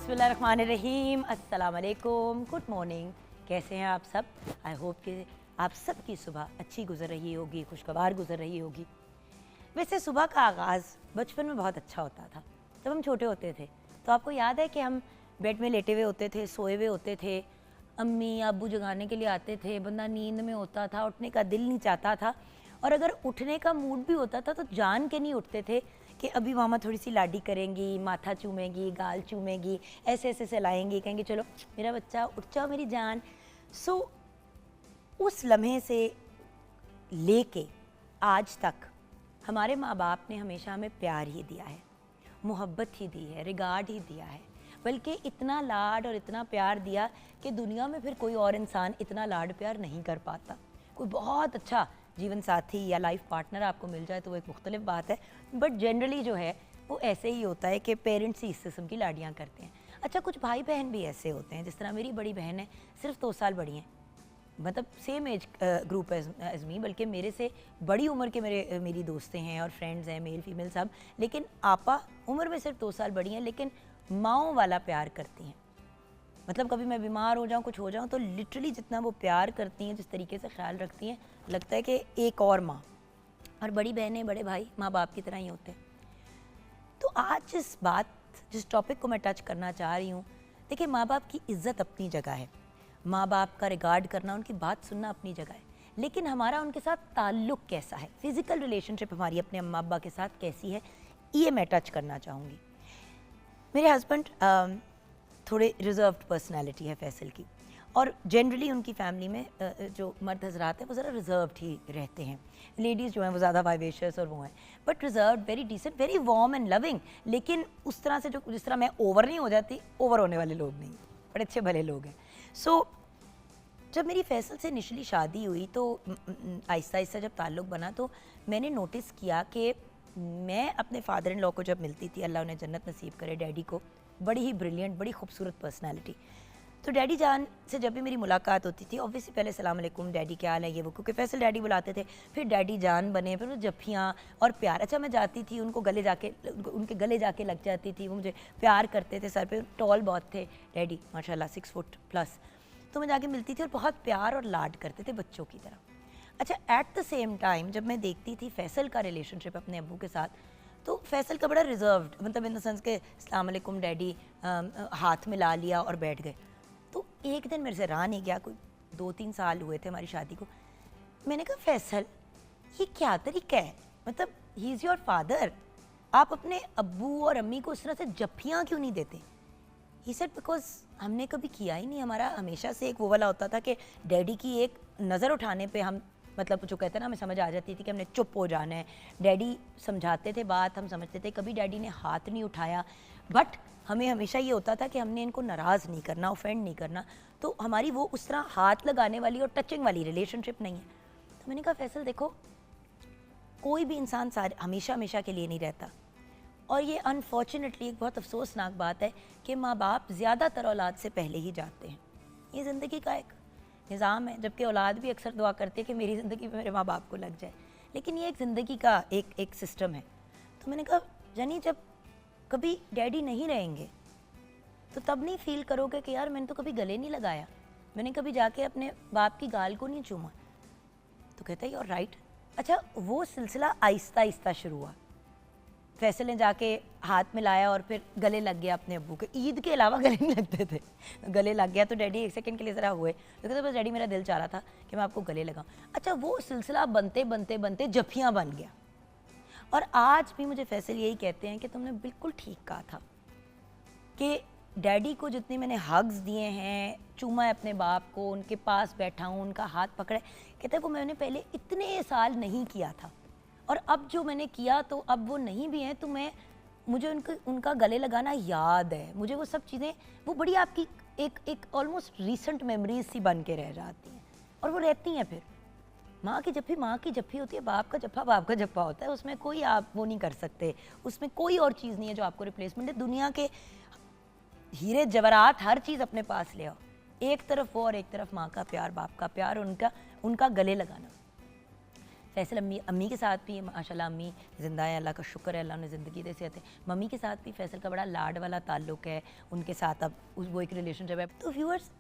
बिस्मिल्लाहिर्रहमानिर्रहीम, अस्सलाम वालेकुम, गुड मॉर्निंग। कैसे हैं आप सब? आई होप कि आप सब की सुबह अच्छी गुजर रही होगी, खुशगवार गुजर रही होगी। वैसे सुबह का आगाज़ बचपन में बहुत अच्छा होता था। जब हम छोटे होते थे तो आपको याद है कि हम बेड में लेटे हुए होते थे, सोए हुए होते थे, अम्मी अब्बू जगाने के लिए आते थे, बंदा नींद में होता था, उठने का दिल नहीं चाहता था, और अगर उठने का मूड भी होता था तो जान के नहीं उठते थे कि अभी मामा थोड़ी सी लाडी करेंगी, माथा चूमेगी, गाल चूमेगी, ऐसे ऐसे सहलाएंगी, कहेंगे चलो मेरा बच्चा उठ जाओ मेरी जान। सो उस लम्हे से लेके आज तक हमारे माँ बाप ने हमेशा हमें प्यार ही दिया है, मोहब्बत ही दी है, रिगार्ड ही दिया है, बल्कि इतना लाड और इतना प्यार दिया कि दुनिया में फिर कोई और इंसान इतना लाड प्यार नहीं कर पाता। कोई बहुत अच्छा जीवन साथी या लाइफ पार्टनर आपको मिल जाए तो वो एक मुख्तलिफ बात है, बट जनरली जो है वो ऐसे ही होता है कि पेरेंट्स ही इस किस्म की लाडियाँ करते हैं। अच्छा, कुछ भाई बहन भी ऐसे होते हैं, जिस तरह मेरी बड़ी बहन है, सिर्फ 2 साल बड़ी हैं, मतलब सेम एज ग्रुप एज मी, बल्कि मेरे से बड़ी उम्र के मेरी दोस्तें हैं और फ्रेंड्स हैं, मेल फीमेल सब, लेकिन आपा उम्र में सिर्फ 2 साल बड़ी हैं, लेकिन माँओं वाला प्यार करती हैं। मतलब कभी मैं बीमार हो जाऊँ, कुछ हो जाऊँ, तो लिटरली जितना वो प्यार करती हैं, जिस तरीके से ख्याल रखती हैं, लगता है कि एक और माँ। और बड़ी बहनें बड़े भाई माँ बाप की तरह ही होते हैं। तो आज जिस टॉपिक को मैं टच करना चाह रही हूँ, देखिए, माँ बाप की इज़्ज़त अपनी जगह है, माँ बाप का रिगार्ड करना, उनकी बात सुनना अपनी जगह है, लेकिन हमारा उनके साथ ताल्लुक़ कैसा है, फ़िज़िकल रिलेशनशिप हमारी अपने अम्मा अब्बा के साथ कैसी है, ये मैं टच करना चाहूँगी। मेरे हस्बैंड थोड़े रिज़र्व्ड पर्सनालिटी है फैसल की, और जनरली उनकी फैमिली में जो मर्द हजरात हैं वो ज़रा रिज़र्व्ड ही रहते हैं। लेडीज़ जो हैं वो ज़्यादा वाइवेशियस और वो हैं, but reserved, very decent, very warm and loving, लेकिन उस तरह से जिस तरह मैं ओवर नहीं हो जाती, ओवर होने वाले लोग नहीं, बड़े अच्छे भले लोग हैं। सो जब मेरी फैसल से इनिशियली शादी हुई तो आहिस्ता आहिस्ता जब ताल्लुक़ बना तो मैंने नोटिस किया कि मैं अपने फादर इन लॉ को जब मिलती थी, अल्लाह उन्हें जन्नत नसीब करे, डैडी को, बड़ी ही ब्रिलियंट, बड़ी खूबसूरत पर्सनालिटी। तो डैडी जान से जब भी मेरी मुलाकात होती थी, ऑब्वियसली पहले सलाम अलैकुम, डैडी क्या हाल है, ये वो, क्योंकि फैसल डैडी बुलाते थे, फिर डैडी जान बने, फिर वो जफ्फियाँ और प्यार। अच्छा, मैं जाती थी उनके गले जाके लग जाती थी, वो मुझे प्यार करते थे, सर पे टॉल बहुत थे डैडी, माशाल्लाह 6 फुट प्लस, तो मैं जाके मिलती थी और बहुत प्यार और लाड करते थे बच्चों की तरह। अच्छा, एट द सेम टाइम जब मैं देखती थी फैसल का रिलेशनशिप अपने अब्बू के साथ, तो फैसल का बड़ा रिजर्व्ड, मतलब इन द सेंस के अस्सलाम वालेकुम डैडी, हाथ मिला लिया और बैठ गए। तो एक दिन मेरे से रहा नहीं गया, कोई 2-3 साल हुए थे हमारी शादी को, मैंने कहा फैसल ये क्या तरीका है, मतलब ही इज़ योर फादर, आप अपने अब्बू और अम्मी को इस तरह से जफ्फियाँ क्यों नहीं देते? ही सेड बिकॉज हमने कभी किया ही नहीं, हमारा हमेशा से एक वो वाला होता था कि डैडी की एक नज़र उठाने पे हम, मतलब जो कहते हैं ना, हमें समझ आ जाती थी कि हमने चुप हो जाना है। डैडी समझाते थे बात, हम समझते थे, कभी डैडी ने हाथ नहीं उठाया, बट हमें हमेशा ये होता था कि हमने इनको नाराज़ नहीं करना, ऑफेंड नहीं करना, तो हमारी वो उस तरह हाथ लगाने वाली और टचिंग वाली रिलेशनशिप नहीं है। तो मैंने कहा फैसल देखो, कोई भी इंसान हमेशा हमेशा के लिए नहीं रहता, और ये अनफॉर्चुनेटली एक बहुत अफसोसनाक बात है कि माँ बाप ज़्यादातर औलाद से पहले ही जाते हैं। ये ज़िंदगी का एक निज़ाम है, जबकि औलाद भी अक्सर दुआ करती है कि मेरी ज़िंदगी में मेरे माँ बाप को लग जाए, लेकिन ये एक ज़िंदगी का एक सिस्टम है। तो मैंने कहा जानी, जब कभी डैडी नहीं रहेंगे तो तब नहीं फील करोगे कि यार मैंने तो कभी गले नहीं लगाया, मैंने कभी जाके अपने बाप की गाल को नहीं चूमा। तो कहता है यू आर राइट। अच्छा, वो सिलसिला आहिस्ता आहिस्ता शुरू हुआ, फैसल ने जाके हाथ मिलाया और फिर गले लग गया अपने अब्बू के, ईद के अलावा गले नहीं लगते थे, गले लग गया तो डैडी एक सेकंड के लिए ज़रा हुए, तो कहते बस डैडी मेरा दिल चाह रहा था कि मैं आपको गले लगाऊं। अच्छा, वो सिलसिला बनते बनते बनते जफ्फियाँ बन गया, और आज भी मुझे फैसल यही कहते हैं कि तुमने बिल्कुल ठीक कहा था कि डैडी को जितने मैंने हग्स दिए हैं, चूमा है अपने बाप को, उनके पास बैठा हूँ, उनका हाथ पकड़े, कहते वो मैंने पहले इतने साल नहीं किया था, और अब जो मैंने किया तो अब वो नहीं भी हैं, तो मुझे उनका गले लगाना याद है, मुझे वो सब चीज़ें, वो बड़ी आपकी एक ऑलमोस्ट रीसेंट मेमोरीज सी बन के रह जाती हैं, और वो रहती हैं। फिर माँ की जप्फी होती है, बाप का जप्फा होता है, उसमें कोई आप वो नहीं कर सकते, उसमें कोई और चीज़ नहीं है जो आपको रिप्लेसमेंट है। दुनिया के हीरे जवाहरात हर चीज़ अपने पास ले आओ, एक तरफ वो और एक तरफ माँ का प्यार, बाप का प्यार, उनका गले लगाना। फैसल अम्मी अम्मी के साथ भी माशाल्लाह अम्मी ज़िंदा है, अल्लाह का शुक्र है, अल्लाह ने ज़िंदगी दे सेहत है। मम्मी के साथ भी फैसल का बड़ा लाड वाला ताल्लुक़ है, उनके साथ अब वो एक रिलेशनशिप है। तो व्यूअर्स,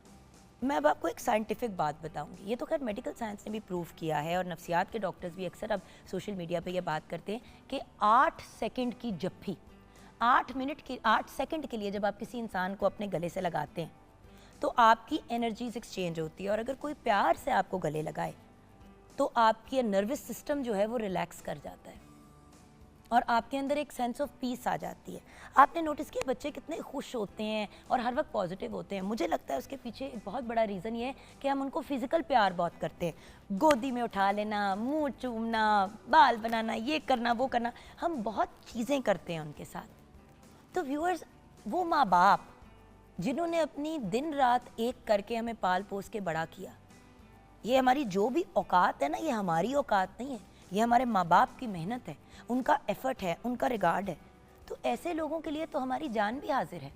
मैं अब आपको एक साइंटिफिक बात बताऊंगी। ये तो खैर मेडिकल साइंस ने भी प्रूव किया है और नफ्सियात के डॉक्टर्स भी अक्सर अब सोशल मीडिया पे ये बात करते हैं कि 8 सेकंड की जप्फी, 8 सेकंड के लिए जब आप किसी इंसान को अपने गले से लगाते हैं तो आपकी एनर्जीज एक्सचेंज होती है। और अगर कोई प्यार से आपको गले लगाए तो आपकी नर्वस सिस्टम जो है वो रिलैक्स कर जाता है और आपके अंदर एक सेंस ऑफ पीस आ जाती है। आपने नोटिस किया बच्चे कितने खुश होते हैं और हर वक्त पॉजिटिव होते हैं। मुझे लगता है उसके पीछे एक बहुत बड़ा रीज़न ये है कि हम उनको फिज़िकल प्यार बहुत करते हैं। गोदी में उठा लेना, मुंह चूमना, बाल बनाना, ये करना वो करना, हम बहुत चीज़ें करते हैं उनके साथ। तो व्यूअर्स, वो माँ बाप जिन्होंने अपनी दिन रात एक करके हमें पाल पोस के बड़ा किया, ये हमारी जो भी औकात है ना, ये हमारी औकात नहीं है, ये हमारे माँ बाप की मेहनत है, उनका एफर्ट है, उनका रिगार्ड है। तो ऐसे लोगों के लिए तो हमारी जान भी हाजिर है।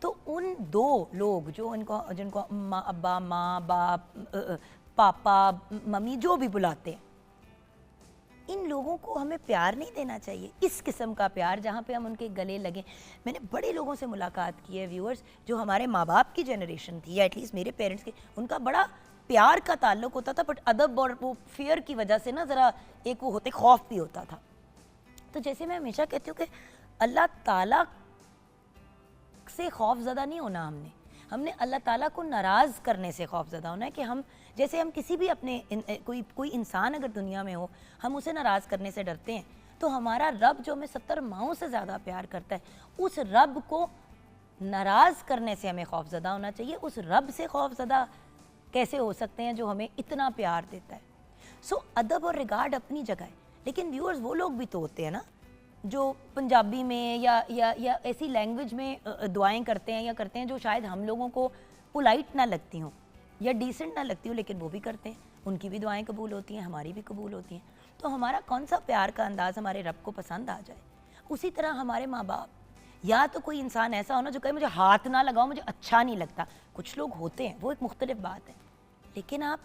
तो उन दो लोग जो जिनको माँ अब्बा, माँ बाप, पापा, मम्मी जो भी बुलाते हैं, इन लोगों को हमें प्यार नहीं देना चाहिए, इस किस्म का प्यार जहाँ पे हम उनके गले लगें। मैंने बड़े लोगों से मुलाकात की है व्यूअर्स, जो हमारे माँ बाप की जनरेशन थी या एटलीस्ट मेरे पेरेंट्स की, उनका बड़ा प्यार का ताल्लुक होता था, बट अदब और वो फियर की वजह से ना ज़रा एक वो होते खौफ भी होता था। तो जैसे मैं हमेशा कहती हूँ कि अल्लाह ताला से खौफज़दा नहीं होना, हमने अल्लाह ताला को नाराज़ करने से खौफज़दा होना है। कि हम जैसे हम किसी भी अपने कोई इंसान अगर दुनिया में हो, हम उसे नाराज़ करने से डरते हैं, तो हमारा रब जो हमें 70 माओं से ज़्यादा प्यार करता है, उस रब को नाराज़ करने से हमें खौफज़दा होना चाहिए। उस रब से खौफज़दा कैसे हो सकते हैं जो हमें इतना प्यार देता है। सो अदब और रिगार्ड अपनी जगह है, लेकिन व्यूअर्स वो लोग भी तो होते हैं ना जो पंजाबी में या ऐसी लैंग्वेज में दुआएं करते हैं या करते हैं जो शायद हम लोगों को पोलाइट ना लगती हों या डिसेंट ना लगती हो, लेकिन वो भी करते हैं। उनकी भी दुआएं कबूल होती हैं, हमारी भी कबूल होती हैं। तो हमारा कौन सा प्यार का अंदाज़ हमारे रब को पसंद आ जाए। उसी तरह हमारे माँ बाप, या तो कोई इंसान ऐसा होना जो कहे मुझे हाथ ना लगाओ, मुझे अच्छा नहीं लगता। कुछ लोग होते हैं, वो एक मुख्तलिफ बात है, लेकिन आप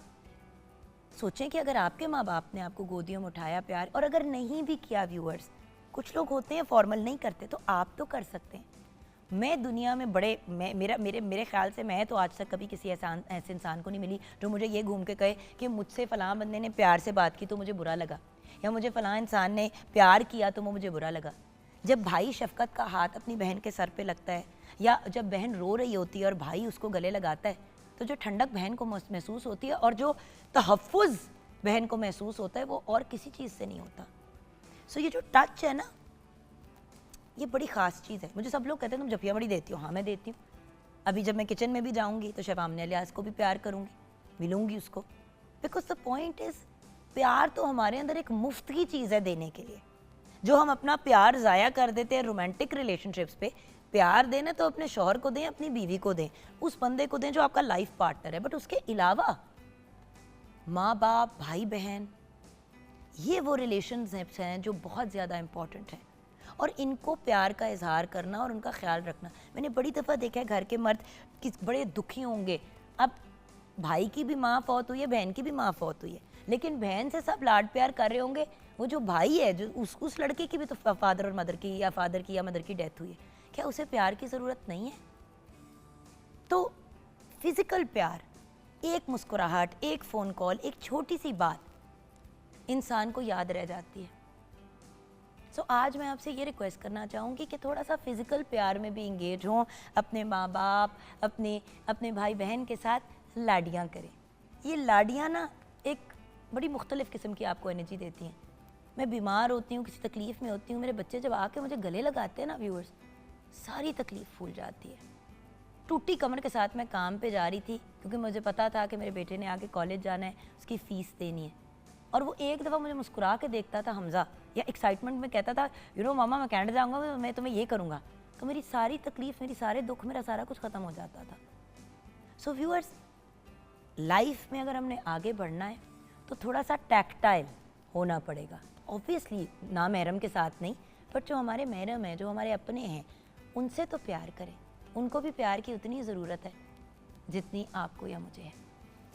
सोचें कि अगर आपके माँ बाप ने आपको गोदियों में उठाया प्यार, और अगर नहीं भी किया व्यूअर्स, कुछ लोग होते हैं फॉर्मल नहीं करते, तो आप तो कर सकते हैं। मैं दुनिया में मेरे ख्याल से मैं तो आज तक कभी किसी ऐसे इंसान को नहीं मिली जो मुझे ये घूम के कहे कि मुझसे फ़लाँ बंदे ने प्यार से बात की तो मुझे बुरा लगा, या मुझे फ़लाँ इंसान ने प्यार किया तो वो मुझे बुरा लगा। जब भाई शफ़क़त का हाथ अपनी बहन के सर पे लगता है, या जब बहन रो रही होती है और भाई उसको गले लगाता है, तो जो ठंडक बहन को महसूस होती है और जो तहफ़्फ़ुज़ बहन को महसूस होता है, वो और किसी चीज़ से नहीं होता। सो ये जो टच है ना, ये बड़ी ख़ास चीज़ है। मुझे सब लोग कहते हैं तुम जफ़िया बड़ी देती हो। हाँ, मैं देती हूँ। अभी जब मैं किचन में भी जाऊँगी तो शबाम अलियास को भी प्यार करूँगी, मिलूँगी उसको। बिकॉज द पॉइंट इज़, प्यार तो हमारे अंदर एक मुफ्त की चीज़ है देने के लिए। जो हम अपना प्यार ज़ाया कर देते हैं रोमांटिक रिलेशनशिप्स पे। प्यार देना तो अपने शौहर को दें, अपनी बीवी को दें, उस बंदे को दें जो आपका लाइफ पार्टनर है। बट उसके अलावा माँ बाप, भाई बहन, ये वो रिलेशनशिप्स हैं जो बहुत ज़्यादा इम्पॉर्टेंट हैं, और इनको प्यार का इजहार करना और उनका ख्याल रखना। मैंने बड़ी दफ़ा देखा है घर के मर्द किस बड़े दुखी होंगे। अब भाई की भी माँ फौत हुई है, बहन की भी माँ फौत हुई है, लेकिन बहन से सब लाड प्यार कर रहे होंगे। वो जो भाई है, जो उस लड़के की भी तो फादर और मदर की या फादर की या मदर की डेथ हुई है, क्या उसे प्यार की ज़रूरत नहीं है? तो फिज़िकल प्यार, एक मुस्कुराहट, एक फ़ोन कॉल, एक छोटी सी बात इंसान को याद रह जाती है। सो आज मैं आपसे ये रिक्वेस्ट करना चाहूँगी कि थोड़ा सा फिज़िकल प्यार में भी इंगेज हों, अपने माँ बाप, अपने भाई बहन के साथ लाडियाँ करें। ये लाडियाँ ना एक बड़ी मुख्तलिफ़ किस्म की आपको एनर्जी देती हैं। मैं बीमार होती हूँ, किसी तकलीफ़ में होती हूँ, मेरे बच्चे जब आके मुझे गले लगाते हैं ना व्यूअर्स, सारी तकलीफ़ भूल जाती है। टूटी कमर के साथ मैं काम पे जा रही थी, क्योंकि मुझे पता था कि मेरे बेटे ने आके कॉलेज जाना है, उसकी फ़ीस देनी है, और वो एक दफ़ा मुझे मुस्कुरा के देखता था हमज़ा, या एक्साइटमेंट में कहता था यू नो मामा मैं कनाडा जाऊँगा, मैं तुम्हें ये करूँगा, तो मेरी सारी तकलीफ़, मेरी सारे दुख, मेरा सारा कुछ ख़त्म हो जाता था। सो व्यूअर्स, लाइफ में अगर हमने आगे बढ़ना है तो थोड़ा सा टैक्टाइल होना पड़ेगा। ऑब्वियसली ना महरम के साथ नहीं, बट जो हमारे महरम हैं, जो हमारे अपने हैं, उनसे तो प्यार करें। उनको भी प्यार की उतनी ज़रूरत है जितनी आपको या मुझे है।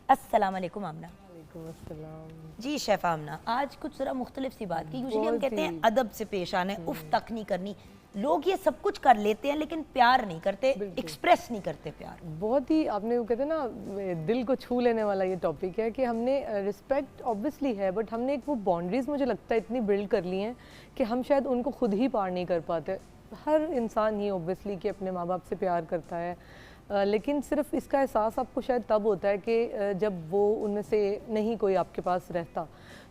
अस्सलाम वालेकुम आमना। वालेकुम अस्सलाम। जी शेफ आमना, आज कुछ ज़रा मुख्तलिफ सी बात की। यूजुअली हम बहुत कहते हैं ही। अदब से पेश आने, उफ तक नहीं करनी। लोग ये सब कुछ कर लेते हैं लेकिन प्यार नहीं करते, बिल्कुल। एक्सप्रेस नहीं करते प्यार। बहुत ही आपने वो कहते हैं ना दिल को छू लेने वाला ये टॉपिक है कि हमने रिस्पेक्ट ऑब्वियसली है, बट हमने एक वो बाउंड्रीज मुझे लगता है इतनी बिल्ड कर ली हैं कि हम शायद उनको खुद ही पार नहीं कर पाते। हर इंसान ही ऑब्वियसली कि अपने माँ बाप से प्यार करता है, लेकिन सिर्फ इसका एहसास आपको शायद तब होता है कि जब वो उनमें से नहीं कोई आपके पास रहता।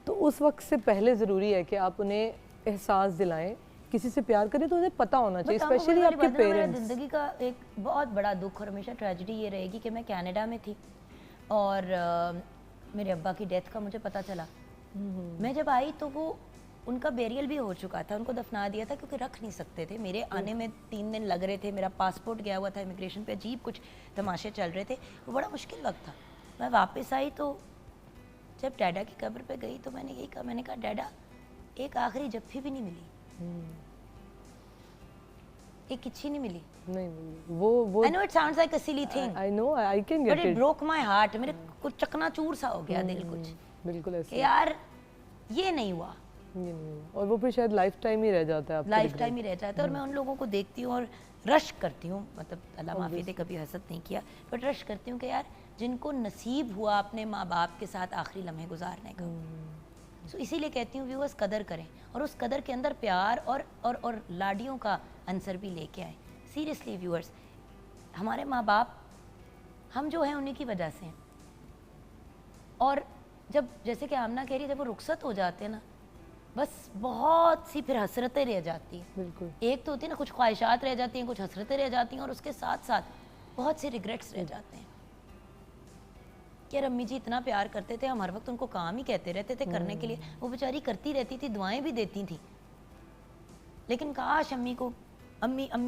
तो उस वक्त से पहले ज़रूरी है कि आप उन्हें एहसास दिलाएं, किसी से प्यार करें तो उन्हें पता होना चाहिए, स्पेशली आपके पेरेंट्स। ज़िंदगी का एक बहुत बड़ा दुख और हमेशा ट्रेजेडी ये रहेगी कि मैं कनाडा में थी और मेरे अब्बा की डेथ का मुझे पता चला। मैं जब आई तो वो उनका बेरियल भी हो चुका था, उनको दफना दिया था क्योंकि रख नहीं सकते थे। मेरे आने में 3 दिन लग रहे थे, मेरा पासपोर्ट गया हुआ था इमिग्रेशन पे, अजीब कुछ तमाशे चल रहे थे, वो बड़ा मुश्किल वक्त था। मैं वापस आई तो जब डैडा की कब्र पे गई तो मैंने यही कहा, मैंने कहा डैडा एक आखिरी जफ्फी भी नहीं मिली, एक किच्छी नहीं मिली। नहीं वो I know it sounds like a silly thing, I know I can but get it it। broke my heart। मेरे कुछ चकनाचूर सा हो गया दिल कुछ बिल्कुल कि ऐसे यार ये नहीं हुआ, ये नहीं है। और वो फिर शायद लाइफ टाइम ही रह जाता है आपके लाइफ regret। टाइम ही रह जाता है। और मैं उन लोगों को देखती हूँ और रश करती हूँ, मतलब अल्लाह माफ़ी दे कभी हसद नहीं किया, बट रश करती हूँ कि यार जिनको नसीब हुआ अपने माँ बाप के साथ आखिरी लम्हे गुजारने का, सो इसीलिए कहती हूँ व्यूअर्स कदर करें और उस कदर के अंदर प्यार और लाडियों का अंसर भी लेके आए। सीरियसली व्यूअर्स, हमारे माँ बाप हम जो हैं उन्हीं की वजह से हैं। और जब जैसे कि आमना कह रही है, जब वो रुखसत हो जाते हैं ना, बस बहुत सी फिर हसरतें रह जाती हैं। बिल्कुल एक तो होती है ना, कुछ ख्वाहिशात रह जाती हैं, कुछ हसरतें रह जाती हैं, और उसके साथ साथ बहुत से रिग्रेट्स रह जाते हैं कि यार अम्मी जी इतना प्यार करते थे, हम हर वक्त उनको काम ही कहते रहते थे करने के लिए, वो बेचारी करती रहती थी, दुआएं भी देती थी, लेकिन काश अम्मी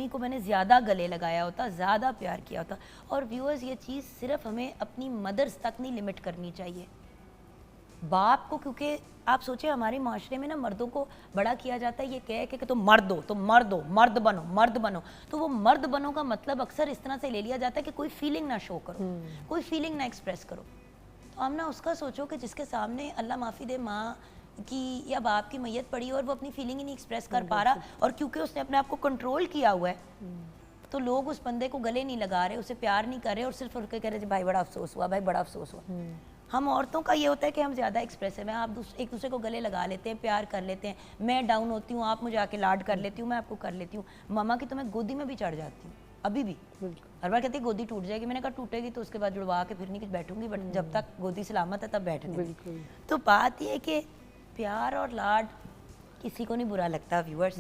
को मैंने ज़्यादा गले लगाया होता, ज़्यादा प्यार किया होता। और व्यूअर्स, ये चीज़ सिर्फ हमें अपनी मदर्स तक नहीं लिमिट करनी चाहिए, बाप को, क्योंकि आप सोचिए हमारे माशरे में ना मर्दों को बड़ा किया जाता है ये कह के कि तुम मर्द हो, तुम मर्द हो, मर्द बनो। तो वो मर्द बनो का मतलब अक्सर इस तरह से ले लिया जाता है कि कोई फीलिंग ना शो करो, कोई फीलिंग ना एक्सप्रेस करो। तो हम ना उसका सोचो कि जिसके सामने अल्लाह माफ़ी दे माँ की या बाप की मैयत पड़ी और वो अपनी फीलिंग ही नहीं एक्सप्रेस कर पा रहा, और क्योंकि उसने अपने आप को कंट्रोल किया हुआ है, तो लोग उस बंदे को गले नहीं लगा रहे, उसे प्यार नहीं कर रहे, और सिर्फ उनके कह रहे भाई बड़ा अफसोस हुआ, भाई बड़ा अफसोस हुआ। हम औरतों का ये होता है कि हम ज़्यादा एक्सप्रेसिव हैं, आप एक दूसरे को गले लगा लेते हैं, प्यार कर लेते हैं। मैं डाउन होती हूँ, आप मुझे आके लाड कर लेती हूँ, मैं आपको कर लेती हूँ। मामा की तो मैं गोदी में भी चढ़ जाती हूँ अभी भी। हर बार कहती है गोदी टूट जाएगी, मैंने कहा टूटेगी तो उसके बाद जुड़वा के फिर नहीं कुछ बैठूंगी, बट जब तक गोदी सलामत है तब बैठने। तो बात ये है कि प्यार और लाड किसी को नहीं बुरा लगता व्यूअर्स,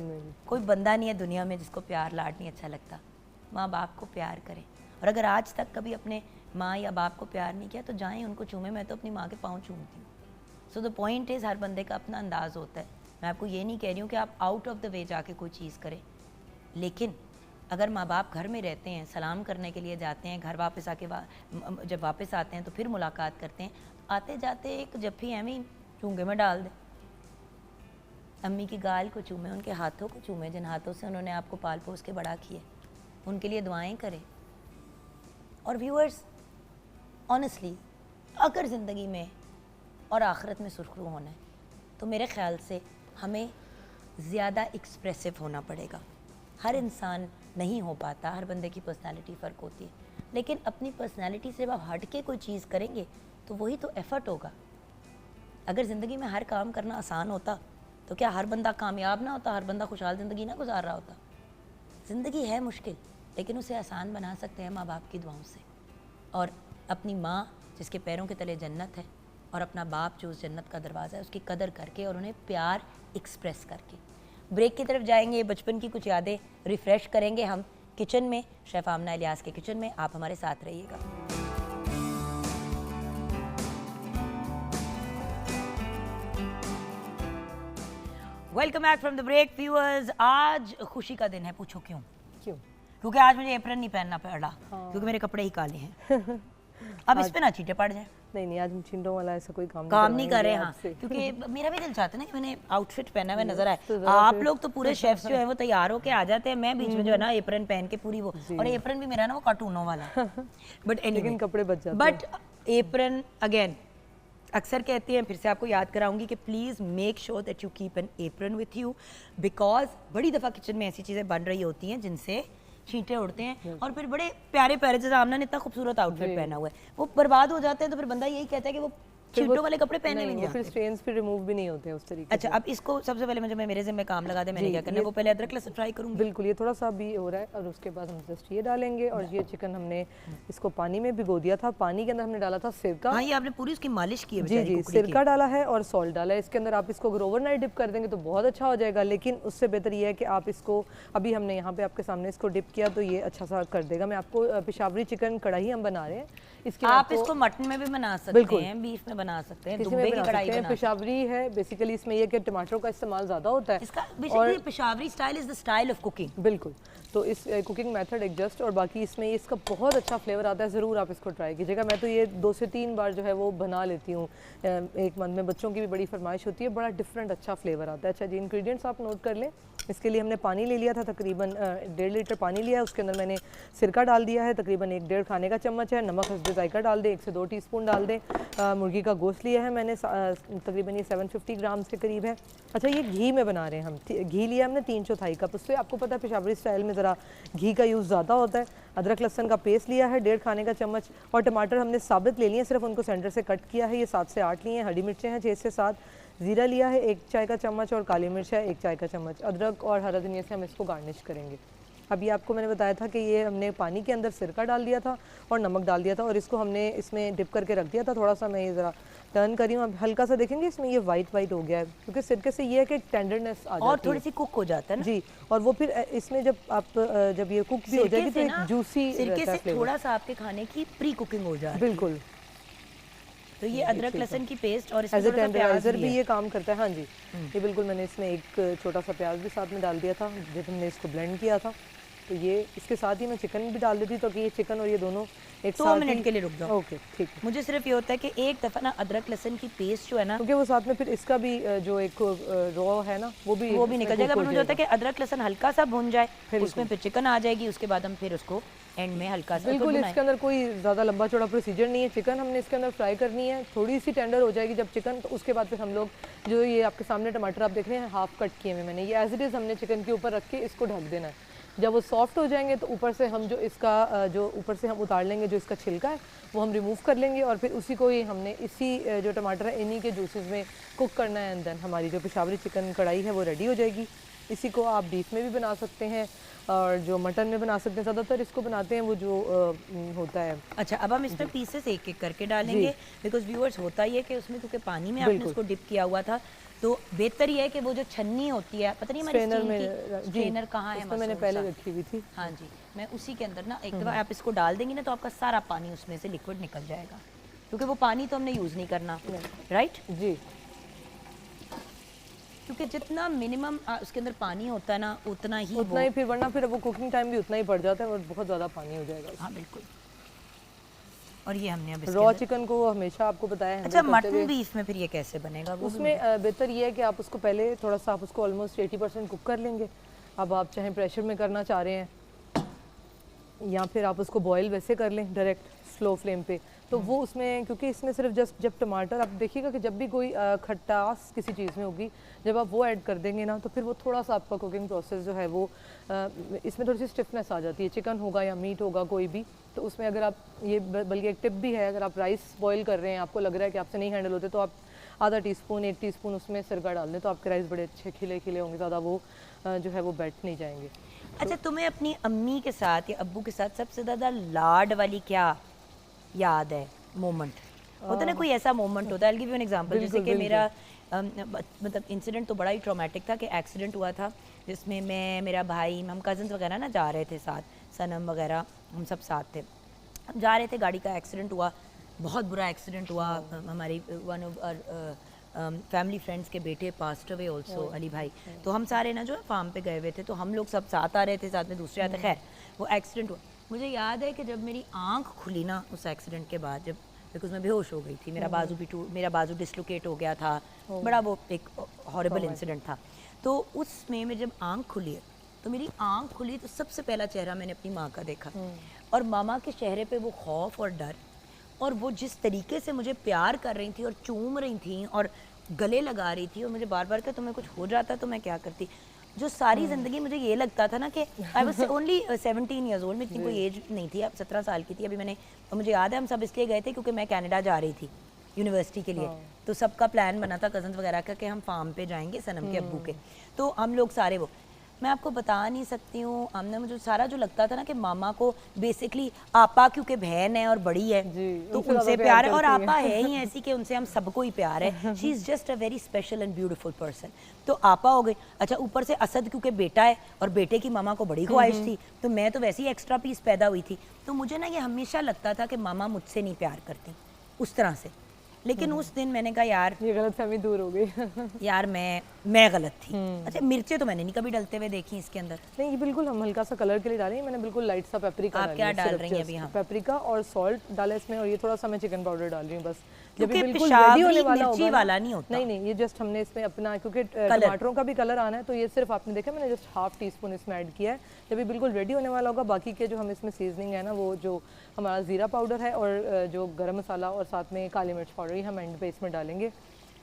कोई बंदा नहीं है दुनिया में जिसको प्यार लाड नहीं अच्छा लगता। माँ बाप को प्यार करें, और अगर आज तक कभी अपने माँ या बाप को प्यार नहीं किया तो जाएं उनको चूमें। मैं तो अपनी माँ के पाँव चूमती हूँ। सो द पॉइंट इज़, हर बंदे का अपना अंदाज़ होता है। मैं आपको ये नहीं कह रही हूँ कि आप आउट ऑफ द वे जाके कोई चीज़ करें, लेकिन अगर माँ बाप घर में रहते हैं, सलाम करने के लिए जाते हैं, घर वापस आके जब वापस आते हैं तो फिर मुलाकात करते हैं, आते जाते एक जब भी एम ही चूंगे में डाल दें। अम्मी की गाल को चूमें, उनके हाथों को चूमें जिन हाथों से उन्होंने आपको पाल पोस के बड़ा किया, उनके लिए दुआएं करें। और व्यूअर्स, ऑनेस्टली अगर ज़िंदगी में और आखिरत में सुरखरू होना है तो मेरे ख़्याल से हमें ज़्यादा एक्सप्रेसिव होना पड़ेगा। हर इंसान नहीं हो पाता, हर बंदे की पर्सनालिटी फ़र्क होती है, लेकिन अपनी पर्सनालिटी से जब आप हट के कोई चीज़ करेंगे तो वही तो एफ़र्ट होगा। अगर ज़िंदगी में हर काम करना आसान होता तो क्या हर बंदा कामयाब ना होता, हर बंदा खुशहाल ज़िंदगी ना गुजार रहा होता। ज़िंदगी है मुश्किल, लेकिन उसे आसान बना सकते हैं माँ बाप की दुआओं से, और अपनी माँ जिसके पैरों के तले जन्नत है, और अपना बाप जो उस जन्नत का दरवाज़ा है, उसकी कदर करके और उन्हें प्यार एक्सप्रेस करके। ब्रेक की तरफ जाएंगे, बचपन की कुछ यादें रिफ़्रेश करेंगे हम किचन में, शेफ़ आमना इलियास के किचन में। आप हमारे साथ रहिएगा। Welcome back from the break viewers. आज खुशी का दिन है, पूछो क्यों? क्योंकि आज मुझे एप्रन नहीं पहनना पड़ा, क्योंकि मेरे कपड़े ही काले हैं। अब इस पे ना चीटे पड़ जाए। नहीं, आज मशीनों वाला ऐसा कोई काम नहीं कर रहे। हाँ, क्योंकि मेरा भी दिल चाहता है ना कि मैंने आउटफिट पहना हुआ नजर आए। आप लोग तो पूरे शेफ्स जो है वो तैयार होके आ जाते हैं, मैं बीच में जो है ना एप्रन पहन के पूरी वो, और एप्रन भी मेरा ना वो कार्टूनों वाला, बट एनीवे कपड़े बच जाते हैं। बट एप्रन अगेन अक्सर कहते हैं, फिर से आपको याद कराऊंगी कि please make sure that you keep an apron with you, because बड़ी दफ़ा किचन में ऐसी चीज़ें बन रही होती हैं जिनसे छींटे उड़ते हैं और फिर बड़े प्यारे प्यारे, जैसे आमना ने इतना खूबसूरत आउटफिट पहना हुआ है, वो बर्बाद हो जाते हैं। तो फिर बंदा यही कहता है कि वो छींटों वाले कपड़े पहने भी नहीं फिर आते। स्ट्रेन्स फिर रिमूव भी नहीं होते उस तरीके अच्छा, अब इसको सबसे पहले मुझे मेरे ज़िम्मे काम लगा दे, मैंने क्या करना है, वो पहले अदरक लहसुन फ्राई करूँगी। बिल्कुल, ये थोड़ा सा भी हो रहा है और उसके बाद हम जस्ट ये डालेंगे। और ये चिकन हमने इसको पानी में भिगो दिया था, पानी के अंदर हमने डाला था सिरका। हाँ, ये आपने पूरी उसकी मालिश की है जी बेचारी जी, कुकड़ी की। सिरका डाला है और सॉल्ट डाला है इसके अंदर। आप इसको अगर ओवरनाइट डिप कर देंगे तो बहुत अच्छा हो जाएगा, लेकिन उससे बेहतर ये है कि आप इसको, अभी हमने यहाँ पे आपके सामने इसको डिप किया तो ये अच्छा सा कर देगा। मैं आपको पेशावरी चिकन कढ़ाई हम बना रहे हैं, इसके आप इसको मटन में भी बना सकते हैं, बीफ में बना सकते हैं, दुबे की कढ़ाई बना सकते हैं। पेशावरी है बेसिकली, इसमें ये कि टमाटरों का इस्तेमाल ज़्यादा होता है। इसका basically Peshawari style is the style of cooking. बिल्कुल, तो इस कुकिंग मेथड एडजस्ट, और बाकी इसमें इसका बहुत अच्छा फ्लेवर आता है। ज़रूर आप इसको ट्राई कीजिएगा। मैं तो ये 2 से 3 बार जो है वो बना लेती हूँ एक मंथ में। बच्चों की भी बड़ी फरमाइश होती है, बड़ा डिफरेंट अच्छा फ्लेवर आता है। अच्छा जी, इंग्रेडिएंट्स आप नोट कर लें। इसके लिए हमने पानी ले लिया था, तकरीबन 1.5 लीटर पानी लिया है। उसके अंदर मैंने सिरका डाल दिया है, तकरीबन 1-1.5 खाने का चम्मच है। नमक हस्बे जायका डाल दें, 1 से 2 टीस्पून डाल दें। मुर्गी का गोश्त लिया है मैंने, तकरीबन ये 750 ग्राम के करीब है। अच्छा, ये घी में बना रहे हैं हम। घी लिया हमने 3/4 कप। उससे आपको पता है पेशावरी स्टाइल में ज़रा घी का यूज़ ज़्यादा होता है। अदरक लहसुन का पेस्ट लिया है 1.5 खाने का चम्मच, और टमाटर हमने साबित ले लिए हैं, सिर्फ उनको सेंटर से कट किया है। ये 7 से 8 लिए हैं। हरी मिर्चें हैं 6 से 7, ज़ीरा लिया है 1 चाय का चम्मच, और काली मिर्च है 1 चाय का चम्मच। अदरक और हरा धनिया से हम इसको गार्निश करेंगे। अभी आपको मैंने बताया था कि ये हमने पानी के अंदर सिरका डाल दिया था और नमक डाल दिया था, और इसको हमने इसमें डिप करके रख दिया था। थोड़ा सा मैं ये ज़रा टर्न करी हूँ, अब हल्का सा देखेंगे इसमें ये वाइट हो गया है, क्योंकि सिरके से ये है कि टेंडरनेस आ जाती है और थोड़ी सी कुक हो जाता है ना जी। और वो फिर इसमें जब ये कुक भी हो जाएगी तो एक जूसी सिरके से थोड़ा सा आपके खाने की प्री कुकिंग हो जाती है। बिल्कुल, तो ये अदरक लहसुन की पेस्ट और इसमें एज ए थोड़ा सा प्याज टेंडराइजर भी भी है। ये काम करता है। हाँ जी, ये बिल्कुल, मैंने इसमें एक छोटा सा प्याज भी साथ में डाल दिया था जब हमने इसको ब्लेंड किया था। तो ये इसके साथ ही मैं चिकन भी डाल देती, तो कि ये चिकन और ये दोनों एक 2 साथ मिनट के लिए रुक जाओ। ओके, ठीक है। मुझे सिर्फ ये होता है कि एक दफ़ा ना अदरक लहसुन की पेस्ट जो है ना, क्योंकि वो साथ में फिर इसका भी जो एक रॉ है ना, वो भी निकल जाएगा। पर मुझे होता है कि अदरक लहसुन हल्का सा भुन जाए, उसमें फिर चिकन आ जाएगी, उसके बाद हम फिर उसको एंड में हल्का सा बिल्कुल। इसके अंदर कोई ज़्यादा लंबा चौड़ा प्रोसीजर नहीं है। चिकन हमने इसके अंदर फ्राई करनी है, थोड़ी सी टेंडर हो जाएगी जब चिकन, तो उसके बाद फिर हम लोग जो ये आपके सामने टमाटर आप देख रहे हैं हाफ कट किए हुए मैंने, ये एज इट इज़ हमने चिकन के ऊपर रख के इसको ढक देना है। जब वो सॉफ्ट हो जाएंगे तो ऊपर से हम जो इसका जो ऊपर से हम उतार लेंगे, जो इसका छिलका है वो हम रिमूव कर लेंगे, और फिर उसी को ही हमने इसी जो टमाटर है इन्हीं के जूसेस में कुक करना है। एंड देन हमारी जो पेशावरी चिकन कढ़ाई है वो रेडी हो जाएगी। इसी को आप बीफ में भी बना सकते हैं और जो मटन में बना सकते हैं। ज़्यादातर इसको बनाते हैं वो जो होता है। अच्छा, अब हम इसमें पीसेस एक एक करके डालेंगे, बिकॉज व्यूअर्स होता ही है कि उसमें क्योंकि पानी में आपने उसको डिप किया हुआ था, तो बेहतर ये है कि वो जो छन्नी होती है, पता नहीं हमारी स्ट्रेनर कहाँ है, मैंने पहले रखी हुई थी। हाँ जी, मैं उसी के अंदर ना एक दफ़ा आप इसको डाल देंगी ना तो आपका सारा पानी उसमें से लिक्विड निकल जाएगा, क्योंकि वो पानी तो हमने यूज़ नहीं करना, राइट जी। क्योंकि जितना मिनिमम उसके अंदर पानी होता है ना उतना ही फिर, वरना फिर वो कुकिंग टाइम भी उतना ही पड़ जाता है और बहुत ज़्यादा पानी हो जाएगा। हाँ बिल्कुल। और ये हमने अब रॉ चिकन को हमेशा आपको बताया है। अच्छा, मटन बीफ में फिर ये कैसे बनेगा? उसमें बेहतर ये है कि आप उसको पहले थोड़ा सा आप उसको ऑलमोस्ट 80% कुक कर लेंगे। अब आप चाहे प्रेशर में करना चाह रहे हैं या फिर आप उसको बॉयल वैसे कर लें डायरेक्ट स्लो फ्लेम पे, तो वो उसमें, क्योंकि इसमें सिर्फ जब टमाटर, आप देखिएगा कि जब भी कोई खटास किसी चीज़ में होगी, जब आप वो ऐड कर देंगे ना तो फिर वो थोड़ा सा आपका कुकिंग प्रोसेस जो है वो इसमें थोड़ी सी स्टिफनेस आ जाती है। चिकन होगा या मीट होगा कोई भी, तो उसमें अगर आप ये, बल्कि एक टिप भी है, अगर आप राइस बॉयल कर रहे हैं, आपको लग रहा है कि आपसे नहीं हैंडल होते, तो आप आधा टीस्पून 1 टीस्पून उसमें सिरका डाल दें, तो आपके राइस बड़े अच्छे खिले खिले होंगे, ज़्यादा वो जो है वो बैठ नहीं जाएंगे। अच्छा, तुम्हें अपनी अम्मी के साथ या अब्बू के साथ सबसे ज़्यादा लाड वाली क्या याद है, मोमेंट होता है ना, कोई ऐसा मोमेंट होता है? I will give you an example. जैसे कि मेरा मतलब इंसिडेंट तो बड़ा ही ट्रॉमेटिक था कि एक्सीडेंट हुआ था जिसमें मैं, मेरा भाई, हम कज़न्स वगैरह ना जा रहे थे साथ, सनम वगैरह हम सब साथ थे, हम जा रहे थे, गाड़ी का एक्सीडेंट हुआ, बहुत बुरा एक्सीडेंट हुआ। हमारी वन ऑफ फैमिली फ्रेंड्स के बेटे पास्ट अवे ऑल्सो, अली भाई। तो हम सारे ना जो है फार्म पे गए हुए थे, तो हम लोग सब साथ आ रहे थे, साथ में दूसरे आते। खैर वो एक्सीडेंट हुआ। मुझे याद है कि जब मेरी आंख खुली ना उस एक्सीडेंट के बाद, जब बिकॉज मैं बेहोश हो गई थी, मेरा बाजू डिसलोकेट हो गया था, बड़ा वो एक हॉरिबल इंसिडेंट था। तो उसमें मैं जब आंख खुली तो मेरी आंख खुली तो सबसे पहला चेहरा मैंने अपनी माँ का देखा, और मामा के चेहरे पे वो खौफ और डर, और वो जिस तरीके से मुझे प्यार कर रही थी और चूम रही थी और गले लगा रही थी और मुझे बार बार कि तुम्हें कुछ हो जाता तो मैं क्या करती, जो सारी ज़िंदगी मुझे ये लगता था ना कि I was only 17 years old, मेरी कोई एज नहीं थी, अब 17 साल की थी अभी मैंने, और मुझे याद है हम सब इसलिए गए थे क्योंकि मैं कनाडा जा रही थी यूनिवर्सिटी के लिए, तो सबका प्लान बना था कज़न्स वगैरह का कि हम फार्म पे जाएंगे सनम के अब्बू के, तो हम लोग सारे वो, मैं आपको बता नहीं सकती हूँ, हमने मुझे सारा जो लगता था ना कि मामा को बेसिकली आपा क्योंकि बहन है और बड़ी है तो उनसे प्यार है, और आपा है ही ऐसी कि उनसे हम सबको ही प्यार है, she is just a very special and beautiful person, तो आपा हो गई। अच्छा ऊपर से असद क्योंकि बेटा है और बेटे की मामा को बड़ी ख्वाहिश थी, तो मैं तो वैसे ही एक्स्ट्रा पीस पैदा हुई थी, तो मुझे ना ये हमेशा लगता था कि मामा मुझसे नहीं प्यार करती उस तरह से, लेकिन उस दिन मैंने कहा यार ये गलतफहमी दूर हो गई यार मैं गलत थी। अच्छा मिर्चें तो मैंने नहीं कभी डलते हुए देखी इसके अंदर। नहीं, ये बिल्कुल हम हल्का सा कलर के लिए डालेंगे, मैंने बिल्कुल लाइट सा पेपरिका आप क्या डाल रही हैं अभी? हाँ, पेपरिका और सॉल्ट डाला इसमें, और ये थोड़ा सा मैं चिकन पाउडर डाल रही हूँ बस, जब क्योंकि ये बिल्कुल पेशावरी रेडी होने वाला मिर्ची होगा वाला नहीं होता। नहीं, ये जस्ट हमने इसमें अपना, क्योंकि टमाटरों का भी कलर आना है, तो ये सिर्फ आपने देखा मैंने जस्ट हाफ टी स्पून इसमें ऐड किया है। जब ये बिल्कुल रेडी होने वाला होगा, बाकी के जो हम इसमें सीजनिंग है ना, वो जो हमारा ज़ीरा पाउडर है और जो गरम मसाला और साथ में काली मिर्च पाउडर, ये हम एंड पे इसमें डालेंगे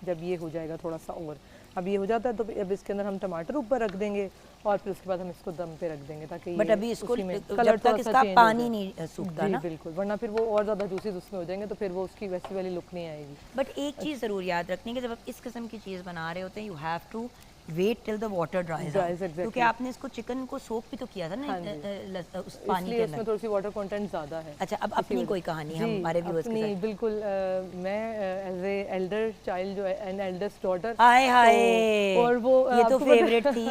जब ये हो जाएगा थोड़ा सा ओवर। अब ये हो जाता है तो अब इसके अंदर हम टमाटर ऊपर रख देंगे और फिर उसके बाद हम इसको दम पे रख देंगे, ताकि बट अभी इसको कलर जब तक इसका पानी नहीं सूखता ना, बिल्कुल, वरना फिर वो और ज़्यादा जूसी उसमें हो जाएंगे, तो फिर वो उसकी वैसी वाली लुक नहीं आएगी। बट एक चीज़ ज़रूर याद रखनी है कि जब आप इस किस्म की चीज़ बना रहे होते हैं, you have to wait till the water dries, क्योंकि आपने इसको चिकन को सोक भी तो किया था ना उस पानी के अंदर, उसमें थोड़ी सी वाटर कंटेंट ज़्यादा है। अच्छा अब अपनी कोई कहानी है हमारे व्यूअर्स के साथ? बिल्कुल, मैं एज ए एल्डर चाइल्ड जो है, एन एल्डेस्ट डॉटर, हाय हाय, और वो ये तो फेवरेट थी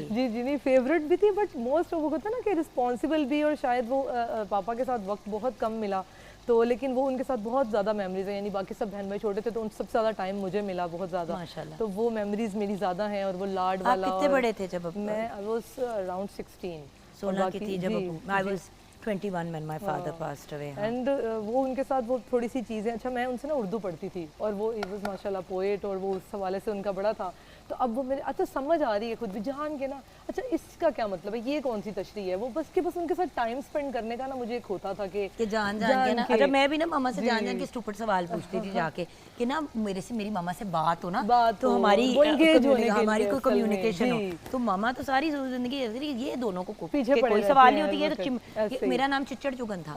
जी नहीं, फेवरेट भी थी, बट मोस्ट वो होता है ना कि रिस्पॉन्सिबल भी, और शायद वो पापा के साथ वक्त बहुत कम मिला, तो लेकिन वो उनके साथ बहुत ज़्यादा मेमोरीज है, यानी बाकी सब बहन भाई छोटे थे तो उन सबसे ज़्यादा टाइम मुझे मिला बहुत ज़्यादा, माशाल्लाह, तो वो मेमोरीज मेरी ज़्यादा हैं, और वो लाड वाला। आप कितने बड़े थे जब? मैं आई वाज अराउंड 16 की थी जब I was 21 when my father passed away। And वो उनके साथ वो थोड़ी सी चीज़ें, अच्छा मैं उनसे ना उर्दू पढ़ती थी, और वो ही वाज माशाल्लाह पोएट, और वो उस हवाले से उनका बड़ा था, तो अब वो मेरे अच्छा समझ आ रही है खुद भी जान के ना, अच्छा इसका क्या मतलब है, ये कौन सी तशरीह है, वो बस उनके साथ टाइम स्पेंड करने का ना मुझे एक होता था कि जान के ना। अच्छा मैं भी ना मामा से जान के स्टूपिड सवाल पूछती थी जाके कि ना मेरी मामा से बात हो ना, तो हमारी कोई कम्युनिकेशन हो, तो मामा तो सारी जिंदगी ये दोनों को पीछे कोई सवाल नहीं होती है, तो मेरा नाम चिच्चड़ चुगन था,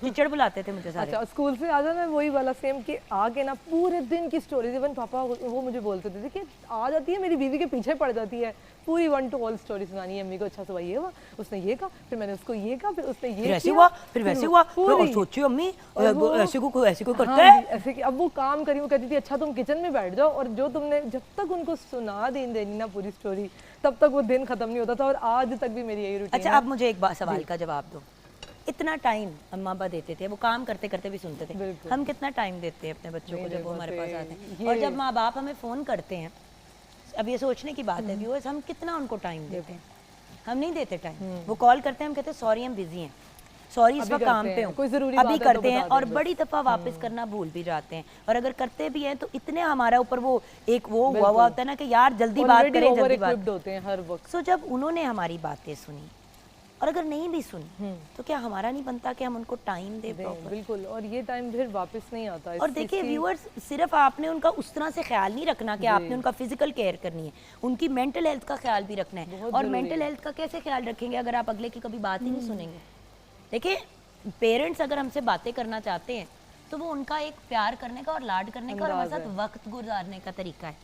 चिच्चड़ बुलाते थे मुझे सारे। अच्छा स्कूल से आ जाना वही वाला सेम कि आके ना पूरे दिन की स्टोरीज, इवन पापा वो मुझे बोलते थे कि आ जाती है मेरी बीवी के पीछे पड़ जाती है, पूरी 1 to all स्टोरी सुनानी है अम्मी को, अच्छा सुबह ये हुआ, उसने ये कहा, फिर मैंने उसको ये कहा, फिर उसने ये ऐसे हुआ, फिर वैसे हुआ, और सोचिए अम्मी ऐसे को करता है ऐसे कि अब वो काम करी, वो कहती थी अच्छा तुम किचन में बैठ जाओ, और जो तुमने जब तक उनको सुना देनी ना पूरी स्टोरी, तब तक वो दिन खत्म नहीं होता था, और आज तक भी मेरी यही रूटीन है। अच्छा अब मुझे एक सवाल का जवाब दो, इतना टाइम अम्मा अब्बा देते थे, वो काम करते करते भी सुनते थे, हम कितना टाइम देते हैं अपने बच्चों को जब वो हमारे पास आते हैं, और जब माँ बाप हमें फ़ोन करते हैं, अब ये सोचने की बात है व्यूअर्स, हम कितना उनको टाइम देते हैं? हम नहीं देते टाइम, वो कॉल करते हैं, हम कहते हैं सॉरी हम बिजी हैं, सॉरी इस वक्त काम पे हूँ, अभी करते हैं, और बड़ी दफ़ा वापस करना भूल भी जाते हैं, और अगर करते भी हैं तो इतने हमारा ऊपर वो एक वो हुआ होता है ना कि यार जल्दी बात करें, जल्दी बात होते हैं हर वक्त। सो जब उन्होंने हमारी बातें सुनी, और अगर नहीं भी सुनी तो क्या हमारा नहीं बनता कि हम उनको टाइम दे? बिल्कुल, और ये टाइम फिर वापस नहीं आता। और देखिए व्यूअर्स, सिर्फ आपने उनका उस तरह से ख्याल नहीं रखना कि आपने उनका फिजिकल केयर करनी है, उनकी मेंटल हेल्थ का ख्याल भी रखना है, और मेंटल हेल्थ का कैसे ख्याल रखेंगे अगर आप अगले की कभी बात ही नहीं सुनेंगे? देखिए पेरेंट्स अगर हमसे बातें करना चाहते हैं तो वो उनका एक प्यार करने का और लाड करने का और हमारे साथ वक्त गुजारने का तरीका है।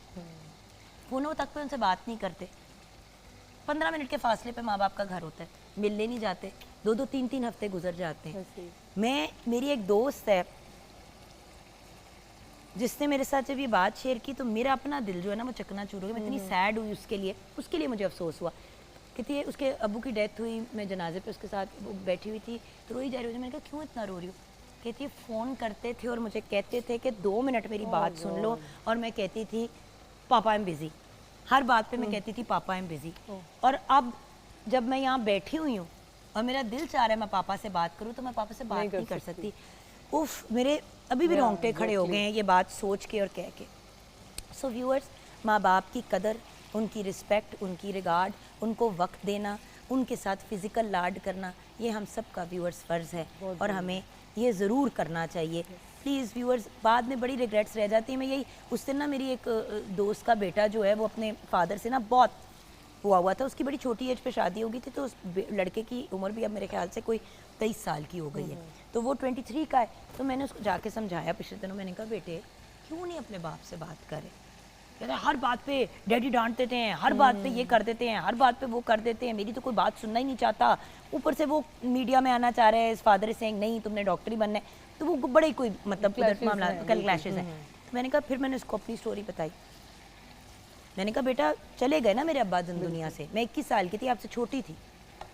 फोनों तक पे उनसे बात नहीं करते, 15 मिनट के फासले पे माँ बाप का घर होता है, मिलने नहीं जाते, 2-2 3-3 हफ्ते गुजर जाते हैं। मेरी एक दोस्त है जिसने मेरे साथ जब ये बात शेयर की तो मेरा अपना दिल जो है ना वो चकनाचूर हो गया, मैं इतनी सैड हुई उसके लिए मुझे अफसोस हुआ। कहती है उसके अब्बू की डेथ हुई, मैं जनाजे पे उसके साथ वो बैठी हुई थी तो रोई जा रही थी। मैंने कहा क्यों इतना रो रही हो? कहती है फ़ोन करते थे और मुझे कहते थे कि 2 मिनट मेरी बात सुन लो, और मैं कहती थी पापा आई एम बिज़ी, हर बात पे मैं कहती थी पापा आई एम बिज़ी। और अब जब मैं यहाँ बैठी हुई हूँ और मेरा दिल चाह रहा है मैं पापा से बात करूँ तो मैं पापा से बात नहीं कर सकती। उफ, मेरे अभी भी रोंगटे खड़े हो गए हैं ये बात सोच के और कह के। सो व्यूअर्स, माँ बाप की कदर, उनकी रिस्पेक्ट, उनकी रिगार्ड, उनको वक्त देना, उनके साथ फिज़िकल लाड करना, ये हम सब का व्यूअर्स फ़र्ज़ है, और हमें ये ज़रूर करना चाहिए प्लीज़ व्यूअर्स। बाद में बड़ी रिग्रेट्स रह जाती हैं। मैं यही उस दिन ना मेरी एक दोस्त का बेटा जो है वो अपने फादर से ना बहुत हुआ था, उसकी बड़ी छोटी एज पे शादी हो गई थी, तो उस लड़के की उम्र भी अब मेरे ख्याल से कोई 23 साल की हो गई है, तो वो 23 का है। तो मैंने उसको जाके समझाया पिछले दिनों, मैंने कहा बेटे क्यों नहीं अपने बाप से बात करे, कहते हैं हर बात पे डैडी डांट देते हैं, हर बात पे ये कर देते हैं, हर बात पे वो कर देते हैं, मेरी तो कोई बात सुनना ही नहीं चाहता, ऊपर से वो मीडिया में आना चाह रहे हैं, इस फादर सेइंग नहीं तुमने डॉक्टर ही बनना है, तो वो बड़े कोई मतलब मामला कल क्लैशेस हैं। मैंने कहा फिर मैंने उसको अपनी स्टोरी बताई, मैंने कहा बेटा चले गए ना मेरे अब्बा दुनिया से, मैं 21 साल की थी, आपसे छोटी थी,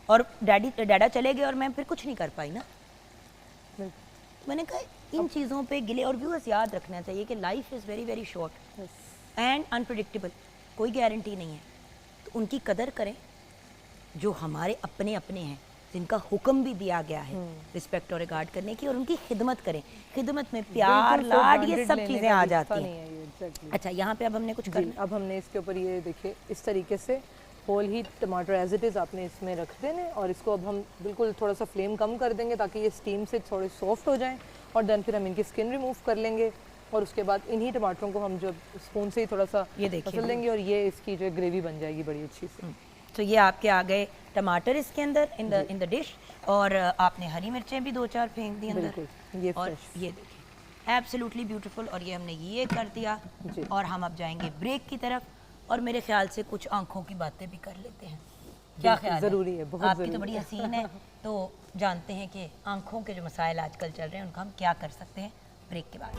और डैडा चले गए और मैं फिर कुछ नहीं कर पाई ना। मैंने कहा इन चीज़ों पे गिले, और व्यूअर्स याद रखना चाहिए कि life is very very short and unpredictable, कोई गारंटी नहीं है, तो उनकी कदर करें जो हमारे अपने अपने हैं, जिनका हुक्म भी दिया गया है रिस्पेक्ट और रिगार्ड करने की, और उनकी खिदमत करें। खिदमत में प्यार लाड ये सब चीज़ें आ जाती हैं। अच्छा यहाँ पे अब हमने कुछ कर, अब हमने इसके ऊपर ये देखिए इस तरीके से होल ही टमाटर एज इट इज़ आपने इसमें रख देने, और इसको अब हम बिल्कुल थोड़ा सा फ्लेम कम कर देंगे ताकि ये स्टीम से थोड़े सॉफ्ट हो जाएं, और देन फिर हम इनकी स्किन रिमूव कर लेंगे, और उसके बाद इन्हीं टमाटरों को हम जब स्पून से ही थोड़ा सा मसल लेंगे, और ये इसकी जो ग्रेवी बन जाएगी बड़ी अच्छी से। तो ये आपके आ गए टमाटर इसके अंदर इन द डिश, और आपने हरी मिर्चें भी 2-4 फेंक दी अंदर, ये और ये देखिए एब्सोल्युटली ब्यूटीफुल, और ये हमने ये कर दिया, और हम अब जाएंगे ब्रेक की तरफ, और मेरे ख्याल से कुछ आंखों की बातें भी कर लेते हैं, क्या ख्याल ज़रूरी है, बहुत आपकी तो बड़ी हसीन है, तो जानते हैं कि आंखों के जो मसाइल आजकल चल रहे हैं उनका हम क्या कर सकते हैं ब्रेक के बाद।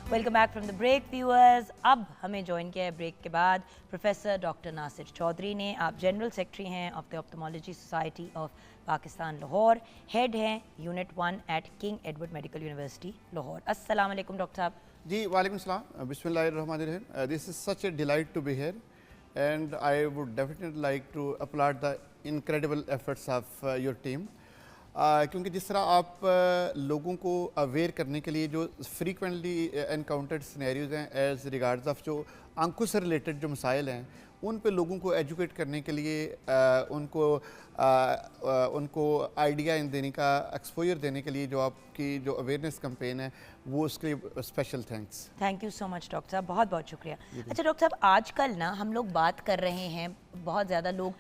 Welcome back from the break viewers. अब हमें ज्वाइन किया है ब्रेक के बाद प्रोफेसर डॉक्टर नासिर चौधरी ने। आप जनरल सेक्रेटरी हैं of the ophthalmology society of Pakistan Lahore, head हैं unit 1 at King Edward Medical University Lahore. अस्सलाम वालेकुम डॉक्टर साहब। जी वालेकुम सलाम, बिस्मिल्लाहिर्रहमानिर्रहीम। This is such a delight to be here and I would definitely like to upload the incredible efforts of your team, क्योंकि जिस तरह आप लोगों को अवेयर करने के लिए जो फ्रीक्वेंटली एनकाउंटर्ड सिनेरियोज हैं एज रिगार्ड्स ऑफ जो आंखों से रिलेटेड जो मसाइल हैं उन पे लोगों को एजुकेट करने के लिए उनको आइडिया देने का, एक्सपोजर देने के लिए जो आपकी जो अवेयरनेस कैंपेन है वो उसके लिए special thanks. Thank you so much doctor साहब, बहुत बहुत शुक्रिया। अच्छा डॉक्टर साहब, आजकल ना हम लोग बात कर रहे हैं बहुत ज़्यादा लोग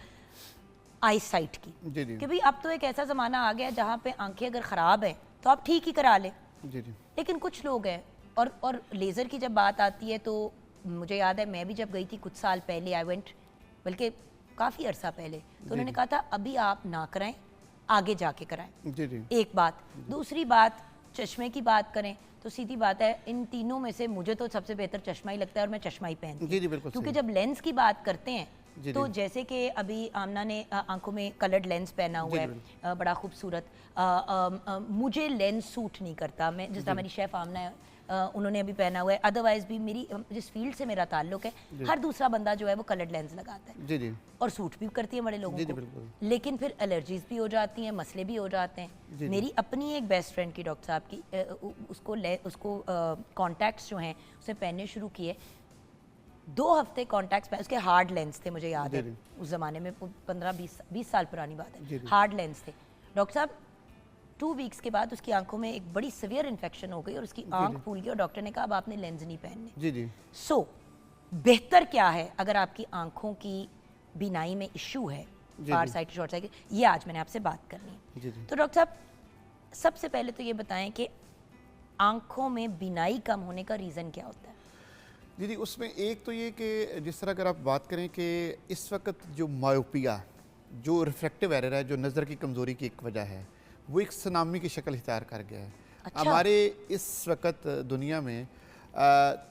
आई साइट की, जी जी, कि भाई अब तो एक ऐसा ज़माना आ गया जहाँ पे आंखें अगर ख़राब हैं तो आप ठीक ही करा लें, जी जी, लेकिन कुछ लोग हैं और लेज़र की जब बात आती है तो मुझे याद है मैं भी जब गई थी कुछ साल पहले, आई वेंट, बल्कि काफ़ी अरसा पहले, तो उन्होंने कहा था अभी आप ना कराएं, आगे जाके कराएं। जी जी, एक बात। दूसरी बात, चश्मे की बात करें तो सीधी बात है इन तीनों में से मुझे तो सबसे बेहतर चश्मा ही लगता है, और मैं चश्मा ही पहनती हूँ। जी जी, बिल्कुल, क्योंकि जब लेंस की बात करते हैं जी तो जी, जैसे कि अभी आमना ने आंखों में कलर्ड लेंस पहना हुआ है, बड़ा खूबसूरत, मुझे लेंस सूट नहीं करता, मैं जिस तरह मेरी शेफ आमना है उन्होंने अभी पहना हुआ है, अदरवाइज भी मेरी जिस फील्ड से मेरा ताल्लुक है हर दूसरा बंदा जो है वो कलर्ड लेंस लगाता है, जी जी, और सूट भी करती है बड़े लोगों जी जी, को, बिल्कुल, लेकिन फिर एलर्जीज भी हो जाती हैं, मसले भी हो जाते हैं। जी, मेरी अपनी एक बेस्ट फ्रेंड की डॉक्टर साहब की उसको कॉन्टैक्ट्स जो हैं उसे पहनने शुरू किए, 2 हफ्ते कॉन्टैक्ट्स पहने, उसके हार्ड लेंस थे, मुझे याद है उस ज़माने में 15-20 साल पुरानी बात है, हार्ड लेंस थे। डॉक्टर साहब 2 वीक्स के बाद उसकी आंखों में एक बड़ी सीवियर इन्फेक्शन हो गई और उसकी आंख फूल गई, और डॉक्टर ने कहा अब आपने लेंस नहीं पहनने। जी जी, सो बेहतर क्या है अगर आपकी आंखों की बीनाई में इशू है, फार साइट शॉर्ट साइट, ये आज मैंने आपसे बात करनी है। जी जी, तो डॉक्टर साहब सबसे पहले तो ये बताएं कि आंखों में बीनाई कम होने का रीज़न क्या होता है? जी जी, उसमें एक तो ये कि जिस तरह अगर आप बात करें कि इस वक्त जो मायोपिया, जो रिफ्रैक्टिव एरर है, जो नज़र की कमज़ोरी की एक वजह है, वो एक सुनामी की शक्ल इख्तियार कर गया है। अच्छा? हमारे इस वक्त दुनिया में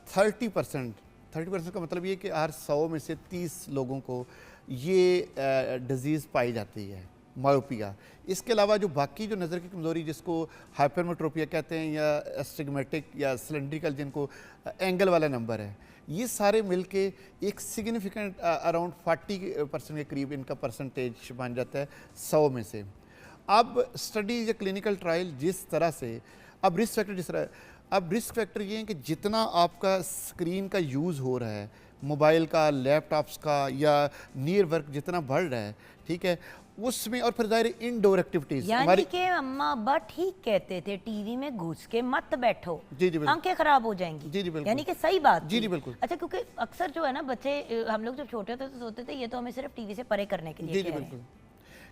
30% का मतलब ये कि हर 100 में से 30 लोगों को ये डिज़ीज़ पाई जाती है, मायोपिया। इसके अलावा जो बाकी जो नज़र की कमज़ोरी जिसको हाइपरमेट्रोपिया कहते हैं या एस्टिग्मेटिक या सिलेंड्रिकल, जिनको एंगल वाला नंबर है, ये सारे मिलके एक सिग्निफिकेंट अराउंड 40% के करीब इनका परसेंटेज बन जाता है 100 में से। अब स्टडीज या क्लिनिकल ट्रायल जिस तरह से, अब रिस्क फैक्टर जिस तरह, अब रिस्क फैक्टर ये है कि जितना आपका स्क्रीन का यूज़ हो रहा है मोबाइल का, लैपटॉप्स का या नियर वर्क जितना बढ़ रहा है, ठीक है, उसमें और फिर ज़ाहिर इनडोर एक्टिविटीज यानी कि अम्मा अब्बा ठीक कहते थे, टीवी में घुस के मत बैठो, जी जी बिल्कुल, आंखें खराब हो जाएंगी। जी जी बिल्कुल, यानी कि सही बात जी थी। जी बिल्कुल, अच्छा, क्योंकि अक्सर जो है ना बच्चे, हम लोग जब छोटे थे तो सोचते थे ये तो हमें सिर्फ टीवी से परे करने के लिए जी जी कह रहे बिल्कुल, हैं।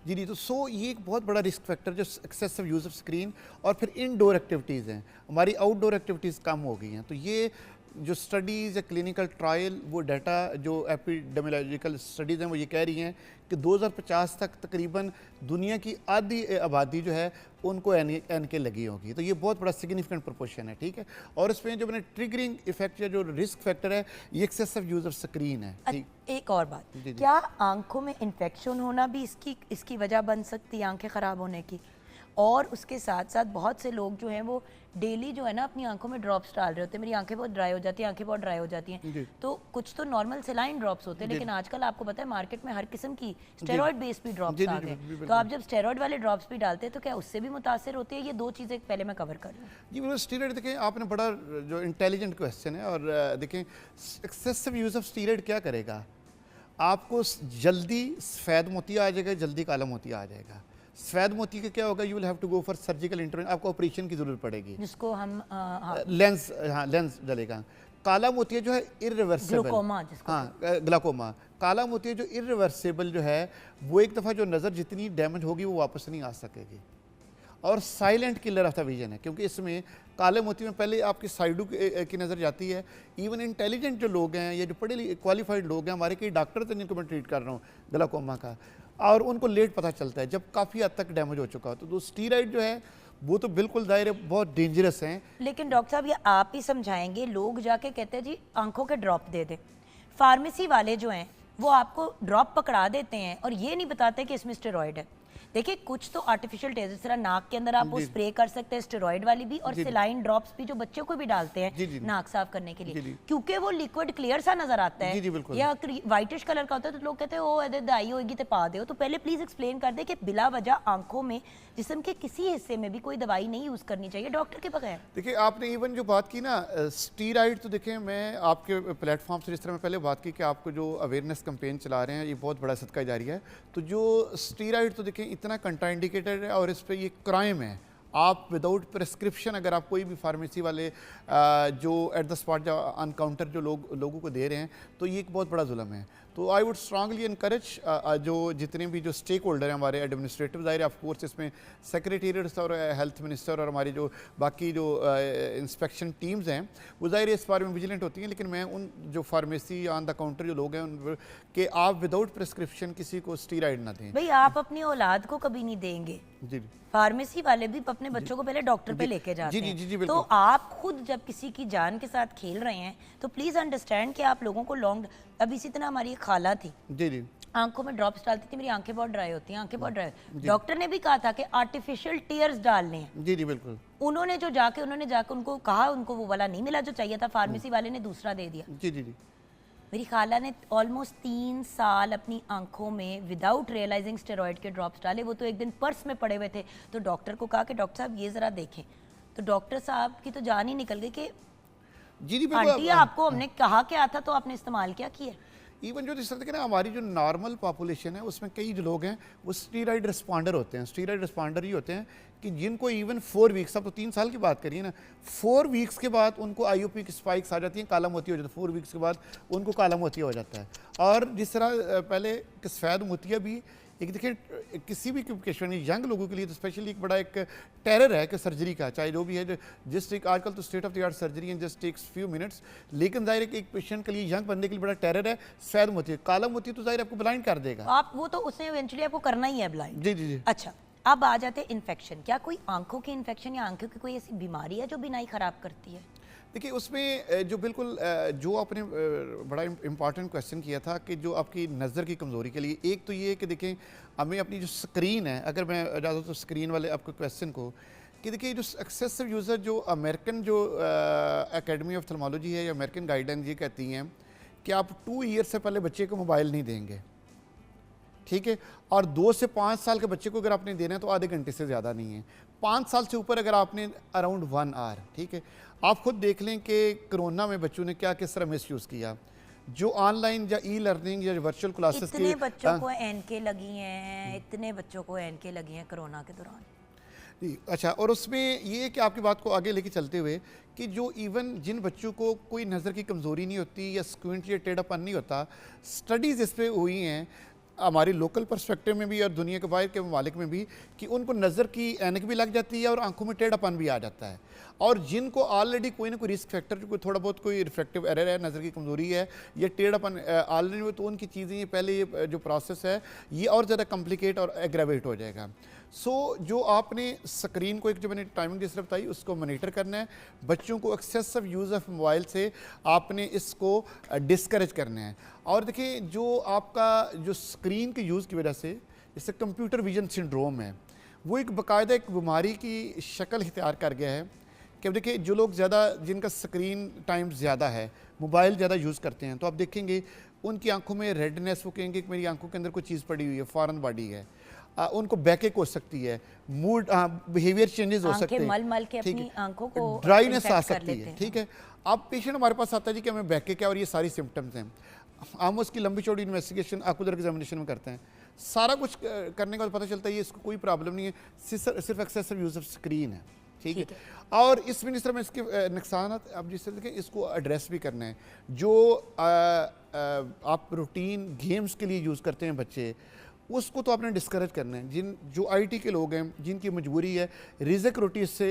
जी जी। तो सो ये एक बहुत बड़ा रिस्क फैक्टर जो एक्सेसिव यूज़ ऑफ स्क्रीन और फिर इनडोर एक्टिविटीज़ हैं, हमारी आउटडोर एक्टिविटीज़ कम हो गई हैं। तो ये जो स्टडीज़ या क्लिनिकल ट्रायल, वो डाटा जो एपिडेमियोलॉजिकल स्टडीज़ हैं वो ये कह रही हैं कि 2050 तक तकरीबन दुनिया की आधी आबादी जो है उनको एन के लगी होगी। तो ये बहुत बड़ा सिग्निफिकेंट प्रोपोर्शन है, ठीक है। और इसमें जो मैंने ट्रिगरिंग इफेक्ट या जो रिस्क फैक्टर है ये एक्सेसिव यूज़ ऑफ स्क्रीन है, ठीक। एक और बात, जी, जी। क्या आंखों में इन्फेक्शन होना भी इसकी वजह बन सकती है, आंखें खराब होने की? और उसके साथ साथ बहुत से लोग जो हैं वो डेली जो है ना अपनी आंखों में ड्रॉप्स डाल रहे होते हैं, मेरी आंखें बहुत ड्राई हो जाती हैं, आंखें बहुत ड्राई हो जाती जी। हैं। तो कुछ तो नॉर्मल सेलाइन ड्रॉप्स होते हैं, जी। लेकिन आजकल आपको पता है मार्केट में हर किस्म की स्टेरॉइड बेस्ड भी जी, ड्रॉप्स जी, आ जी, गए। बिल्कुल। तो आप जब स्टेरॉइड वाले ड्रॉप्स भी डालते हैं तो क्या उससे भी मुतासिर होती है? ये दो चीज़ें पहले मैं कवर कर लूँ। जी बिल्कुल। स्टीरॉइड देखें, आपने बड़ा जो इंटेलिजेंट क्वेश्चन है। और देखें एक्सेसिव यूज़ ऑफ स्टीरॉइड क्या करेगा, आपको जल्दी सफ़ेद मोती आ जाएगा, जल्दी काला मोती आ जाएगा। सफ़ेद मोती का क्या होगा, you will have to go for surgical intervention, आपको ऑपरेशन की ज़रूरत पड़ेगी, जिसको हम लेंस, हाँ लेंस डलेगा। काला मोतिया जो है इरिवर्सिबल, ग्लूकोमा जिसको हाँ ग्लाकोमा। काला मोतिया जो इरिवर्सिबल जो है वो एक दफ़ा जो नज़र जितनी डैमेज होगी वो वापस नहीं आ सकेगी। और silent killer of the vision है, क्योंकि इसमें काले मोती में पहले आपकी साइडों की नज़र जाती है। इवन इंटेलिजेंट जो लोग हैं या जो पढ़े क्वालिफाइड लोग हैं, हमारे कई डॉक्टर थे जिनको मैं ट्रीट कर रहा हूँ ग्लाकोमा का, और उनको लेट पता चलता है जब काफ़ी हद तक डैमेज हो चुका हो। तो स्टीरॉइड जो है वो तो बिल्कुल दायरे बहुत डेंजरस हैं। लेकिन डॉक्टर साहब ये आप ही समझाएंगे, लोग जाके कहते हैं जी आंखों के ड्रॉप दे दें। फार्मेसी वाले जो हैं वो आपको ड्रॉप पकड़ा देते हैं और ये नहीं बताते कि इसमें स्टेरॉइड है। देखिए कुछ तो आर्टिफिशियल टेस्ट, जिस तरह नाक के अंदर आप वो स्प्रे कर सकते हैं स्टेरॉइड वाली भी, और सेलाइन ड्रॉप्स भी जो बच्चों को भी डालते हैं नाक साफ करने के लिए, क्योंकि वो लिक्विड क्लियर सा नजर आता है या व्हाइटिश कलर का होता है। तो लोग कहते हैं ओ अदे दाई होगी तो पा दो। तो पहले प्लीज एक्सप्लेन कर दे कि बिला वजह आंखों में जिस्म के किसी हिस्से में भी कोई दवाई नहीं यूज करनी चाहिए डॉक्टर के बगैर। देखिए आपने इवन जो बात की ना स्टीरॉइड, तो देखें मैं आपके प्लेटफॉर्म से जिस तरह मैं पहले बात की कि आपको जो अवेयरनेस कैंपेन चला रहे हैं ये बहुत बड़ा सदका जारिया है। तो जो स्टीरॉइड तो देखें इतना कंट्राइंडिकेटेड है और इस पर ये क्राइम है। आप विदाउट प्रेस्क्रिप्शन अगर आप कोई भी फार्मेसी वाले जो एट द स्पॉट जो ऑन काउंटर जो लोगों को दे रहे हैं, तो ये एक बहुत बड़ा जुल्म है। तो आई वुड स्ट्रांगली इनकरेज जो जितने भी जो स्टेक होल्डर हैं हमारे एडमिनिस्ट्रेटिव, ज़ाहिर ऑफ कोर्स इसमें सेक्रेटेरिएट्स और हेल्थ मिनिस्टर और हमारी जो बाकी जो इंस्पेक्शन टीम्स हैं वो ज़ाहिर इस बारे में विजिलेंट होती हैं। लेकिन मैं उन जो फार्मेसी ऑन द काउंटर जो लोग हैं उन कि आप विदाउट प्रेस्क्रिप्शन किसी को स्टीरॉइड ना दें। भाई आप अपनी औलाद को कभी नहीं देंगे, जी फार्मेसी वाले भी अपने बच्चों को पहले डॉक्टर पे लेके जाते जी, हैं। जी, जी, तो आप खुद जब किसी की जान के साथ खेल रहे हैं तो प्लीज अंडरस्टैंड कि आप लोगों को लॉन्ग, अब इसी तरह हमारी एक खाला थी, जी जी आंखों में ड्रॉप्स डालती थी, मेरी आंखें बहुत ड्राई होती हैं, आंखें बहुत ड्राई। डॉक्टर ने भी कहा था कि आर्टिफिशियल टीयर्स डालने हैं। जी जी बिल्कुल। उन्होंने जाके उनको कहा, उनको वो वाला नहीं मिला जो चाहिए था, फार्मेसी वाले ने दूसरा दे दिया। जी जी जी मेरी खाला ने ऑलमोस्ट 3 साल अपनी आंखों में विदाउट रियलाइजिंग स्टेरॉइड के ड्रॉप्स डाले। वो तो एक दिन पर्स में पड़े हुए थे, तो डॉक्टर को कहा कि डॉक्टर साहब ये ज़रा देखें। तो डॉक्टर साहब की तो जान ही निकल गई कि जी जी आंटी आपको हमने कहा क्या था तो आपने इस्तेमाल क्या किया। इवन जो जिस तरह के ना हमारी जो नॉर्मल पॉपुलेशन है उसमें कई जो लोग हैं वो स्टीरॉइड रिस्पॉन्डर होते हैं। स्टीरॉइड रिस्पॉन्डर ही होते हैं कि जिनको इवन 4 वीक्स, अब तो 3 साल की बात करिए ना, 4 वीक्स के बाद उनको आईओपी की स्पाइक्स आ जाती हैं, काला मोती हो जाता है। 4 वीक्स के बाद उनको काला मोतिया हो जाता है। और जिस तरह पहले सफ़ेद मोतिया भी एक देखिए किसी भी ऑक्यूपेशन यंग लोगों के लिए तो स्पेशली एक बड़ा एक टेरर है कि सर्जरी का, चाहे जो भी है, जस्ट एक आजकल तो state of the art surgery and just takes few minutes. लेकिन जाहिर है कि एक पेशेंट के लिए, यंग बंदे के लिए बड़ा टेरर है सफ़ेद मोती। काला मोती तो जाहिर आपको ब्लाइंड कर देगा, आप वो तो उसने इवेंचुअली आपको करना ही है ब्लाइंड। जी जी जी। अच्छा, अब आ जाते हैं इन्फेक्शन। क्या कोई आंखों की इन्फेक्शन या आंखों की कोई ऐसी बीमारी है जो बिनाई खराब करती है? देखिए उसमें जो बिल्कुल जो आपने बड़ा इम्पॉर्टेंट क्वेश्चन किया था कि जो आपकी नज़र की कमज़ोरी के लिए, एक तो ये है कि देखें हमें अपनी जो स्क्रीन है, अगर मैं ज़्यादा तो स्क्रीन वाले आपके क्वेश्चन को, कि देखिए जो एक्सेसिव यूज़र जो अमेरिकन जो एकेडमी ऑफ थर्मोलॉजी है या अमेरिकन गाइडलाइन ये कहती हैं कि आप 2 ईयर से पहले बच्चे को मोबाइल नहीं देंगे, ठीक है। और 2 से 5 साल के बच्चे को अगर आपने देना है तो आधे घंटे से ज़्यादा नहीं है। 5 साल से ऊपर अगर आपने अराउंड 1 आवर, ठीक है। आप खुद देख लें कि कोरोना में बच्चों ने क्या किस तरह मिस यूज़ किया। जो ऑनलाइन या ई लर्निंग या वर्चुअल क्लासेस इतने बच्चों को एनके लगी हैं, इतने बच्चों को एनके लगी हैं कोरोना के दौरान। अच्छा, और उसमें ये है कि आपकी बात को आगे लेके चलते हुए कि जो इवन जिन बच्चों को कोई नज़र की कमज़ोरी नहीं होती या स्क्विंट या टेढ़ापन नहीं होता, स्टडीज़ इस पर हुई हैं हमारी लोकल पर्सपेक्टिव में भी और दुनिया के बाहर के ममालिक में भी, कि उनको नज़र की ऐनक भी लग जाती है और आंखों में टेढ़ापन भी आ जाता है। और जिनको ऑलरेडी कोई ना कोई रिस्क फैक्टर, कोई थोड़ा बहुत कोई रिफ्लेक्टिव एरर है, नज़र की कमज़ोरी है या टेढ़ापन ऑलरेडी, तो उनकी चीज़ें ये पहले ये जो प्रोसेस है ये और ज़्यादा कम्प्लिकेट और एग्रावेट हो जाएगा। जो आपने स्क्रीन को एक जो मैंने टाइमिंग जिस तरह बताई उसको मॉनिटर करना है। बच्चों को एक्सेसिव यूज़ ऑफ मोबाइल से आपने इसको डिस्करेज करना है। और देखिए जो आपका जो स्क्रीन के यूज़ की वजह से इससे कंप्यूटर विजन सिंड्रोम है, वो एक बाकायदा एक बीमारी की शक्ल इख्तियार कर गया है कि अब देखिए जो लोग ज़्यादा, जिनका स्क्रीन टाइम ज़्यादा है, मोबाइल ज़्यादा यूज़ करते हैं, तो आप देखेंगे उनकी आंखों में रेडनेस, वो कहेंगे कि मेरी आंखों के अंदर कोई चीज़ पड़ी हुई है, फॉरेन बॉडी है, उनको बैकेक हो सकती है, मूड बिहेवियर चेंजेस हो सकते हैं, मल मल के अपनी आंखों को ड्राइनेस आ सकती है। ठीक है, अब पेशेंट हमारे पास आता है जी कि हमें बैकेक है और ये सारी सिम्टम्स हैं, हम उसकी लंबी चौड़ी इन्वेस्टिगेशन आंखों एग्जामिनेशन में करते हैं, सारा कुछ करने के बाद पता चलता है ये इसको कोई प्रॉब्लम नहीं है, सिर्फ एक्सेसिव यूज़ ऑफ स्क्रीन है। ठीक है, और इसमें जिस तरह में इसके नुकसान अब जिस तरह देखें इसको एड्रेस भी करना है। जो आप रूटीन गेम्स के लिए यूज़ करते हैं बच्चे, उसको तो आपने डिस्करेज करना है। जो आईटी के लोग हैं, जिनकी मजबूरी है, रिज़क रोटी से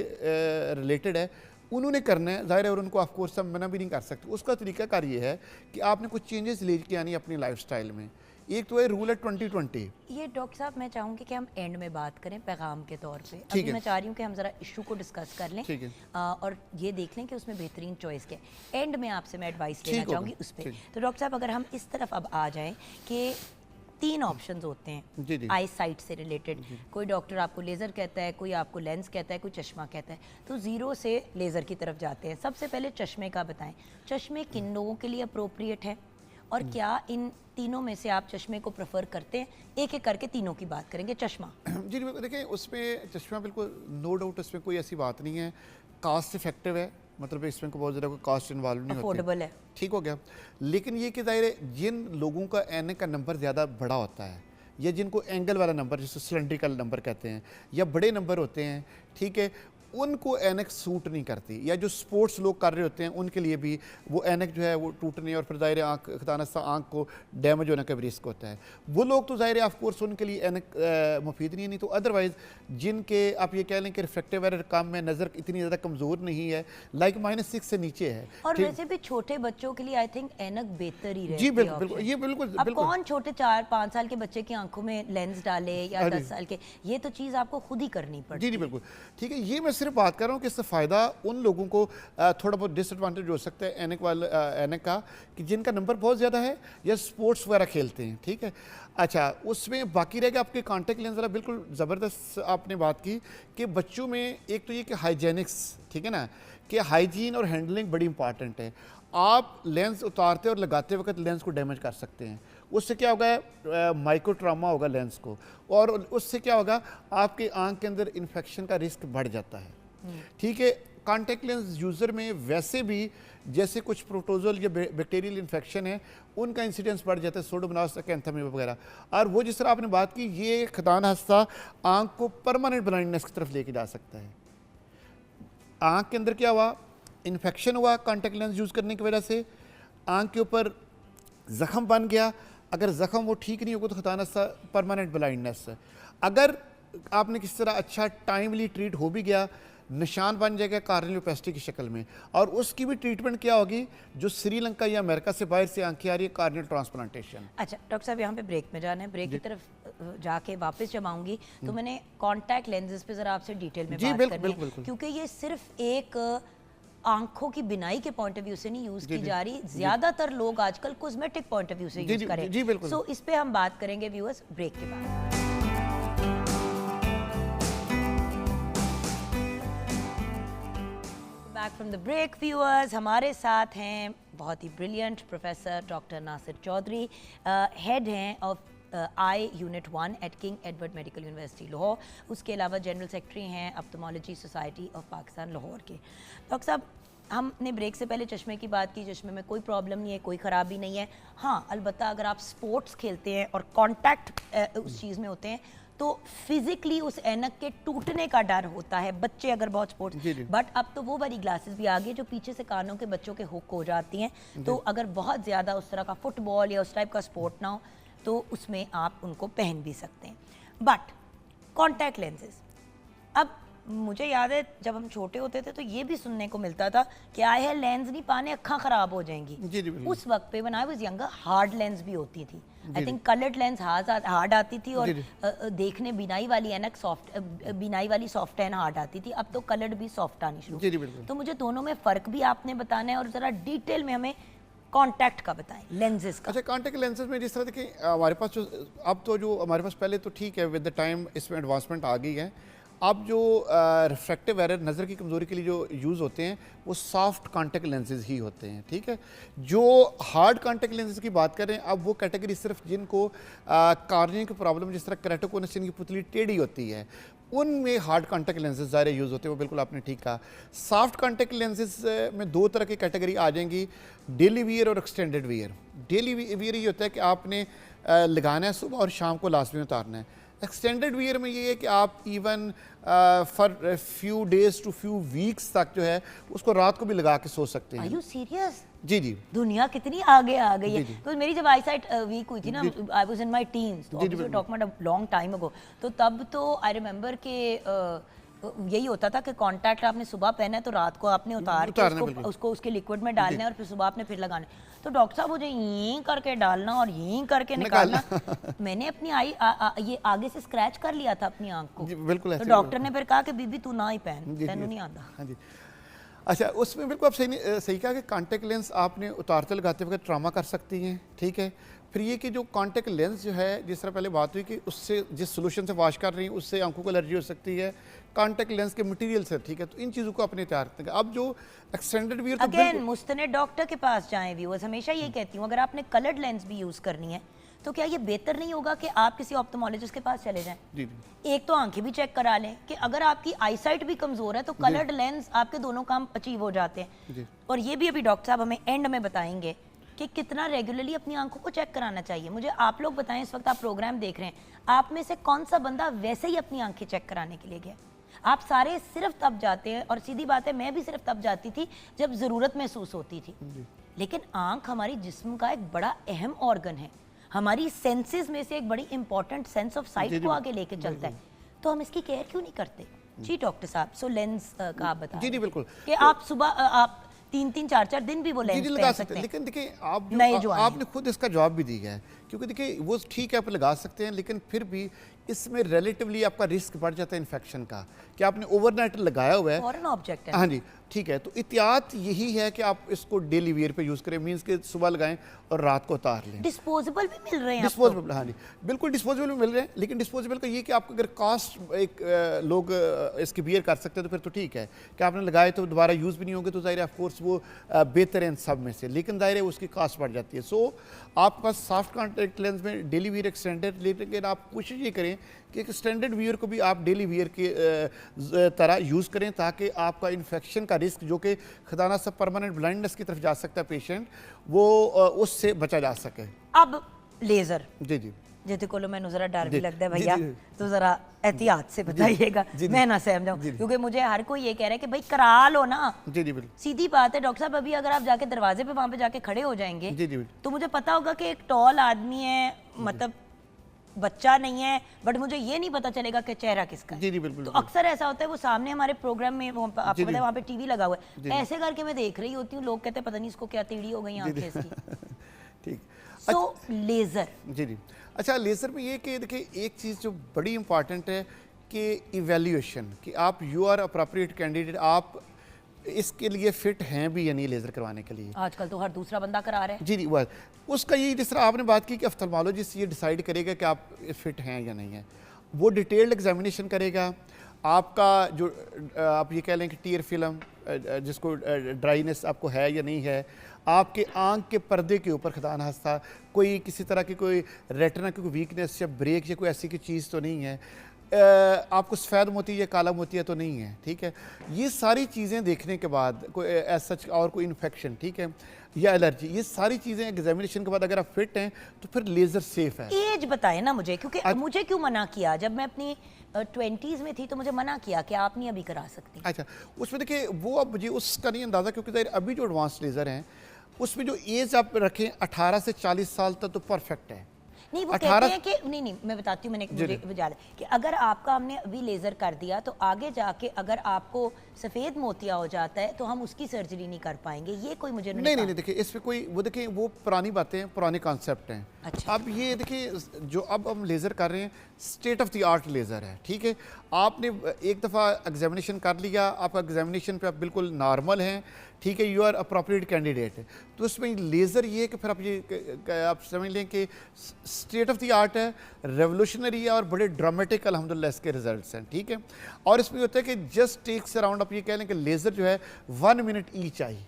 रिलेटेड है, उन्होंने करना है, ज़ाहिर है, और उनको ऑफ कोर्स हम मना भी नहीं कर सकते। उसका तरीकाकार ये है कि आपने कुछ चेंजेस लेके आनी अपनी लाइफस्टाइल में। एक तो है रूल है 2020। ये डॉक्टर साहब मैं चाहूँगी कि हम एंड में बात करें पैगाम के तौर पे। अभी मैं चाह रही हूँ कि हम ज़रा इशू को डिस्कस कर लें, और ये देख लें कि उसमें बेहतरीन चॉइस क्या है। एंड में आपसे मैं एडवाइस लेना चाहूँगी उस पर। तो डॉक्टर साहब अगर हम इस तरफ अब आ जाएँ कि 3 ऑप्शंस होते हैं आई साइट से रिलेटेड। कोई डॉक्टर आपको लेज़र कहता है, कोई आपको लेंस कहता है, कोई चश्मा कहता है, तो ज़ीरो से लेज़र की तरफ जाते हैं। सबसे पहले चश्मे का बताएं, चश्मे किन लोगों के लिए अप्रोप्रिएट है और क्या इन तीनों में से आप चश्मे को प्रेफर करते हैं? एक एक करके तीनों की बात करेंगे। चश्मा जी देखिए, उसमें चश्मा बिल्कुल नो डाउट, इसमें कोई ऐसी बात नहीं है, कास्ट इफेक्टिव है, मतलब इसमें को बहुत ज़्यादा कोई कास्ट इन्वॉल्व नहीं होती, अफोर्डेबल है, ठीक हो गया। लेकिन ये कि ज़ाहिर है जिन लोगों का ऐनक का नंबर ज़्यादा बड़ा होता है या जिनको एंगल वाला नंबर जिसे सिलेंड्रिकल नंबर कहते हैं या बड़े नंबर होते हैं, ठीक है, उनको ऐनक सूट नहीं करती। या जो स्पोर्ट्स लोग कर रहे होते हैं उनके लिए भी वो ऐनक जो है वो टूटने और फिर ज़ाहिर आँख खतानस्ता आँख को डैमेज होने का भी रिस्क होता है। वो लोग तो ज़ाहिर ऑफ कोर्स उनके लिए ऐनक मुफीद नहीं है। नहीं तो अदरवाइज़ जिनके आप ये कह लें कि रिफ्लेक्टिव एरर कम है, नज़र इतनी ज़्यादा कमज़ोर नहीं है, लाइक -6 से नीचे है, और वैसे भी छोटे बच्चों के लिए आई थिंक ऐनक बेहतर ही रहती है। जी बिल्कुल, ये बिल्कुल। अब कौन छोटे 4-5 साल के बच्चे की आंखों में लेंस डाले या 10 साल के, ये तो चीज़ आपको खुद ही करनी पड़ती है। जी बिल्कुल, ठीक है। ये मैं सिर्फ बात कर रहा हूँ कि इससे फ़ायदा उन लोगों को थोड़ा बहुत डिसएडवांटेज हो सकता है ऐनक का, कि जिनका नंबर बहुत ज़्यादा है या स्पोर्ट्स वगैरह खेलते हैं, ठीक है। अच्छा, उसमें बाकी रहेगा आपके कॉन्टेक्ट लेंस वाला। बिल्कुल ज़बरदस्त आपने बात की कि बच्चों में एक तो ये कि हाइजेनिक्स, ठीक है ना, कि हाइजीन और हैंडलिंग बड़ी इंपॉर्टेंट है। आप लेंस उतारते और लगाते वक्त लेंस को डैमेज कर सकते हैं, उससे क्या होगा, माइक्रो ट्रामा होगा लेंस को, और उससे क्या होगा, आपके आंख के अंदर इन्फेक्शन का रिस्क बढ़ जाता है, ठीक है। कॉन्टैक्ट लेंस यूज़र में वैसे भी जैसे कुछ प्रोटोजोल या बैक्टीरियल इन्फेक्शन है उनका इंसिडेंस बढ़ जाता है, सोडोमोनास कैंथामीबा वगैरह। और वो जिस तरह आपने बात की, ये खदान हस्ता आँख को परमानेंट ब्लाइंडनेस की तरफ लेके जा सकता है। आँख के अंदर क्या हुआ, इन्फेक्शन हुआ कॉन्टैक्ट लेंस यूज़ करने की वजह से, आँख के ऊपर ज़ख़म बन गया, अगर ज़ख़म वो ठीक नहीं होगा तो खदान हस्ता परमानेंट ब्लाइंडनेस है। अगर आपने किस तरह अच्छा टाइमली ट्रीट हो भी गया, निशान बन जाएगा कार्नियल ओपेसिटी की शक्ल में, और उसकी भी ट्रीटमेंट क्या होगी, जो श्रीलंका या अमेरिका से बाहर से आंखें आ रही है, कार्नियल ट्रांसप्लांटेशन। अच्छा डॉक्टर साहब, यहाँ पे ब्रेक में जाना है, ब्रेक की तरफ जाके वापस जब आऊँगी तो मैंने कॉन्टैक्ट लेंसेज पे ज़रा आपसे डिटेल में बात करनी है, क्योंकि ये सिर्फ एक आंखों की बिनाई के पॉइंट ऑफ व्यू से नहीं यूज की जा रही, ज्यादातर लोग आजकल कॉस्मेटिक पॉइंट ऑफ व्यू से यूज करें। सो इस पे हम बात करेंगे व्यूअर्स ब्रेक के बाद। Back from the break viewers, हमारे साथ हैं बहुत ही brilliant professor doctor Nasir Chaudhry, head हैं of eye unit 1 at King Edward Medical University Lahore. उसके अलावा जनरल सेक्रेटरी हैं ophthalmology society of Pakistan Lahore के। डॉक्टर साहब, हमने ब्रेक से पहले चश्मे की बात की, चश्मे में कोई प्रॉब्लम नहीं है, कोई ख़राबी नहीं है। हाँ, अलबत्ता अगर आप स्पोर्ट्स खेलते हैं और कांटेक्ट उस चीज़ में होते हैं तो फिजिकली उस ऐनक के टूटने का डर होता है, बच्चे अगर बहुत स्पोर्ट्स। बट अब तो वो वाली ग्लासेस भी आ गई जो पीछे से कानों के बच्चों के हुक हो जाती हैं, तो अगर बहुत ज़्यादा उस तरह का फुटबॉल या उस टाइप का स्पोर्ट ना हो तो उसमें आप उनको पहन भी सकते हैं। बट कॉन्टैक्ट लेंसेज, अब मुझे याद है जब हम छोटे होते थे तो ये भी सुनने को मिलता था कि आए है लेंस नहीं पाने, अक्खां खराब हो जाएंगी। उस वक्त पे when I was younger hard lens भी होती थी। I think coloured lens hard आती थी और देखने बिनाई वाली ऐनक सॉफ्ट, बिनाई वाली सॉफ्ट एंड हार्ड आती थी। अब तो कलर्ड भी सॉफ्ट आनी शुरू। तो मुझे दोनों में फ़र्क भी आपने बताना है और ज़रा डिटेल में हमें कॉन्टैक्ट का बताएं, लेंसेज का। अच्छा, कॉन्टैक्ट लेंसेज में जिस तरह देखिए हमारे पास जो अब तो जो हमारे पास पहले तो ठीक है, विद द टाइम इसमें एडवांसमेंट आ गई है। अब जो रिफ्रैक्टिव एरर नज़र की कमज़ोरी के लिए जो यूज़ होते हैं वो सॉफ्ट कॉन्टैक्ट लेंसेज ही होते हैं, ठीक है। जो हार्ड कॉन्टैक्ट लेंसेज की बात करें, अब वो कैटेगरी सिर्फ जिनको कार्निया की प्रॉब्लम, जिस तरह केराटोकोनस, जिनकी पुतली टेढ़ी होती है, उनमें हार्ड कॉन्टैक्ट लेंसेज ज़्यादा यूज़ होते हैं। वो बिल्कुल आपने ठीक कहा। सॉफ्ट कॉन्टैक्ट लेंसेज में दो तरह की कैटेगरी आ जाएंगी, डेली वियर और एक्सटेंडेड वियर। डेली वियर ये होता है कि आपने लगाना है सुबह और शाम को लाजमी उतारना है। एक्सटेंडेड वियर में ये है कि आप even for few days to few weeks तक जो है उसको रात को भी लगा के सो सकते हैं। Are you serious? जी जी, दुनिया कितनी आगे आ गई है। तो मेरी जब आई साइट वीक हुई थी ना, I was in my teens, तो talk about a long time ago, तो तब तो आई रिमेंबर कि यही होता था कि कॉन्टैक्ट आपने सुबह पहना है तो रात को आपने उतार के उसको उसके लिक्विड में डालना है और फिर सुबह आपने फिर लगाना है। तो डॉक्टर साहब मुझे यहीं करके डालना और यहीं करके निकालना। मैंने अपनी ये आगे से स्क्रैच कर लिया था अपनी आंख को। बिल्कुल। तो डॉक्टर ने फिर कहा कि बीबी तू ना ही पहन, तेनू नहीं आता। हाँ जी। अच्छा, उसमें बिल्कुल आप सही कहा कि कॉन्टैक्ट लेंस आपने उतारते लगाते वक्त ट्रामा कर सकती हैं, ठीक है। फिर ये कि जो कॉन्टैक्ट लेंस जो है, जिस तरह पहले बात हुई कि उससे जिस सोल्यूशन से वॉश कर रही हैं उससे आंखों को एलर्जी हो सकती है, कॉन्टैक्ट लेंस के मटेरियल से, ठीक है। तो इन चीज़ों को अपने तैयार रखते हैं। अब जो एक्सटेंडेड वियर, अगेन मुस्तनद डॉक्टर के पास जाएं। व्यूअर्स, हमेशा ये कहती हूँ, अगर आपने कलर्ड लेंस भी यूज़ करनी है तो क्या ये बेहतर नहीं होगा कि आप किसी ऑप्थेमोलॉजिस्ट के पास चले जाएं? जी जी। एक तो आंखें भी चेक करा लें कि अगर आपकी आईसाइट भी कमज़ोर है तो कलर्ड लेंस आपके दोनों काम अचीव हो जाते हैं। और ये भी अभी डॉक्टर साहब हमें एंड में बताएंगे कि कितना रेगुलरली अपनी आंखों को चेक कराना चाहिए। मुझे आप लोग बताएं, इस वक्त आप प्रोग्राम देख रहे हैं, आप में से कौन सा बंदा वैसे ही अपनी आंखें चेक कराने के लिए गया? आप सारे सिर्फ तब जाते हैं, और सीधी बात है मैं भी सिर्फ तब जाती थी जब ज़रूरत महसूस होती थी। लेकिन आंख हमारी जिस्म का एक बड़ा अहम ऑर्गन है, हमारी सेंसेस में से एक बड़ी इंपॉर्टेंट सेंस ऑफ साइट को आगे लेके चलता है। तो हम इसकी केयर क्यों नहीं करते? जी डॉक्टर साहब, सो लेंस का आप बताएं। जी जी बिल्कुल, कि आप सुबह आप 3-3 4-4 दिन भी वो लेंस लगा सकते हैं। लेकिन देखिए आपने खुद इसका जवाब भी दिया है, क्योंकि देखिए वो ठीक है आप लगा सकते हैं, लेकिन फिर भी इसमें रिलेटिवली आपका रिस्क बढ़ जाता है इन्फेक्शन का, कि आपने ओवरनाइट लगाया हुआ है, फॉरेन ऑब्जेक्ट है। हाँ जी, ठीक है। तो एहतियात यही है कि आप इसको डेली वियर पे यूज़ करें, मींस के सुबह लगाएं और रात को उतार लें। डिस्पोजेबल भी मिल रहे हैं, डिस्पोजेबल, हाँ जी बिल्कुल डिस्पोजेबल भी मिल रहे हैं। लेकिन डिस्पोजेबल का ये कि आप अगर कॉस्ट एक लोग इसकी बियर कर सकते हैं तो फिर तो ठीक है कि आपने लगाए तो दोबारा यूज़ भी नहीं होंगे, तो ज़ाहिर है ऑफकोर्स वो बेहतर है इन सब में से, लेकिन ज़ाहिर है उसकी कॉस्ट बढ़ जाती है। सो आपके पास सॉफ्ट कॉन्टैक्ट लेंस में डेली वियर एक्सटेंडेड, लेकिन आप कोशिश ये करें कि एक स्टैंडर्ड वियर को भी आप डेली वियर के तरह यूज़ करें, ताकि आपका इन्फेक्शन का रिस्क, जो कि खुदा से परमानेंट ब्लाइंडनेस की तरफ जा सकता है पेशेंट, वो उससे बचा जा सके। अब लेज़र, जी जी, जिते को मैंने जरा डर भी लगता है भैया, तो जरा एहतियात से बताइएगा, मैं ना सहम जाऊं, क्योंकि मुझे हर कोई ये कह रहा है कि भाई करा लो ना। जी जी बिल्कुल, सीधी बात है डॉक्टर साहब, अभी अगर आप जाके दरवाजे पे वहां पे जाके खड़े हो जाएंगे जी जी, तो मुझे पता होगा कि एक टॉल आदमी है, मतलब बच्चा नहीं है, बट मुझे ये नहीं पता चलेगा कि चेहरा किसका है। जी जी बिल्कुल। तो अक्सर ऐसा होता है, वो सामने हमारे प्रोग्राम में आपको पता है वहाँ पे टीवी लगा हुआ है, ऐसे करके मैं देख रही होती हूँ, लोग कहते हैं पता नहीं इसको क्या टेढ़ी हो गई आंखें इसकी। ठीक। सो लेजर, जी जी। अच्छा, लेज़र में ये कि देखिए एक चीज़ जो बड़ी इंपॉर्टेंट है कि इवैल्यूएशन, कि आप यू आर अप्रोप्रिएट कैंडिडेट, आप इसके लिए फिट हैं भी या नहीं लेज़र करवाने के लिए। आजकल तो हर दूसरा बंदा करा रहा है। जी जी, बस उसका ये, जिस तरह आपने बात की कि ऑफ्थल्मोलॉजिस्ट ये डिसाइड करेगा कि आप फिट हैं या नहीं है, वो डिटेल्ड एग्जामिनेशन करेगा। आपका जो आप ये कह लें कि टीयर फिल्म, जिसको ड्राइनेस आपको है या नहीं है, आपके आंख के पर्दे के ऊपर खुदा न खास्ता कोई किसी तरह की कोई रेटिना की कोई वीकनेस या ब्रेक या कोई ऐसी की चीज़ तो नहीं है, आपको सफ़ेद मोती या काला मोतिया तो नहीं है, ठीक है। ये सारी चीज़ें देखने के बाद कोई एज सच और कोई इन्फेक्शन, ठीक है, या एलर्जी, ये सारी चीज़ें एग्जामिनेशन के बाद अगर आप फिट हैं तो फिर लेज़र सेफ है। एज बताए ना मुझे, क्योंकि मुझे क्यों मना किया? जब मैं अपनी 20s में थी तो मुझे मना किया कि आप नहीं अभी करा सकती। अच्छा, उसमें देखिए वो अब मुझे उसका नहीं अंदाज़ा, क्योंकि ज़ाहिर अभी जो एडवांस लेज़र हैं उसमें जो एज आप रखें 18 से 40 साल तक तो परफेक्ट है। नहीं, वो 18 कहते हैं कि नहीं मैं बताती हूँ, मुझे याद है कि अगर आपका हमने अभी लेज़र कर दिया तो आगे जाके अगर आपको सफ़ेद मोतिया हो जाता है तो हम उसकी सर्जरी नहीं कर पाएंगे। ये कोई मुझे नहीं देखिए इसमें कोई वो देखिए वो पुरानी बातें, पुराने कॉन्सेप्ट हैं। अच्छा। अब ये देखिए जो अब हम लेज़र कर रहे हैं state of the art laser है, ठीक है। आपने एक दफ़ा एग्जामिनेशन कर लिया, आपका एग्जामिनेशन पे आप बिल्कुल नॉर्मल हैं, ठीक है, यू आर अप्रोप्रिएट कैंडिडेट है, तो इसमें लेज़र ये है कि फिर आप ये आप समझ लें कि स्टेट ऑफ द आर्ट है, रेवोल्यूशनरी है और बड़े ड्रामेटिक अल्हम्दुलिल्लाह इसके रिजल्ट्स हैं, ठीक है। और इसमें होता है कि जस्ट टेक्स अराउंड, आप ये कह लें कि लेज़र जो है 1 मिनट ईच आई,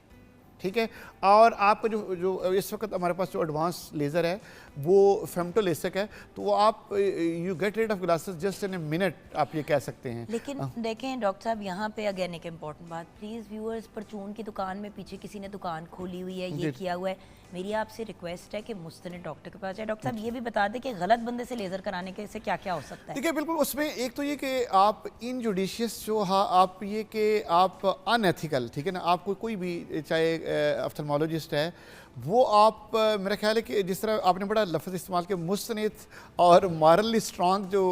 ठीक है। और आपका जो इस वक्त हमारे पास जो एडवांस लेज़र है वो फेमटोलेसिक है, तो वो आप you get rid of glasses just in a minute, आप ये कह सकते हैं। लेकिन देखें डॉक्टर साहब, यहाँ पे अगेन एक इम्पॉर्टेंट बात, प्लीज़ व्यूअर्स, परचून की दुकान में पीछे किसी ने दुकान खोली हुई है, ये किया हुआ है, मेरी आपसे रिक्वेस्ट है कि मुस्तनिद डॉक्टर के पास जाए। डॉक्टर साहब ये भी बता दें कि गलत बंदे से लेज़र कराने के से क्या क्या हो सकता है? देखिए बिल्कुल, उसमें एक तो ये कि आप इनजुडिशियस जो, हाँ आप ये कि आप अनएथिकल, ठीक है ना, आपको कोई भी चाहे ऑफ्थल्मोलॉजिस्ट है वो आप मेरा ख्याल है कि जिस तरह आपने बड़ा लफ्ज़ इस्तेमाल किया मुस्तनिद और मॉरली स्ट्रॉन्ग जो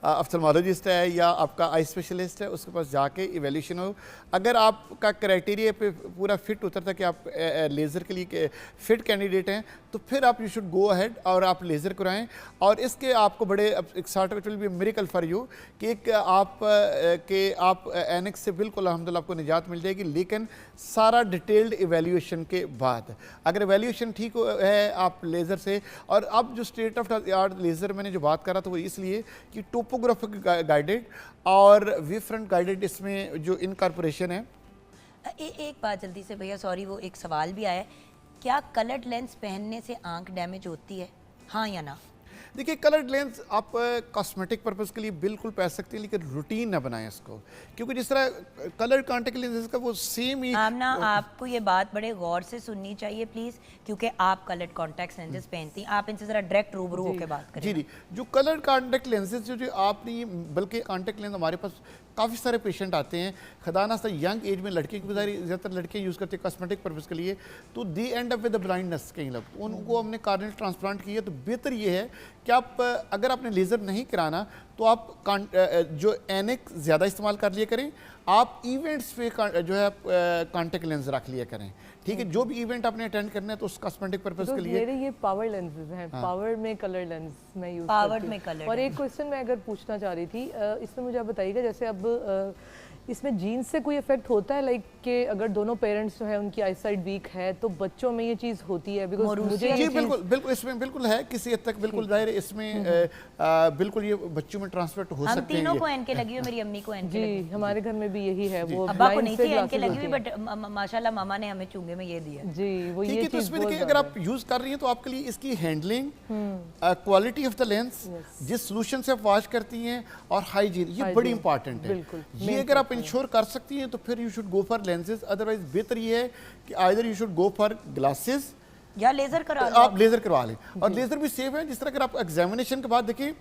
ऑफ्थल्मोलॉजिस्ट है या आपका आई स्पेशलिस्ट है उसके पास जाके इवैल्यूएशन हो, अगर आपका क्राइटेरिया पे पूरा फिट उतरता कि आप लेज़र के लिए फिट कैंडिडेट हैं तो फिर आप यू शुड गो अहेड और आप लेज़र कराएं। और इसके आपको बड़े एक sort of it will be miracle for you कि एक आप एनेक्स से बिल्कुल अल्हम्दुलिल्लाह आपको निजात मिल जाएगी, लेकिन सारा डिटेल्ड इवैल्यूएशन के बाद। अगर इवैल्यूएशन ठीक है आप लेज़र से, और अब जो state of the art laser मैंने जो बात करा तो वो इसलिए कि टोपोग्राफिक गाइडेड और वे फ्रंट गाइडेड इसमें जो इनकॉर्पोरेशन है। एक बात जल्दी से भैया, सॉरी, वो एक सवाल भी आया है, क्या कलर्ड लेंस पहनने से आंख डैमेज होती है, हाँ या ना? देखिए कलर्ड लेंस आप कॉस्मेटिक पर्पज़ के लिए बिल्कुल पहन सकते हैं, लेकिन रूटीन ना बनाएं इसको, क्योंकि जिस तरह कलर्ड कॉन्टैक्ट लेंस का वो सेम ही। आमना, आपको ये बात बड़े गौर से सुननी चाहिए प्लीज़, क्योंकि आप कलर्ड कॉन्टैक्ट लेंसेज पहनती हैं, आप इनसे ज़रा डायरेक्ट रूबरू होकर बात करें। जी, जो कलर्ड कॉन्टैक्ट लेंसेज जो आपने, बल्कि कॉन्टैक्ट लेंस हमारे पास काफ़ी सारे पेशेंट आते हैं, खुदा ना यंग एज में लड़के की बजाय ज़्यादातर लड़के यूज़ करते हैं कॉस्मेटिक पर्पज़ के लिए, तो they end up with the blindness. कहीं लोग उनको हमने कार्नियल ट्रांसप्लांट किया, तो बेहतर ये है कि आप अगर आपने लेज़र नहीं कराना तो आप जो एनेक ज़्यादा इस्तेमाल कर लिया करें, आप इवेंट्स पे जो है कॉन्टैक्ट लेंस रख लिया करें, ठीक है। जो भी इवेंट आपने अटेंड करना है तो उस कॉस्मेटिक पर्पज़ के लिए मेरे ये पावर लेंसेज हैं, पावर में कलर लेंस मैं यूज़ पावर में कलर। और एक क्वेश्चन मैं अगर पूछना चाह रही थी, इसमें मुझे आप बताइएगा, जैसे अब इसमें जीन्स से कोई इफेक्ट होता है, लाइक कि अगर दोनों पेरेंट्स जो है उनकी आईसाइट वीक है तो बच्चों में ये चीज़ होती है? बिकॉज मुझे जी बिल्कुल इसमें बिल्कुल है किसी हद तक, बिल्कुल जाहिर है इसमें बिल्कुल ये बच्चों में ट्रांसफर हो सकते हैं। हम तीनों को एनके लगी हुई, मेरी अम्मी को एनके लगी। हमारे घर में भी यही है, वो अब्बा को नहीं थी एनके लगी हुई, बट माशाल्लाह मामा ने हमें चूंगे में ये दिया जी, वो ये चीज। तो इसमें देखिए अगर आप यूज कर रही हैं तो आपके लिए इसकी handling, quality of the lens, जिस सोल्यूशन से आप वॉश करती हैं, और हाइजीन, ये बड़ी इंपॉर्टेंट है। ये अगर आप इंश्योर कर सकती हैं तो फिर you should go for lenses, otherwise बेहतर ये है कि either you should go for glasses या लेजर करा लो, आप लेजर करवा लें। और लेजर भी सेफ है, जिस तरह अगर आप एग्जामिनेशन के बाद देखें,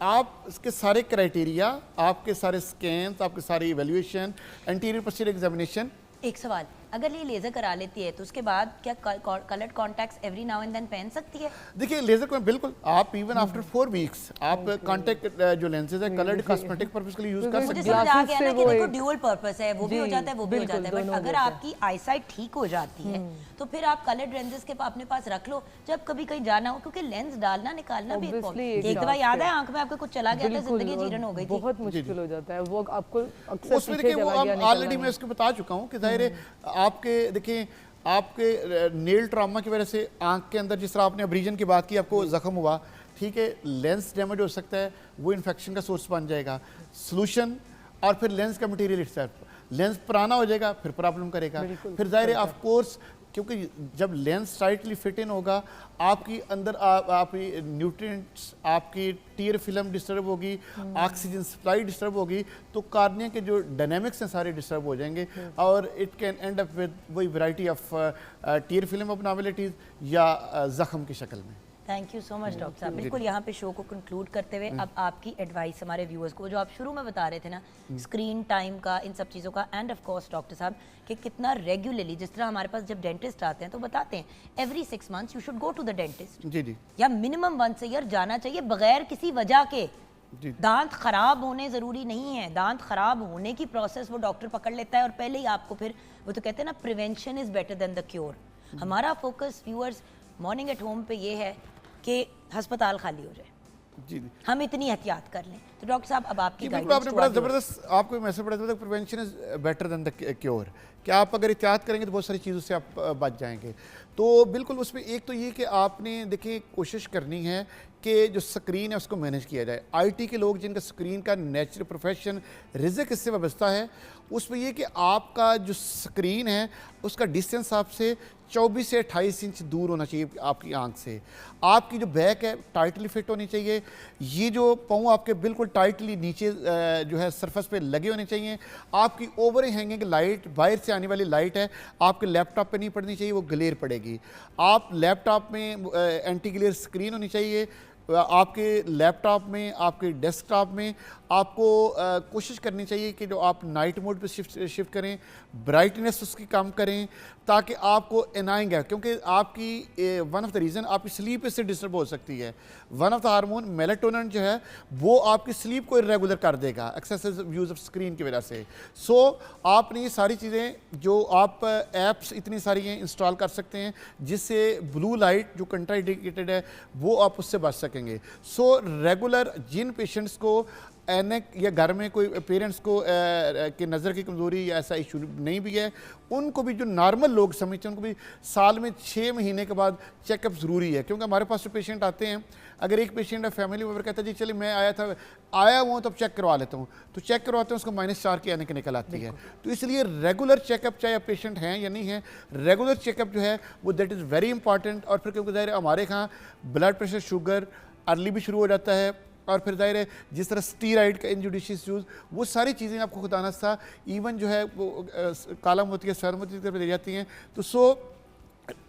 आप इसके सारे क्राइटेरिया, आपके सारे स्कैन, आपके सारे इवैल्यूएशन, एंटीरियर पोस्टीरियर एग्जामिनेशन। एक सवाल, अगर ये लेजर करा लेती है तो उसके बाद क्या coloured contacts every now and then पहन सकती है? देखिए लेजर को बिल्कुल आप इवन आफ्टर 4 वीक्स आप कॉन्टैक्ट जो लेंसेज है कलर्ड कॉस्मेटिक पर्पस के लिए यूज कर सकते मुझे समझ आ गया ना कि देखो ड्यूअल पर्पस है, वो भी हो जाता है, वो भी हो जाता है, बट अगर आपकी आईसाइट ठीक हो जाती है तो फिर आप कलर्ड लेंसेज के अपने पास रख लो जब कभी कहीं जाना हो, क्योंकि लेंस डालना निकालना भी एक दफा याद है आंख में आपके कुछ चला गया था, जिंदगी जीरन हो गई थी, बहुत मुश्किल हो जाता है वो आपको अक्सर। उसमें देखिए वो ऑलरेडी मैं इसको बता चुका हूँ कि जाहिर है आपके देखिए आपके नेल ट्रॉमा की वजह से आंख के अंदर, जिस तरह आपने अब्रीजन की बात की, आपको जख्म हुआ, ठीक है, लेंस डैमेज हो सकता है, वो इन्फेक्शन का सोर्स बन जाएगा। सोल्यूशन और फिर लेंस का मटेरियल इटसेल्फ, लेंस पुराना हो जाएगा फिर प्रॉब्लम करेगा, फिर जाहिर है ऑफ कोर्स क्योंकि जब लेंस टाइटली फिट इन होगा, आपकी अंदर आप न्यूट्रिएंट्स, आपकी टीयर फिल्म डिस्टर्ब होगी, ऑक्सीजन सप्लाई डिस्टर्ब होगी, तो कार्निया के जो डायनेमिक्स हैं सारे डिस्टर्ब हो जाएंगे और it can and up with वही वैरायटी ऑफ टीयर फिल्म अबनॉर्मलिटीज़ या ज़ख्म की शक्ल में। Thank you so much doctor साहब। बिल्कुल यहाँ पे शो को कंक्लूड करते हुए अब आपकी एडवाइस हमारे व्यूअर्स को, जो आप शुरू में बता रहे थे ना, स्क्रीन टाइम का, इन सब चीज़ों का, एंड ऑफ कोर्स डॉक्टर साहब कि कितना रेगुलरली, जिस तरह हमारे पास जब डेंटिस्ट आते हैं तो बताते हैं every 6 months you should go to the dentist, जी जी, या मिनिमम वंस अ ईयर जाना चाहिए बगैर किसी वजह के। जी। दांत खराब होने ज़रूरी नहीं है, दांत खराब होने की प्रोसेस वो डॉक्टर पकड़ लेता है और पहले ही आपको फिर, वो तो कहते हैं ना, prevention is better than the cure. हमारा focus viewers morning at home पे ये है कि अस्पताल खाली हो जाए, जी हम इतनी एहतियात कर लें। तो डॉक्टर साहब अब आपकी बिल्कुल, आपने बड़ा ज़बरदस्त आपको मैसेज पढ़ा था, prevention is better than the cure, कि आप अगर एहतियात करेंगे तो बहुत सारी चीज़ों से आप बच जाएंगे। तो बिल्कुल उसमें एक तो ये कि आपने देखिए कोशिश करनी है कि जो स्क्रीन है उसको मैनेज किया जाए। आईटी के लोग जिनका स्क्रीन का नेचुरल प्रोफेशन रिज़्क इससे वाबस्ता है, उसमें ये कि आपका जो स्क्रीन है उसका डिस्टेंस आपसे 24 से 28 इंच दूर होना चाहिए आपकी आंख से। आपकी जो बैक है टाइटली फिट होनी चाहिए, ये जो पाँव आपके बिल्कुल टाइटली नीचे जो है सरफेस पे लगे होने चाहिए। आपकी ओवर हैंगिंग लाइट, बाहर से आने वाली लाइट है, आपके लैपटॉप पे नहीं पड़नी चाहिए, वो ग्लेयर पड़ेगी। आप लैपटॉप में एंटी ग्लेयर स्क्रीन होनी चाहिए। आपके लैपटॉप में, आपके डेस्कटॉप में आपको कोशिश करनी चाहिए कि जो आप नाइट मोड पे शिफ्ट करें, ब्राइटनेस उसकी कम करें, ताकि आपको एनाइंग है, क्योंकि आपकी वन ऑफ द रीज़न आपकी स्लीप इससे डिस्टर्ब हो सकती है। One of the hormone melatonin जो है वो आपकी स्लीप को इरेगुलर कर देगा एक्सेसिव यूज़ ऑफ स्क्रीन की वजह से। सो आपने ये सारी चीज़ें जो आप ऐप्स इतनी सारी हैं इंस्टॉल कर सकते हैं जिससे ब्लू लाइट जो कंट्राइंडिकेटेड है वो आप उससे बच सकेंगे। सो रेगुलर जिन पेशेंट्स को एनक या घर में कोई पेरेंट्स को कि नज़र की कमज़ोरी या ऐसा इशू नहीं भी है, उनको भी जो नॉर्मल लोग समझते हैं उनको भी साल में 6 महीने के बाद चेकअप ज़रूरी है। क्योंकि हमारे पास जो पेशेंट आते हैं, अगर एक पेशेंट है फैमिली मेम्बर कहता है जी चलिए मैं आया हुआ तो अब चेक करवा लेता हूँ, तो चेक करवाते हैं उसको -4 की एनक निकल आती है। तो इसलिए रेगुलर चेकअप, चाहे आप पेशेंट हैं या नहीं है, रेगुलर चेकअप जो है वो दैट इज़ वेरी इंपॉर्टेंट। और फिर क्योंकि ज़ाहिर है हमारे यहाँ ब्लड प्रेशर, शुगर अर्ली भी शुरू हो जाता है, और फिर जाहिर है जिस तरह स्टीराइड का इनजुडिशियस यूज़, वो सारी चीज़ें आपको खुदा ना था इवन जो है वो काला मोती या सफेद मोती की तरफ ले जाती हैं। तो सो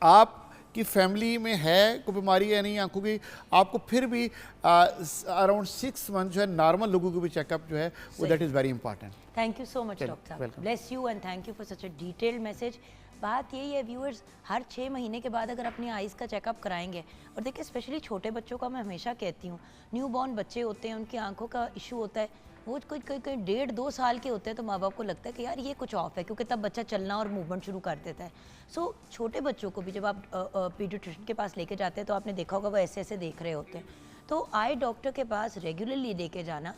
आपकी फैमिली में है कोई बीमारी है नहीं आंखों की, आपको फिर भी अराउंड 6 मंथ जो है नॉर्मल लोगों को भी चेकअप जो है वो that is very important. Thank you so much doctor साहब, bless you and thank you for such a detailed message. बात यही है व्यूअर्स, हर 6 महीने के बाद अगर अपनी आइज़ का चेकअप कराएंगे, और देखिए स्पेशली छोटे बच्चों का मैं हमेशा कहती हूँ, न्यू बॉर्न बच्चे होते हैं, उनकी आंखों का इशू होता है, वो कोई 1.5-2 साल के होते हैं, तो माँ बाप को लगता है कि यार ये कुछ ऑफ है, क्योंकि तब बच्चा चलना और मूवमेंट शुरू कर देता है। सो छोटे बच्चों को भी जब आप पीडियाट्रिशियन के पास लेके जाते हैं तो आपने देखा होगा वो ऐसे ऐसे देख रहे होते हैं, तो आई डॉक्टर के पास रेगुलरली लेके जाना।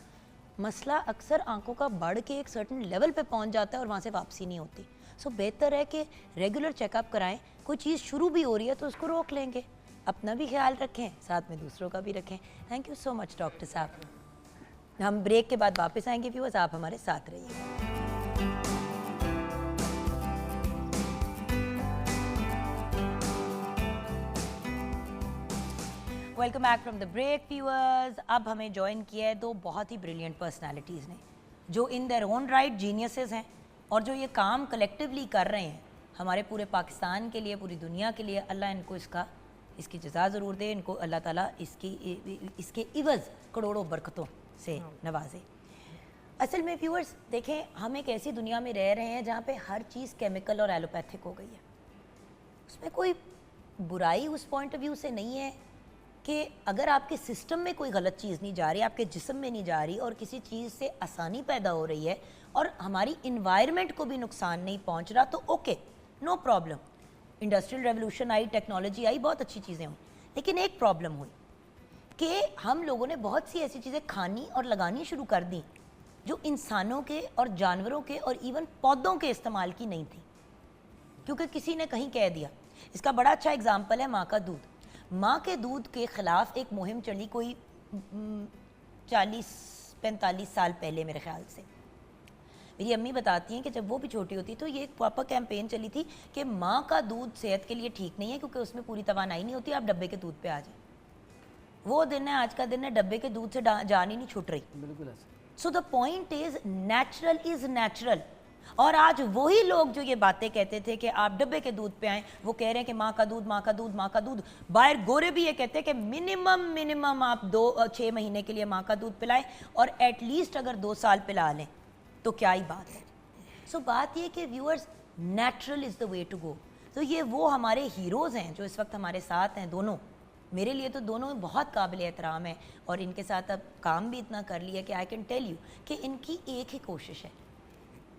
मसला अक्सर आंखों का बढ़ के एक सर्टेन लेवल पे पहुंच जाता है और वहाँ से वापसी नहीं होती। सो बेहतर है कि रेगुलर चेकअप कराएं। कोई चीज़ शुरू भी हो रही है तो उसको रोक लेंगे, अपना भी ख्याल रखें, साथ में दूसरों का भी रखें। Thank you so much doctor साहब। हम ब्रेक के बाद वापस आएंगे व्यूअर्स, आप हमारे साथ रहिए। Welcome back from the break viewers. अब हमें ज्वाइन किया है 2 बहुत ही ब्रिलियंट पर्सनालिटीज़ ने, जो in their own right geniuses हैं, और जो ये काम कलेक्टिवली कर रहे हैं हमारे पूरे पाकिस्तान के लिए, पूरी दुनिया के लिए। अल्लाह इनको इसकी जज़ा ज़रूर दे, इनको अल्लाह ताला इसके इवज़ करोड़ों बरकतों से नवाजे। असल में व्यूअर्स देखें, हम एक ऐसी दुनिया में रह रहे हैं जहाँ पे हर चीज़ केमिकल और एलोपैथिक हो गई है। उसमें कोई बुराई उस पॉइंट ऑफ व्यू से नहीं है कि अगर आपके सिस्टम में कोई गलत चीज़ नहीं जा रही, आपके जिस्म में नहीं जा रही, और किसी चीज़ से आसानी पैदा हो रही है और हमारी इन्वायरमेंट को भी नुकसान नहीं पहुंच रहा, तो okay, no problem. Industrial revolution आई, टेक्नोलॉजी आई, बहुत अच्छी चीज़ें हुई, लेकिन एक प्रॉब्लम हुई कि हम लोगों ने बहुत सी ऐसी चीज़ें खानी और लगानी शुरू कर दी जो इंसानों के और जानवरों के और इवन पौधों के इस्तेमाल की नहीं थी, क्योंकि किसी ने कहीं कह दिया। इसका बड़ा अच्छा एग्जाम्पल है माँ का दूध। माँ के दूध के ख़िलाफ़ एक मुहिम चली कोई 40-45 साल पहले मेरे ख्याल से। मेरी अम्मी बताती हैं कि जब वो भी छोटी होती तो ये एक प्रॉपर कैंपेन चली थी कि माँ का दूध सेहत के लिए ठीक नहीं है क्योंकि उसमें पूरी तवानाई नहीं होती, आप डब्बे के दूध पे आ जाए। वो दिन है, आज का दिन है, डब्बे के दूध से जान ही नहीं छूट रही। बिल्कुल। So the point is natural is natural. और आज वही लोग जो ये बातें कहते थे कि आप डब्बे के दूध पे आएँ, वो कह रहे हैं कि माँ का दूध, माँ का दूध, माँ का दूध। बाहर गोरे भी ये कहते हैं कि मिनिमम आप 6 महीने के लिए माँ का दूध पिलाएं और एटलीस्ट अगर 2 साल पिला लें तो क्या ही बात है। सो बात ये कि viewers, natural is the way to go. तो ये वो हमारे हीरोज़ हैं जो इस वक्त हमारे साथ हैं। दोनों, मेरे लिए तो दोनों बहुत काबिल एहतराम है और इनके साथ अब काम भी इतना कर लिया कि आई कैन टेल यू कि इनकी एक ही कोशिश है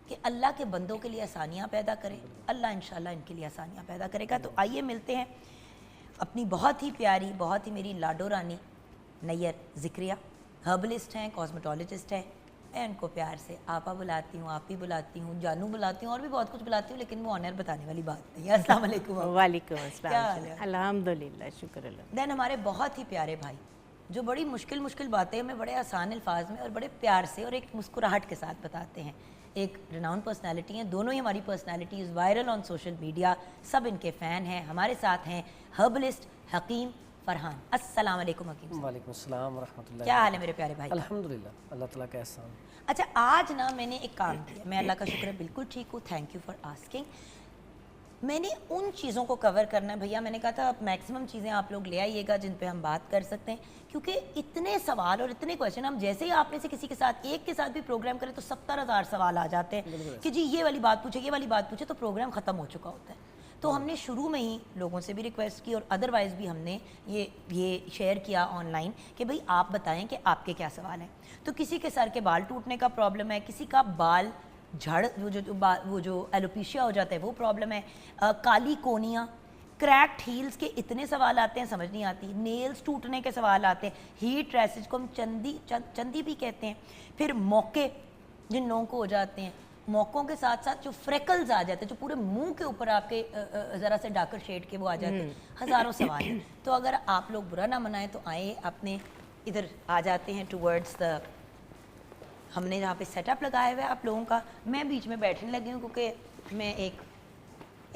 कि अल्लाह के बंदों के लिए आसानियाँ पैदा करें। अल्लाह इंशाल्लाह इनके लिए आसानियाँ पैदा करेगा। तो आइए मिलते हैं अपनी बहुत ही प्यारी, बहुत ही मेरी लाडो रानी नैयर ज़िक्रिया। हर्बलिस्ट हैं, कॉस्मेटोलॉजिस्ट हैं। मैं उनको प्यार से आपा बुलाती हूँ, आप ही बुलाती हूँ, जानू बुलाती हूँ और भी बहुत कुछ बुलाती हूँ, लेकिन वो ऑनर बताने वाली बात नहीं है। अस्सलाम वालेकुम। वालेकुम क्या अस्सलाम। हाल है? अल्हम्दुलिल्लाह, शुक्र अल्लाह। देन हमारे बहुत ही प्यारे भाई जो बड़ी मुश्किल बातें हमें बड़े आसान अल्फाज में और बड़े प्यार से और एक मुस्कुराहट के साथ बताते हैं। एक रिनाउंड पर्सनालिटी हैं, दोनों ही हमारी personalities viral on social media, सब इनके फ़ैन हैं। हमारे साथ हैं हर्बलिस्ट हकीम फ़रहान। अस्सलाम वालेकुम हकीम। वालेकुम अस्सलाम व रहमतुल्लाह। क्या हाल है मेरे प्यारे भाई? अल्हम्दुलिल्लाह, अल्लाह ताला का एहसान। अच्छा, आज ना मैंने एक काम किया, मैं अल्लाह का शुक्र है बिल्कुल ठीक हूँ, थैंक यू फॉर आस्किंग। मैंने उन चीज़ों को कवर करना है भैया, मैंने कहा था अब मैक्सिमम चीज़ें आप लोग ले आइएगा जिन पे हम बात कर सकते हैं, क्योंकि इतने सवाल और इतने क्वेश्चन, हम जैसे ही आपने से किसी के साथ एक के साथ भी प्रोग्राम करें तो 70,000 सवाल आ जाते हैं कि जी ये वाली बात पूछे, ये वाली बात पूछे, तो प्रोग्राम ख़त्म हो चुका होता है। तो हमने शुरू में ही लोगों से भी रिक्वेस्ट की और अदरवाइज़ भी हमने ये शेयर किया ऑनलाइन कि भाई आप बताएं कि आपके क्या सवाल हैं। तो किसी के सर के बाल टूटने का प्रॉब्लम है, किसी का बाल झड़, वो जो एलोपेशिया हो जाता है वो प्रॉब्लम है, काली कोनियाँ, क्रैक्ड हील्स के इतने सवाल आते हैं समझ नहीं आती, नेल्स टूटने के सवाल आते हैं, हीट रैसेज को हम चंदी भी कहते हैं, फिर मौके जिन लोगों को हो जाते हैं, मौकों के साथ साथ जो फ्रेकल्स आ जाते हैं, जो पूरे मुंह के ऊपर आपके ज़रा से डार्कर शेड के वो आ जाते हैं, हज़ारों सवाल हैं। तो अगर आप लोग बुरा ना मनाएं तो आए अपने इधर आ जाते हैं टूवर्ड्स द, हमने जहाँ पे सेटअप लगाया हुआ है आप लोगों का। मैं बीच में बैठने लगी हूँ क्योंकि मैं एक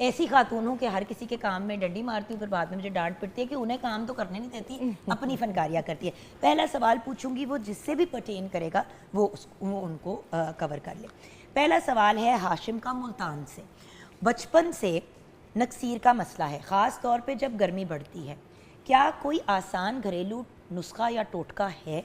ऐसी खातून हूँ कि हर किसी के काम में डंडी मारती हूँ, फिर बाद में मुझे डांट पड़ती है कि उन्हें काम तो करने नहीं देती, अपनी फनकारियाँ करती है। पहला सवाल पूछूंगी, वो जिससे भी पर्टेन करेगा वो उनको कवर कर ले। पहला सवाल है हाशिम का मुल्तान से। बचपन से नक्सीर का मसला है, ख़ास तौर पे जब गर्मी बढ़ती है, क्या कोई आसान घरेलू नुस्खा या टोटका है?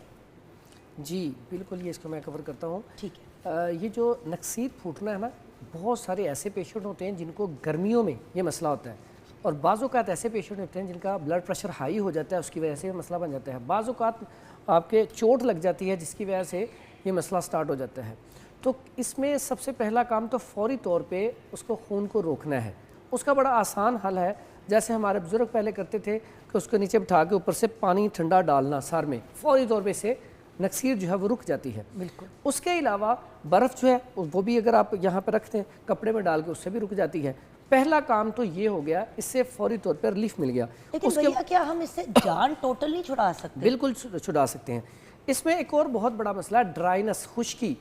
जी बिल्कुल, ये इसको मैं कवर करता हूँ। ठीक है। ये जो नक्सीर फूटना है ना, बहुत सारे ऐसे पेशेंट होते हैं जिनको गर्मियों में ये मसला होता है, और बाज़ औक़ात ऐसे पेशेंट होते हैं जिनका ब्लड प्रेशर हाई हो जाता है, उसकी वजह से ये मसला बन जाता है। बाज़ औक़ात आपके चोट लग जाती है जिसकी वजह से ये मसला स्टार्ट हो जाता है। तो इसमें सबसे पहला काम तो फ़ौरी तौर पे उसको खून को रोकना है। उसका बड़ा आसान हल है, जैसे हमारे बुज़ुर्ग पहले करते थे कि उसको नीचे बिठा के ऊपर से पानी ठंडा डालना सर में, फ़ौरी तौर पे से नक्सीर जो है वो रुक जाती है। बिल्कुल। उसके अलावा बर्फ़ जो है वो भी अगर आप यहाँ पर रखते हैं कपड़े में डाल के, उससे भी रुक जाती है। पहला काम तो ये हो गया, इससे फ़ौरी तौर पर रिलीफ मिल गया। लेकिन भैया क्या हम इससे जान टोटल नहीं छुड़ा सकते? बिल्कुल छुड़ा सकते हैं। इसमें एक और बहुत बड़ा मसला है ड्राइनेस, खुश्की।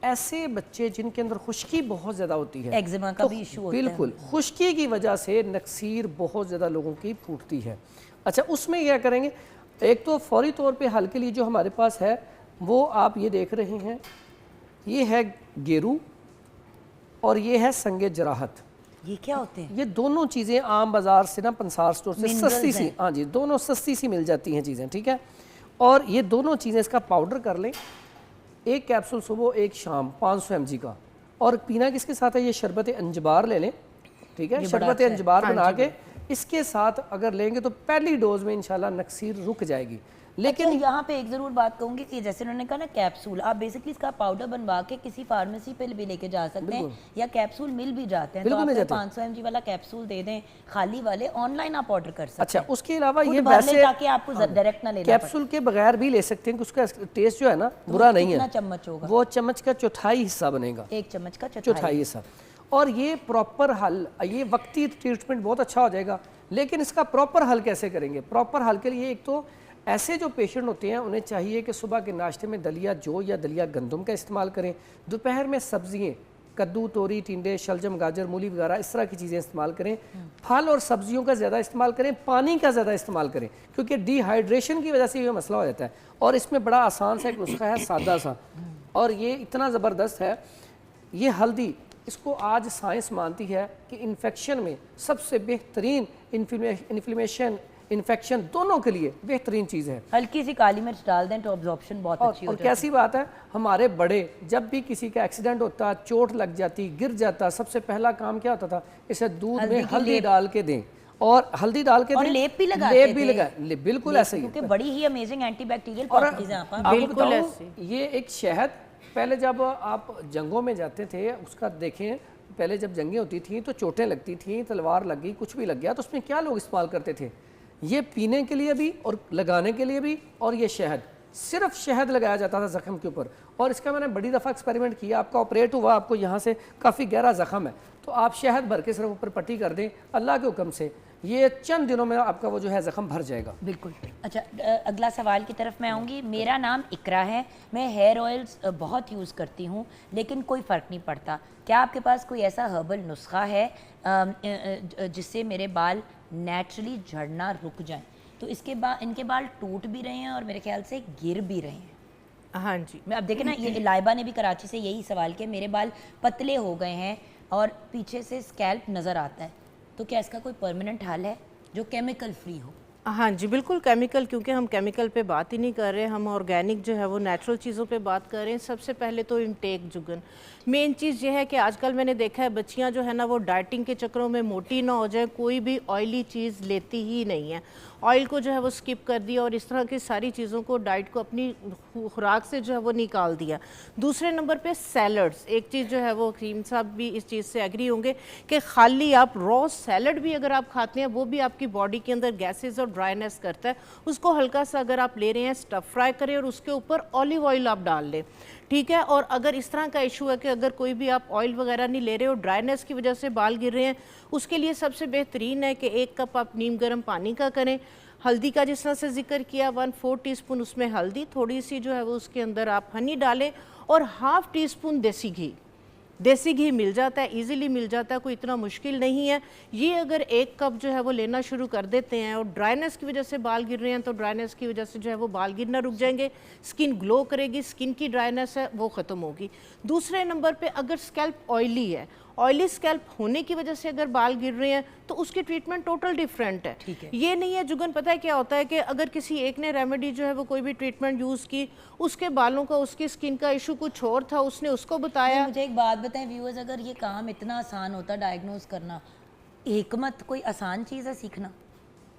ऐसे बच्चे जिनके अंदर खुश्की बहुत ज़्यादा होती है, एक्जिमा का भी इशू होता है। बिल्कुल, खुश्की की वजह से नक्सीर बहुत ज़्यादा लोगों की फूटती है। अच्छा, उसमें क्या करेंगे, एक तो फौरी तौर पे हल के लिए जो हमारे पास है वो आप ये देख रहे हैं, ये है गेरू और ये है संगे जराहत। ये क्या होते हैं? ये दोनों चीज़ें आम बाज़ार से ना पंसार स्टोर से Minerals सस्ती सी, हैं। हाँ जी, दोनों सस्ती सी मिल जाती हैं चीज़ें, ठीक है। और ये दोनों चीज़ें इसका पाउडर कर लें, एक कैप्सूल सुबह एक शाम 500 mg का, और पीना किसके साथ है, ये शरबत अंजबार ले लें, ठीक है। शरबत अंजबार बना के इसके साथ अगर लेंगे तो पहली डोज में इंशाल्लाह नक्सीर रुक जाएगी। लेकिन अच्छा, यहाँ पे एक ज़रूर बात कहूँगी कि जैसे उन्होंने कहा ना कैप्सूल, आप बेसिकली इसका पाउडर बनवा के किसी फार्मेसी पे भी लेके जा सकते हैं, या कैप्सूल मिल भी जाते हैं, तो आप 500 mg वाला कैप्सूल दे दें खाली वाले, ऑनलाइन आप ऑर्डर कर सकते हैं। अच्छा, उसके अलावा ये खुद भर लें वैसे ताकि आपको डायरेक्ट ना लेना कैप्सूल के बगैर भी ले सकते हैं कि उसका टेस्ट जो है ना बुरा नहीं कितना है। चम्मच होगा? वो चम्मच का चौथाई हिस्सा बनेगा, 1 चम्मच का चौथाई हिस्सा। और ये प्रॉपर हल, ये वक्ती ट्रीटमेंट बहुत अच्छा हो जाएगा, लेकिन इसका प्रॉपर हल कैसे करेंगे? प्रॉपर हल के लिए एक तो ऐसे जो पेशेंट होते हैं उन्हें चाहिए कि सुबह के नाश्ते में दलिया जौ या दलिया गंदम का इस्तेमाल करें, दोपहर में सब्जियाँ कद्दू, तोरी, टिंडे, शलजम, गाजर, मूली वगैरह इस तरह की चीज़ें इस्तेमाल करें। फल और सब्जियों का ज़्यादा इस्तेमाल करें, पानी का ज़्यादा इस्तेमाल करें, क्योंकि डिहाइड्रेशन की वजह से ये मसला हो जाता है। और इसमें बड़ा आसान सा एक नुस्खा है, सादा सा, और ये इतना ज़बरदस्त है। ये हल्दी, इसको आज साइंस मानती है कि इन्फेक्शन में सबसे बेहतरीन इन्फ्लेमेशन, इन्फेक्शन दोनों के लिए बेहतरीन चीज़ है। हल्की सी काली मिर्च डाल दें तो ऑब्जॉर्प्शन बहुत अच्छी हो और जाती है। कैसी बात है, हमारे बड़े जब भी किसी का एक्सीडेंट होता, चोट लग जाती, गिर जाता, सबसे पहला काम क्या होता था, इसे दूध में हल्दी डाल के दें, और हल्दी डाल के और दें, लेप भी लगाते लेप भी थे। लगाए, बिल्कुल ऐसे ही। क्योंकि बड़ी ही अमेजिंग एंटीबैक्टीरियल और प्रॉपर्टीज हैं आपका। आपको बताऊं, ये एक शहद, पहले जब आप जंगों में जाते थे उसका देखें, पहले जब जंगें होती थी तो चोटें लगती थी, तलवार लग गई, कुछ भी लग गया, तो उसमें क्या लोग इस्तेमाल करते थे, ये पीने के लिए भी और लगाने के लिए भी, और ये शहद, सिर्फ शहद लगाया जाता था जख्म के ऊपर। और इसका मैंने बड़ी दफ़ा एक्सपेरिमेंट किया, आपका ऑपरेट हुआ, आपको यहाँ से काफ़ी गहरा जख्म है, तो आप शहद भर के सिर्फ ऊपर पट्टी कर दें, अल्लाह के हुक्म से ये चंद दिनों में आपका वो जो है जख्म भर जाएगा। बिल्कुल। अच्छा, अगला सवाल की तरफ मैं आऊँगी। मेरा नाम इकरा है, मैं हेयर ऑयल्स बहुत यूज़ करती हूँ लेकिन कोई फ़र्क नहीं पड़ता। क्या आपके पास कोई ऐसा हर्बल नुस्खा है जिससे मेरे बाल नेचुरली झड़ना रुक जाएं? तो इसके बाद इनके बाल टूट भी रहे हैं और मेरे ख्याल से गिर भी रहे हैं। हाँ जी, मैं अब देखें ना, ये लाइबा ने भी कराची से यही सवाल किया, मेरे बाल पतले हो गए हैं और पीछे से स्कैल्प नज़र आता है, तो क्या इसका कोई परमानेंट हल है जो केमिकल फ्री हो? हाँ जी, बिल्कुल केमिकल, क्योंकि हम केमिकल पे बात ही नहीं कर रहे, हम ऑर्गेनिक जो है वो नेचुरल चीज़ों पे बात कर रहे हैं। सबसे पहले तो इनटेक जुगन, मेन चीज़ ये है कि आजकल मैंने देखा है बच्चियां जो है ना वो डाइटिंग के चक्करों में मोटी ना हो जाए, कोई भी ऑयली चीज़ लेती ही नहीं है, ऑयल को जो है वो स्किप कर दिया और इस तरह की सारी चीज़ों को, डाइट को अपनी खुराक से जो है वो निकाल दिया। दूसरे नंबर पे सैलड्स, एक चीज़ जो है वो क्रीम साहब भी इस चीज़ से एग्री होंगे कि खाली आप रॉ सैलड भी अगर आप खाते हैं वो भी आपकी बॉडी के अंदर गैसेस और ड्राइनेस करता है। उसको हल्का सा अगर आप ले रहे हैं, स्टफ फ्राई करें और उसके ऊपर ऑलिव ऑयल आप डाल लें, ठीक है। और अगर इस तरह का इशू है कि अगर कोई भी आप ऑयल वगैरह नहीं ले रहे हो, ड्राइनेस की वजह से बाल गिर रहे हैं, उसके लिए सबसे बेहतरीन है कि 1 कप आप नीम गर्म पानी का करें, हल्दी का जिस तरह से जिक्र किया 1/4 टीस्पून उसमें हल्दी, थोड़ी सी जो है वो उसके अंदर आप हनी डालें और ½ टीस्पून देसी घी। देसी घी मिल जाता है, इजीली मिल जाता है, कोई इतना मुश्किल नहीं है। ये अगर 1 कप जो है वो लेना शुरू कर देते हैं और ड्राइनेस की वजह से बाल गिर रहे हैं तो ड्राइनेस की वजह से जो है वो बाल गिरना रुक जाएंगे, स्किन ग्लो करेगी, स्किन की ड्राइनेस है वो ख़त्म होगी। दूसरे नंबर पे अगर स्कैल्प ऑयली है, ऑयली स्कैल्प होने की वजह से अगर बाल गिर रहे हैं तो उसकी ट्रीटमेंट टोटल डिफरेंट है। ठीक है। ये नहीं है जुगन, पता है क्या होता है कि अगर किसी एक ने रेमेडी जो है वो कोई भी ट्रीटमेंट यूज़ की, उसके बालों का, उसकी स्किन का इशू कुछ और था, उसने उसको बताया। मुझे एक बात बताएं व्यूअर्स, अगर ये काम इतना आसान होता डायग्नोज करना, हिकमत कोई आसान चीज़ है सीखना?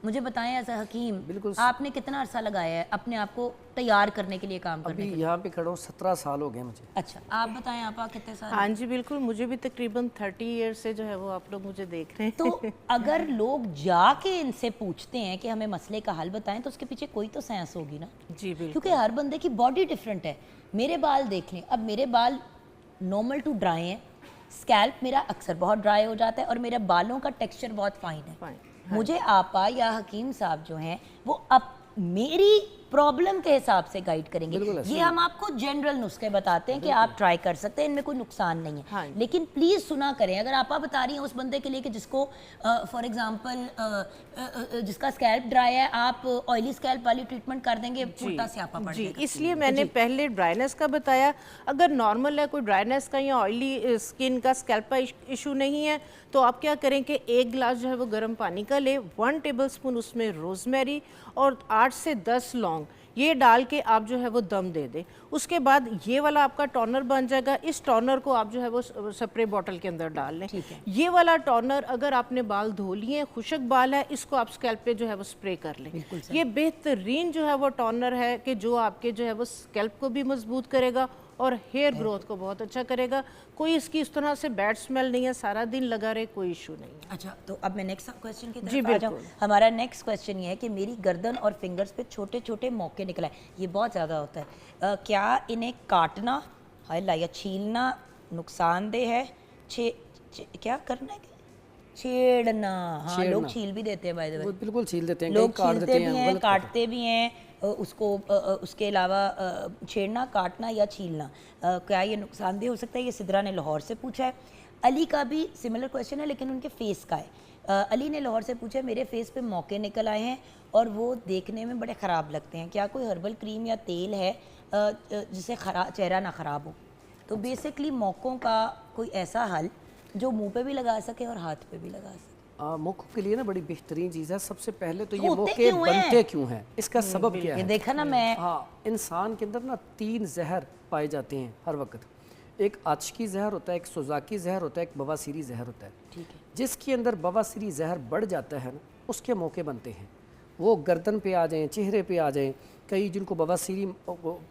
मुझे बताएं एज अ हकीम, बिल्कुल। आपने कितना अरसा लगाया है अपने आप को तैयार करने के लिए, काम करने अभी के लिए? यहाँ पे खड़ा हूँ, 17 साल हो गए मुझे। अच्छा, आप बताएं आपा कितने साल? हाँ जी बिल्कुल, मुझे भी तकरीबन 30 ईयर्स से जो है वो आप लोग मुझे देख रहे हैं। तो अगर लोग जाके इनसे पूछते हैं कि हमें मसले का हल बताएं तो उसके पीछे कोई तो साइंस होगी ना? जी बिल्कुल, क्योंकि हर बंदे की बॉडी डिफरेंट है। मेरे बाल देख लें, अब मेरे बाल नॉर्मल टू ड्राई हैं, स्कैल्प मेरा अक्सर बहुत ड्राई हो जाता है और मेरे बालों का टेक्सचर बहुत फाइन है। फाइन। मुझे आपा या हकीम साहब जो हैं वो अब मेरी प्रॉब्लम के हिसाब से गाइड करेंगे। ये हम आपको जनरल नुस्खे बताते हैं कि आप ट्राई कर सकते हैं, इनमें कोई नुकसान नहीं है। हाँ। लेकिन प्लीज़ सुना करें, अगर आपा बता रही हैं उस बंदे के लिए कि जिसको फॉर एग्जांपल जिसका स्कैल्प ड्राई है, आप ऑयली स्कैल्प वाली ट्रीटमेंट कर देंगे, उल्टा स्यापा पड़ जी, जाएगा। इसलिए मैंने पहले ड्राइनेस का बताया। अगर नॉर्मल है, कोई ड्राइनेस का या ऑयली स्किन का, स्कैल्प का इशू नहीं है, तो आप क्या करें कि 1 गिलास जो है वो गर्म पानी का ले, 1 टेबलस्पून उसमें रोजमेरी और 8 से 10 लौंग ये डाल के आप जो है वो दम दे दें। उसके बाद ये वाला आपका टोनर बन जाएगा। इस टोनर को आप जो है वो स्प्रे बॉटल के अंदर डाल लें। ये वाला टोनर अगर आपने बाल धो लिए, खुशक बाल है, इसको आप स्कैल्प पे जो है वो स्प्रे कर लें। ये बेहतरीन जो है वो टोनर है कि जो आपके जो है वो स्कैल्प को भी मजबूत करेगा और हेयर ग्रोथ को बहुत अच्छा करेगा। कोई इसकी इस तरह से बैड स्मेल नहीं है, सारा दिन लगा रहे, कोई इशू नहीं है। अच्छा, तो अब मैं नेक्स्ट क्वेश्चन की जी, तरफ आ जाऊं। बिल्कुल। हमारा नेक्स्ट क्वेश्चन ये है कि मेरी गर्दन और फिंगर्स पे छोटे छोटे मौके निकला है, ये बहुत ज़्यादा होता है, क्या इन्हें काटना, हाय या छीलना नुकसानदेह है? क्या करना है? छेड़ना। हाँ, लोग छील भी देते हैं, बाय द वे। वो बिल्कुल छील देते हैं, लोग कहीं काट छीलते देते भी हैं, हैं, गलत काटते भी हैं, उसको उसके अलावा छेड़ना, काटना या छीलना क्या ये नुकसानदेह हो सकता है? ये सिद्रा ने लाहौर से पूछा है। अली का भी सिमिलर क्वेश्चन है लेकिन उनके फेस का है। अली ने लाहौर से पूछा है, मेरे फेस पे मौके निकल आए हैं और वो देखने में बड़े ख़राब लगते हैं, क्या कोई हर्बल क्रीम या तेल है जिससे चेहरा ना ख़राब हो? तो बेसिकली मौकों का कोई ऐसा हल जो मुंह पे भी लगा सके और हाथ पे भी लगा सके। मौकों के लिए ना बड़ी बेहतरीन चीज़ है। सबसे पहले तो ये होते मौके क्यों हैं? बनते क्यों हैं, इसका सबब क्या ये है? देखा ना मैं। हाँ, इंसान के अंदर ना 3 जहर पाए जाते हैं हर वक्त। एक आतशकी जहर होता है, एक सुजाकी जहर होता है, एक बवासीरी जहर होता है। ठीक है। जिसके अंदर बवासीरी जहर बढ़ जाता है ना, उसके मौके बनते हैं। वो गर्दन पे आ जाएं, चेहरे पे आ जाएं, कई जिनको बवासीरी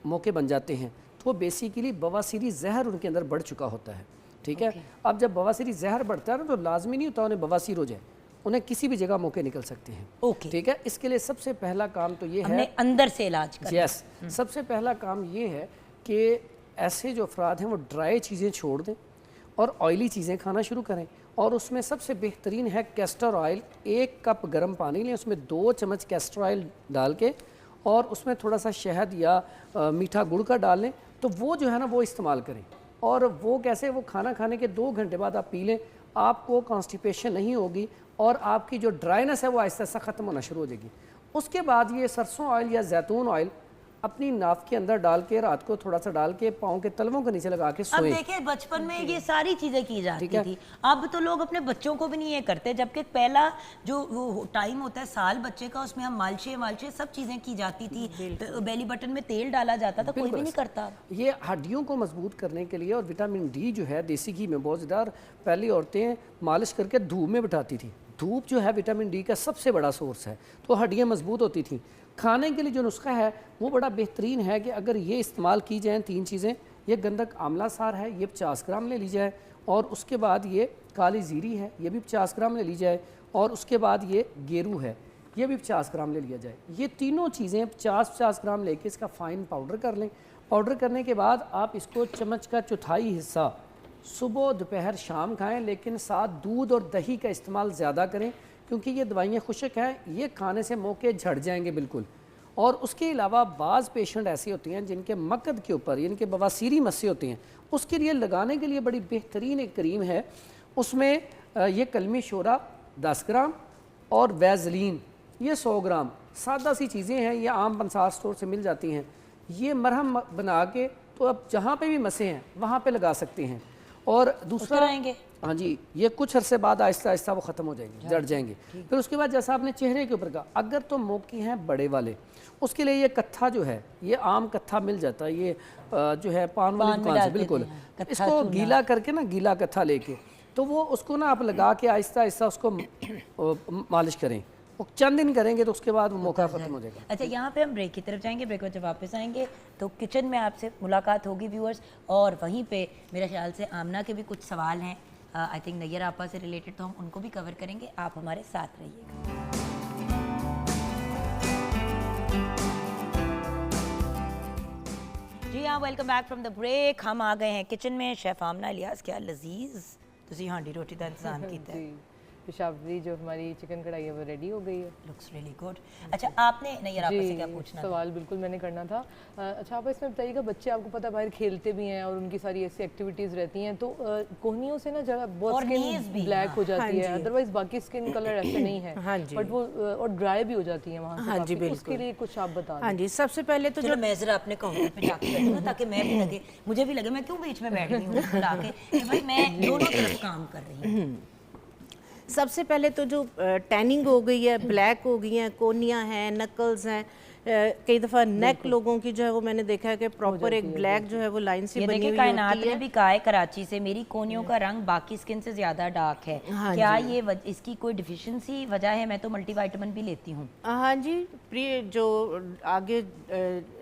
मौके बन जाते हैं तो बेसिकली बवासीरी जहर उनके अंदर बढ़ चुका होता है। ठीक है। अब जब बवासीरी जहर बढ़ता है ना, तो लाजमी नहीं होता उन्हें बवासीर हो जाए, उन्हें किसी भी जगह मौके निकल सकते हैं। ओके। ठीक है। इसके लिए सबसे पहला काम तो ये हमने है, अंदर से इलाज करना। यस, सबसे पहला काम ये है कि ऐसे जो अफराद हैं वो ड्राई चीज़ें छोड़ दें और ऑयली चीज़ें खाना शुरू करें। और उसमें सबसे बेहतरीन है कैस्टर ऑयल। 1 कप गर्म पानी लें, उसमें 2 चम्मच कैस्टर ऑयल डाल के और उसमें थोड़ा सा शहद या मीठा गुड़ का डाल लें, तो वो जो है ना वो इस्तेमाल करें। और वो कैसे, वो खाना खाने के 2 घंटे बाद आप पी लें, आपको कॉन्स्टिपेशन नहीं होगी और आपकी जो ड्राइनेस है वो आहिस्ता आहिस्ता ख़त्म होना शुरू हो जाएगी। उसके बाद ये सरसों ऑयल या जैतून ऑयल अपनी नाक के अंदर डाल के रात को थोड़ा सा डाल के पाँव के तलवों के नीचे लगा के अब सोएं। देखिए बचपन में ये सारी चीजें की जाती थी, अब तो लोग अपने बच्चों को भी नहीं ये करते, जबकि पहला जो वो टाइम होता है साल बच्चे का, उसमें हम मालशे सब चीजें की जाती थी, बेली बटन में तेल डाला जाता था, कोई भी नहीं करता। ये हड्डियों को मजबूत करने के लिए और विटामिन डी जो है देसी घी में बहुत ज़्यादा, पहली औरतें मालिश करके धूप में बिठाती थी। धूप जो है विटामिन डी का सबसे बड़ा सोर्स है, तो हड्डियाँ मजबूत होती थी। खाने के लिए जो नुस्खा है वो बड़ा बेहतरीन है कि अगर ये इस्तेमाल की जाएँ 3 चीज़ें, ये गंधक आंवला सार है, ये 50 ग्राम ले ली जाए, और उसके बाद ये काली जीरी है, ये भी 50 ग्राम ले ली जाए, और उसके बाद ये गेरू है, ये भी 50 ग्राम ले लिया जाए। ये तीनों चीज़ें 50-50 ग्राम लेके इसका फ़ाइन पाउडर कर लें। पाउडर करने के बाद आप इसको चम्मच का चौथाई हिस्सा सुबह दोपहर शाम खाएं, लेकिन साथ दूध और दही का इस्तेमाल ज़्यादा करें, क्योंकि ये दवाइयाँ खुशक हैं, ये खाने से मौके झड़ जाएंगे बिल्कुल। और उसके अलावा बाज़ पेशेंट ऐसी होती हैं जिनके मकद के ऊपर यानी कि बवासीरी मस्से होती हैं, उसके लिए लगाने के लिए बड़ी बेहतरीन एक क्रीम है। उसमें ये कलमी शोरा 10 ग्राम और वैज़लीन ये 100 ग्राम, सादा सी चीज़ें हैं, ये आम पंसार स्टोर से मिल जाती हैं। ये मरहम बना के तो अब जहाँ पे भी मसे हैं वहाँ पे लगा सकते हैं। और दूसरा रहेंगे, हाँ जी, ये कुछ अरसे बाद आहिस्ता आहिस्ता वो ख़त्म हो जाएंगे, जड़ जाएंगे। फिर उसके बाद जैसा आपने चेहरे के ऊपर कहा, अगर तो मौके हैं बड़े वाले, उसके लिए ये कत्था जो है, ये आम कत्था मिल जाता है, ये जो है पान वाली दुकान से, बिल्कुल इसको गीला करके ना, गीला कत्था लेके तो वो उसको ना आप लगा के आहिस्ता आहिस्ता उसको मालिश करें, वो चंद दिन करेंगे तो उसके बाद वो मौका ख़त्म हो जाएगा। अच्छा, यहाँ पे हम ब्रेक की तरफ जाएंगे, ब्रेक में जब वापस आएंगे तो किचन में आपसे मुलाकात होगी व्यूअर्स, और वहीं पे मेरे ख्याल से आमना के भी कुछ सवाल हैं, आई थिंक नैयर आपा से रिलेटेड, तो हम उनको भी कवर करेंगे। आप हमारे साथ रहिएगा। जी हाँ, welcome back from the break. हम आ गए हैं किचन में। शेफ आमना इलियास, क्या लजीज तुसी हांडी रोटी का इंतजाम किया है। पेशावरी जो हमारी चिकन कढ़ाई है वो रेडी हो गई है। Looks really good. अच्छा, आपने नैयर आपा से क्या पूछना था? सवाल बिल्कुल मैंने करना था। अच्छा आप इसमें बताइएगा, बच्चे आपको पता बाहर खेलते भी हैं और उनकी सारी ऐसी एक्टिविटीज़ रहती हैं, तो कोहनियों से ना जरा बहुत स्किन ब्लैक हो जाती है, अदरवाइज बाकी स्किन कलर ऐसे नहीं है, बट वो और ड्राई भी हो जाती है वहाँ से। हाँ जी, बिल्कुल। उसके लिए कुछ आप बता। हाँ जी, सबसे पहले तो जो मैं जरा अपने काउंटर पे जाके बैठूं ना, ताकि मैं भी लगे, मुझे भी लगे मैं क्यों बीच में बैठ रही हूँ बुला के, कि भाई मैं दोनों तरफ काम कर रही हूँ। सबसे पहले तो जो टैनिंग हो गई है, ब्लैक हो गई हैं, कोनियाँ हैं, नकल्स हैं, कई दफ़ा नेक लोगों की जो है वो मैंने देखा है कि प्रॉपर एक ब्लैक जो है वो लाइन से बनी हुई कायनात होती ने है। भी कहा है कराची से, मेरी कोनियों का रंग बाकी स्किन से ज़्यादा डार्क है। क्या ये इसकी कोई डिफिशिएंसी वजह है? मैं तो मल्टीविटामिन भी लेती हूँ। हाँ जी, प्री जो आगे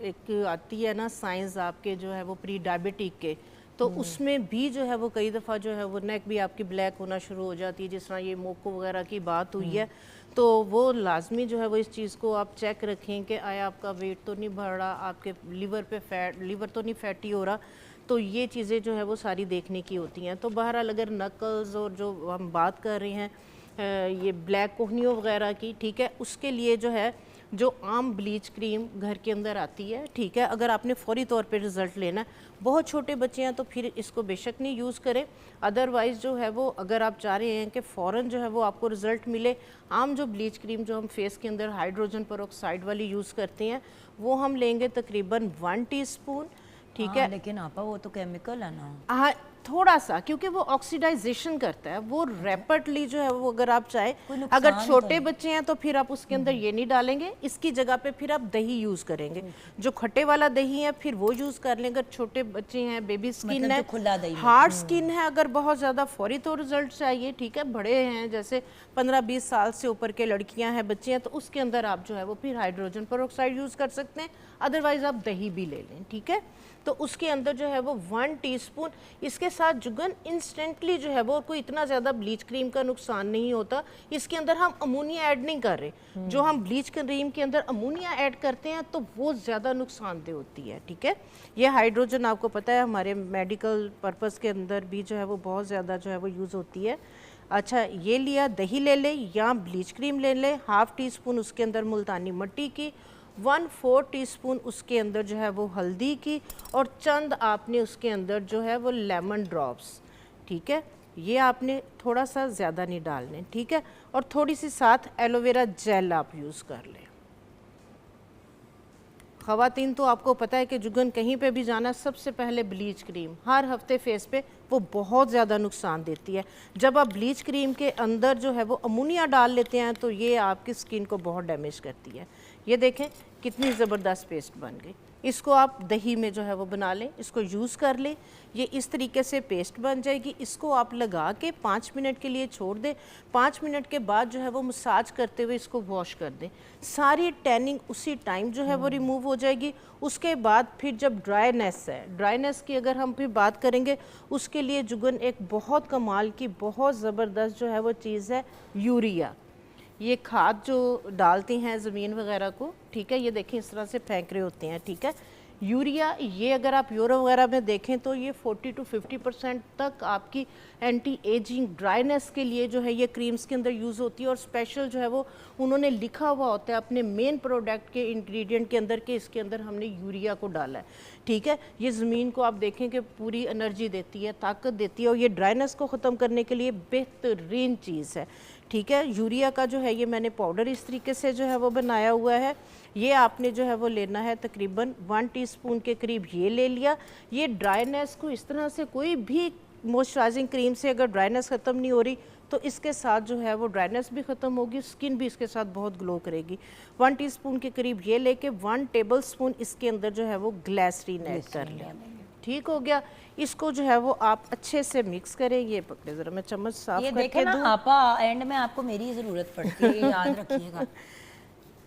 एक आती है ना साइंस आपके जो है वो प्री डायबिटिक के, तो उसमें भी जो है वो कई दफ़ा जो है वो नेक भी आपकी ब्लैक होना शुरू हो जाती है, जिस तरह ये मोको वगैरह की बात हुई है। तो वो लाजमी जो है वो इस चीज़ को आप चेक रखें कि आया आपका वेट तो नहीं बढ़ रहा, आपके लीवर तो नहीं फैटी हो रहा, तो ये चीज़ें जो है वो सारी देखने की होती हैं। तो बहरहाल अगर नकल्स और जो हम बात कर रहे हैं ये ब्लैक कोहनियों वगैरह की, ठीक है, उसके लिए जो है जो आम ब्लीच क्रीम घर के अंदर आती है, ठीक है। अगर आपने फौरी तौर पे रिज़ल्ट लेना है, बहुत छोटे बच्चे हैं तो फिर इसको बेशक नहीं यूज़ करें। अदरवाइज़ जो है वो अगर आप चाह रहे हैं कि फ़ौरन जो है वो आपको रिज़ल्ट मिले, आम जो ब्लीच क्रीम जो हम फेस के अंदर हाइड्रोजन पेरोक्साइड वाली यूज़ करते हैं वो हम लेंगे तकरीबन 1 टीस्पून, ठीक है। लेकिन आपा वो तो केमिकल है ना। हाँ, थोड़ा सा, क्योंकि वो ऑक्सीडाइजेशन करता है, वो रैपिडली जो है वो अगर आप चाहें, अगर छोटे बच्चे हैं तो फिर आप उसके अंदर ये नहीं डालेंगे, इसकी जगह पे फिर आप दही यूज़ करेंगे, जो खट्टे वाला दही है फिर वो यूज़ कर लेंगे। अगर छोटे बच्चे हैं, बेबी स्किन मतलब है, खुला दही, हार्ड स्किन है, अगर बहुत ज़्यादा फौरी तो रिजल्ट चाहिए, ठीक है। बड़े हैं जैसे 15-20 साल से ऊपर के लड़कियां हैं, बच्चे हैं, तो उसके अंदर आप जो है वो फिर हाइड्रोजन पेरोक्साइड यूज़ कर सकते हैं। अदरवाइज़ आप दही भी ले लें, ठीक है। तो उसके अंदर जो है वो 1 टीस्पून, इसके साथ जुगन इंस्टेंटली जो है वो कोई इतना ज़्यादा ब्लीच क्रीम का नुकसान नहीं होता। इसके अंदर हम अमोनिया ऐड नहीं कर रहे, जो हम ब्लीच क्रीम के अंदर अमोनिया ऐड करते हैं तो वो ज़्यादा नुकसानदेह होती है, ठीक है। ये हाइड्रोजन आपको पता है हमारे मेडिकल पर्पज़ के अंदर भी जो है वो बहुत ज़्यादा जो है वो यूज़ होती है। अच्छा, ये लिया, दही ले ले या ब्लीच क्रीम ले ले, 1/2 टीस्पून उसके अंदर मुल्तानी मिट्टी की, 1/4 टीस्पून उसके अंदर जो है वो हल्दी की, और चंद आपने उसके अंदर जो है वो लेमन ड्रॉप्स, ठीक है। ये आपने थोड़ा सा ज़्यादा नहीं डालने, ठीक है। और थोड़ी सी साथ एलोवेरा जेल आप यूज़ कर लें। ख़वातीन तो आपको पता है कि जुगन कहीं पे भी जाना, सबसे पहले ब्लीच क्रीम हर हफ्ते फेस पे, वो बहुत ज़्यादा नुकसान देती है। जब आप ब्लीच क्रीम के अंदर जो है वो अमोनिया डाल लेते हैं तो ये आपकी स्किन को बहुत डैमेज करती है। ये देखें कितनी ज़बरदस्त पेस्ट बन गई। इसको आप दही में जो है वो बना लें, इसको यूज़ कर लें, ये इस तरीके से पेस्ट बन जाएगी। इसको आप लगा के 5 मिनट के लिए छोड़ दें। 5 मिनट के बाद जो है वो मसाज करते हुए इसको वॉश कर दें। सारी टैनिंग उसी टाइम जो है वो रिमूव हो जाएगी। उसके बाद फिर जब ड्राइनेस है, ड्राइनेस की अगर हम फिर बात करेंगे, उसके लिए जुगन एक बहुत कमाल की बहुत ज़बरदस्त जो है वो चीज़ है यूरिया। ये खाद जो डालते हैं ज़मीन वगैरह को, ठीक है, ये देखें इस तरह से फेंक रहे होते हैं, ठीक है। यूरिया, ये अगर आप यूरोप वगैरह में देखें तो ये 40 to 50% तक आपकी एंटी एजिंग ड्राइनेस के लिए जो है ये क्रीम्स के अंदर यूज़ होती है। और स्पेशल जो है वो उन्होंने लिखा हुआ होता है अपने मेन प्रोडक्ट के इंग्रेडिएंट के अंदर कि इसके अंदर हमने यूरिया को डाला है, ठीक है। ये ज़मीन को आप देखें कि पूरी एनर्जी देती है, ताकत देती है, और ये ड्राइनेस को ख़त्म करने के लिए बेहतरीन चीज़ है, ठीक है। यूरिया का जो है ये मैंने पाउडर इस तरीके से जो है वो बनाया हुआ है। ये आपने जो है वो लेना है तकरीबन 1 टीस्पून के करीब ये ले लिया। ये ड्राइनेस को इस तरह से, कोई भी मॉइस्चराइजिंग क्रीम से अगर ड्राइनेस ख़त्म नहीं हो रही तो इसके साथ जो है वो ड्राइनेस भी ख़त्म होगी, स्किन भी इसके साथ बहुत ग्लो करेगी। 1 टीस्पून के करीब ये लेके 1 टेबलस्पून इसके अंदर जो है वो ग्लिसरीन ऐड कर लें, ठीक हो गया। इसको जो है वो आप अच्छे से मिक्स करें। ये पकड़े ज़रा, मैं चम्मच साफ करके दूं। आपा एंड में आपको मेरी ज़रूरत पड़ती है, ये याद रखिएगा।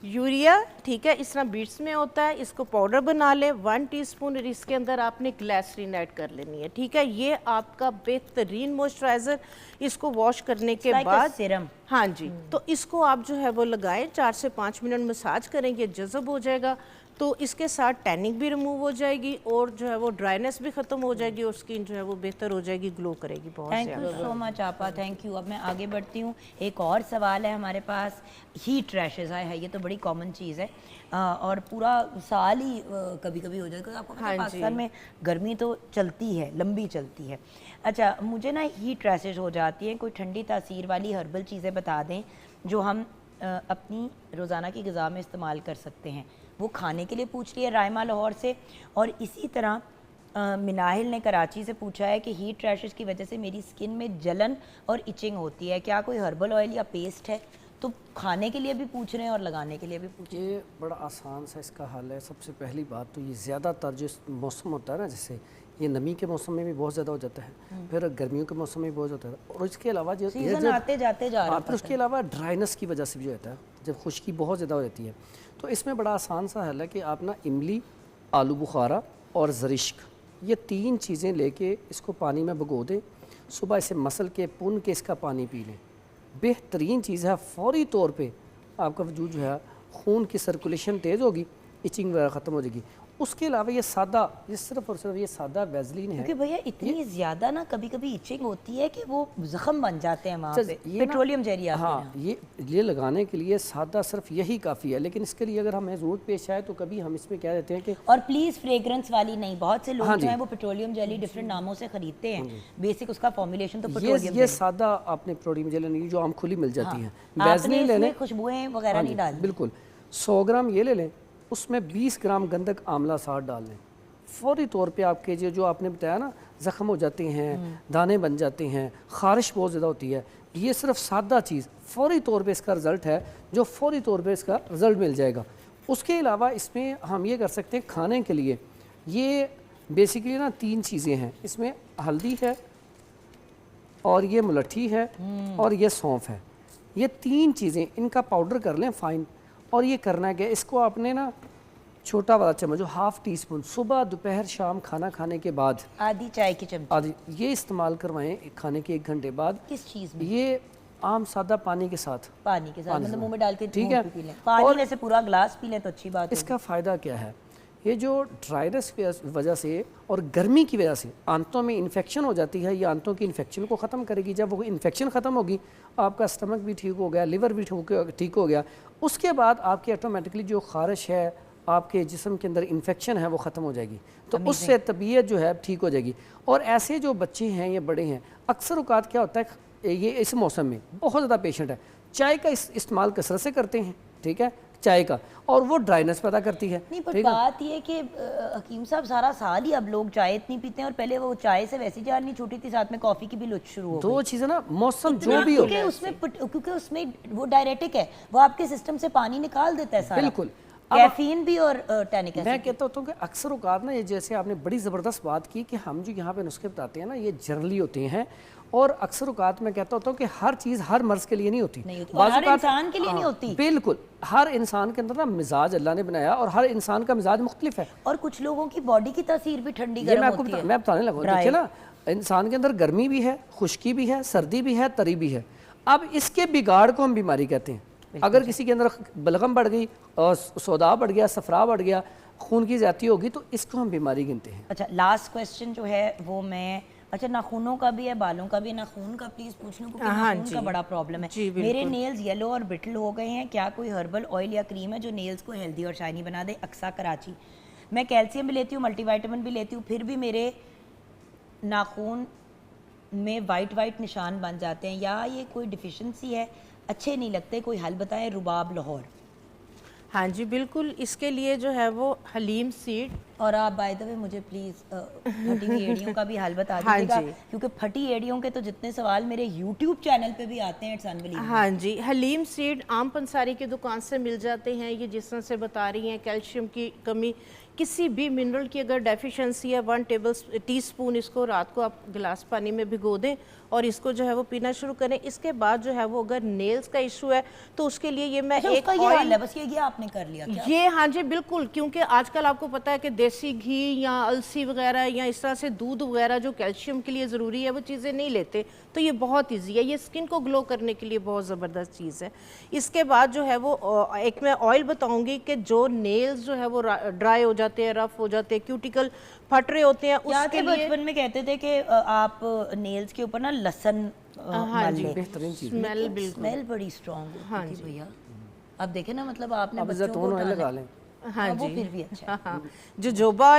यूरिया, ठीक है, इस तरह बीट्स में होता है, इसको पाउडर बना ले 1 टीस्पून, और इसके अंदर आपने ग्लिसरीन ऐड कर लेनी है, ठीक है। ये आपका बेहतरीन मॉइस्चराइज़र। इसको वॉश करने के बाद सीरम, हाँ जी, तो इसको आप जो है वो लगाएं, 4 से 5 मिनट मसाज करें, ये जज़ब हो जाएगा। तो इसके साथ टैनिंग भी रिमूव हो जाएगी और जो है वो ड्राइनेस भी ख़त्म हो जाएगी और स्किन जो है वो बेहतर हो जाएगी, ग्लो करेगी बहुत। थैंक यू सो मच आपा, थैंक यू। अब मैं आगे बढ़ती हूँ। एक और सवाल है हमारे पास, हीट रैशेज़ है, ये तो बड़ी कॉमन चीज़ है और पूरा साल ही कभी कभी हो जाएगा। आपको पता है पाकिस्तान में गर्मी तो चलती है, लंबी चलती है। अच्छा, मुझे ना हीट रैशेज हो जाती हैं, कोई ठंडी तासीर वाली हर्बल चीज़ें बता दें जो हम अपनी रोज़ाना की ग़िज़ा में इस्तेमाल कर सकते हैं। वो खाने के लिए पूछ रही है रायमा लाहौर से, और इसी तरह मिनाहिल ने कराची से पूछा है कि हीट रैशेज की वजह से मेरी स्किन में जलन और इचिंग होती है, क्या कोई हर्बल ऑयल या पेस्ट है? तो खाने के लिए भी पूछ रहे हैं और लगाने के लिए भी पूछ रहे हैं। ये बड़ा आसान सा इसका हल है। सबसे पहली बात तो ये ज़्यादातर जो मौसम होता है ना, जैसे ये नमी के मौसम में भी बहुत ज़्यादा हो जाता है, फिर गर्मियों के मौसम में भी बहुत होता है, और इसके अलावा जो सीजन आते जाते जा रहा है, फिर उसके अलावा ड्राइनेस की वजह से भी जो होता है, जब खुश्की बहुत ज़्यादा हो जाती है, तो इसमें बड़ा आसान सा हल है कि आप ना इमली, आलू बुखारा और ज़रिश्क, ये 3 चीज़ें लेके इसको पानी में भिगो दें, सुबह इसे मसल के पुन के इसका पानी पी लें। बेहतरीन चीज़ है, फ़ौरी तौर पे आपका वजूद जो है खून की सर्कुलेशन तेज़ होगी, इचिंग वगैरह ख़त्म हो जाएगी। उसके अलावा ये सादा, ये सिर्फ और सिर्फ ये सादा वैसलीन है। क्योंकि भैया इतनी ज्यादा ना कभी कभी इचिंग होती है कि वो जख्म बन जाते हैं वहाँ पे, ये ना- पेट्रोलियम जेली आती है हाँ, ना। ये लगाने के लिए सादा सिर्फ यही काफ़ी है, लेकिन इसके लिए अगर हमें ज़रूरत पेश आए तो कभी हम इसमें क्या देते हैं कि और प्लीज फ्रेग्रेंस वाली नहीं, बहुत से लोग हाँ जो जी। है वो पेट्रोलियम जेली डिफरेंट नामों से खरीदते हैं, बेसिक उसका फॉर्मुलेशन तो ये पेट्रोलियम सादा आपने पेट्रोलियम जेल लेनी जो आम खुली मिल जाती है, आपने वैसलीन ले लें। इसमें खुशबुएं वगैरह हाँ नहीं जी, डालनी। बिल्कुल 100 ग्राम ये ले लें, उसमें 20 ग्राम गंधक आंवला साथ डाल लें। फौरी तौर पे आपके जो आपने बताया ना ज़ख्म हो जाते हैं, दाने बन जाते हैं, ख़ारिश बहुत ज़्यादा होती है, ये सिर्फ सादा चीज़ फौरी तौर पे इसका रिज़ल्ट है, जो फौरी तौर पे इसका रिज़ल्ट मिल जाएगा। उसके अलावा इसमें हम ये कर सकते हैं खाने के लिए, ये बेसिकली ना 3 चीज़ें हैं इसमें, हल्दी है और ये मुलट्ठी है और ये सौंफ है। ये 3 चीज़ें इनका पाउडर कर लें फाइन, और ये करना क्या है, इसको आपने ना छोटा वाला चम्मच जो हाफ टी स्पून सुबह दोपहर शाम खाना खाने के बाद आधी चाय की चमची आदि ये इस्तेमाल करवाएं खाने के 1 घंटे बाद। किस चीज में? ये आम सादा पानी के साथ, पानी के साथ, पानी मतलब से। मुंह में डाल के ठीक मुंह है। पे पी लें। पानी और वैसे पूरा ग्लास पी लें तो अच्छी बात है। इसका फ़ायदा क्या है, ये जो ड्राइनेस की वजह से और गर्मी की वजह से आंतों में इन्फेक्शन हो जाती है, ये आंतों की इन्फेक्शन को ख़त्म करेगी। जब वो इन्फेक्शन ख़त्म होगी, आपका स्टमक भी ठीक हो गया, लिवर भी ठीक हो गया, उसके बाद आपकी ऑटोमेटिकली जो ख़ारिश है, आपके जिस्म के अंदर इन्फेक्शन है, वो ख़त्म हो जाएगी। तो उससे तबीयत जो है ठीक हो जाएगी। और ऐसे जो बच्चे हैं या बड़े हैं, अक्सर औकात क्या होता है, ये इस मौसम में बहुत ज़्यादा पेशेंट है चाय का इस्तेमाल कसरत से करते हैं, ठीक है, चाय का, और वो ड्राइनेस पैदा करती है। नहीं, पर ठीक है? बात ये कि हकीम साहब सारा साल ही अब लोग चाय इतनी पीते हैं, और पहले वो चाय से वैसी जान नहीं छूटी थी, साथ में कॉफी की भी लुच शुरू हो दो चीज़ें ना, मौसम इतना, जो भी हो, क्योंकि उसमें वो डायरेटिक है, वो आपके सिस्टम से पानी निकाल देता है सारा, बिल्कुल। कैफीन भी और टैनिक मैं एसिड। कहता हूँ कि अक्सर औकात ना, ये जैसे आपने बड़ी ज़बरदस्त बात की कि हम जो यहाँ पे नुस्खे बताते हैं ना, ये जनरली होते हैं, और अक्सर औकात मैं कहता होता हूँ कि हर चीज़ हर मर्ज़ के लिए नहीं होती, नहीं होती, बाज़ और हर औकात- इंसान के लिए नहीं हाँ, होती। बिल्कुल, हर इंसान के अंदर ना मिजाज अल्लाह ने बनाया, और हर इंसान का मिजाज मुख्तलिफ है। और कुछ लोगों की बॉडी की तासीर भी ठंडी ये गर्म मैं आपको होती है। मैं बताने लगा, Dry। देखिए ना, इंसान के अंदर गर्मी भी है, खुश्की भी है, सर्दी भी है, तरी भी है। अब इसके बिगाड़ को हम बीमारी कहते हैं। अगर किसी के अंदर बलगम बढ़ गई और सौदा बढ़ गया, सफरा बढ़ गया, खून की ज़्यादती होगी, तो इसको हम बीमारी गिनते हैं। अच्छा, लास्ट क्वेश्चन जो है वो मैं, अच्छा नाखूनों का भी है, बालों का भी है, नाखून का प्लीज पूछ लूं, क्योंकि हाँ नाखून जी। का बड़ा प्रॉब्लम है। जी, बिल्कुल। मेरे नेल्स येलो और ब्रिटल हो गए हैं, क्या कोई हर्बल ऑयल या क्रीम है जो नेल्स को हेल्दी और शाइनी बना दे? अक्सा कराची। मैं कैल्शियम भी लेती हूँ, मल्टीविटामिन भी लेती हूँ, फिर भी मेरे नाखून में वाइट निशान बन जाते हैं, या ये कोई डिफिशिएंसी है? अच्छे नहीं लगते, कोई हल बताएं। रुबाब लाहौर। हाँ जी, बिल्कुल, इसके लिए जो है वो हलीम सीड, और आप बाय द वे मुझे प्लीज़ फटी हुई एड़ियों का भी हाल बता हाँ दीजिएगा, जी। क्योंकि फटी एड़ियों के तो जितने सवाल मेरे YouTube चैनल पे भी आते हैं, इट्स अनबिलीवेबल। हाँ जी, हलीम सीड आम पंसारी की दुकान से मिल जाते हैं। ये जिस तरह से बता रही हैं, कैल्शियम की कमी, किसी भी मिनरल की अगर डेफिशिएंसी है, 1 टीस्पून इसको रात को आप गिलास पानी में भिगो दें और इसको जो है वो पीना शुरू करें। इसके बाद जो है वो अगर नेल्स का इशू है तो उसके लिए ये मैं अच्छा, एक उसका ये हाल ऑयल, है, बस ये आपने कर लिया क्या? ये हाँ जी बिल्कुल, क्योंकि आजकल आपको पता है कि देसी घी या अलसी वगैरह या इस तरह से दूध वगैरह जो कैल्शियम के लिए ज़रूरी है वो चीज़ें नहीं लेते, तो ये बहुत इजी है, ये स्किन को ग्लो करने के लिए बहुत ज़बरदस्त चीज़ है। इसके बाद जो है वो एक मैं ऑयल बताऊंगी कि जो नेल्स जो है वो ड्राई हो जाते हैं, रफ हो जाते हैं, क्यूटिकल फट रहे होते हैं, याद उसके है लिए बचपन में कहते थे कि आप नेल्स के ऊपर ना लहसुन हाँ मल जी, लें। बेहतरीन चीज़। स्मेल बिल्कुल, स्मेल बड़ी स्ट्रॉन्ग हाँ होती थी जी। भैया। अब देखे ना, मतलब आपने अब बच्चों को जैतून ऑयल उठाना- लगा लें। हाँ वो जी, फिर भी अच्छा है। हाँ, jojoba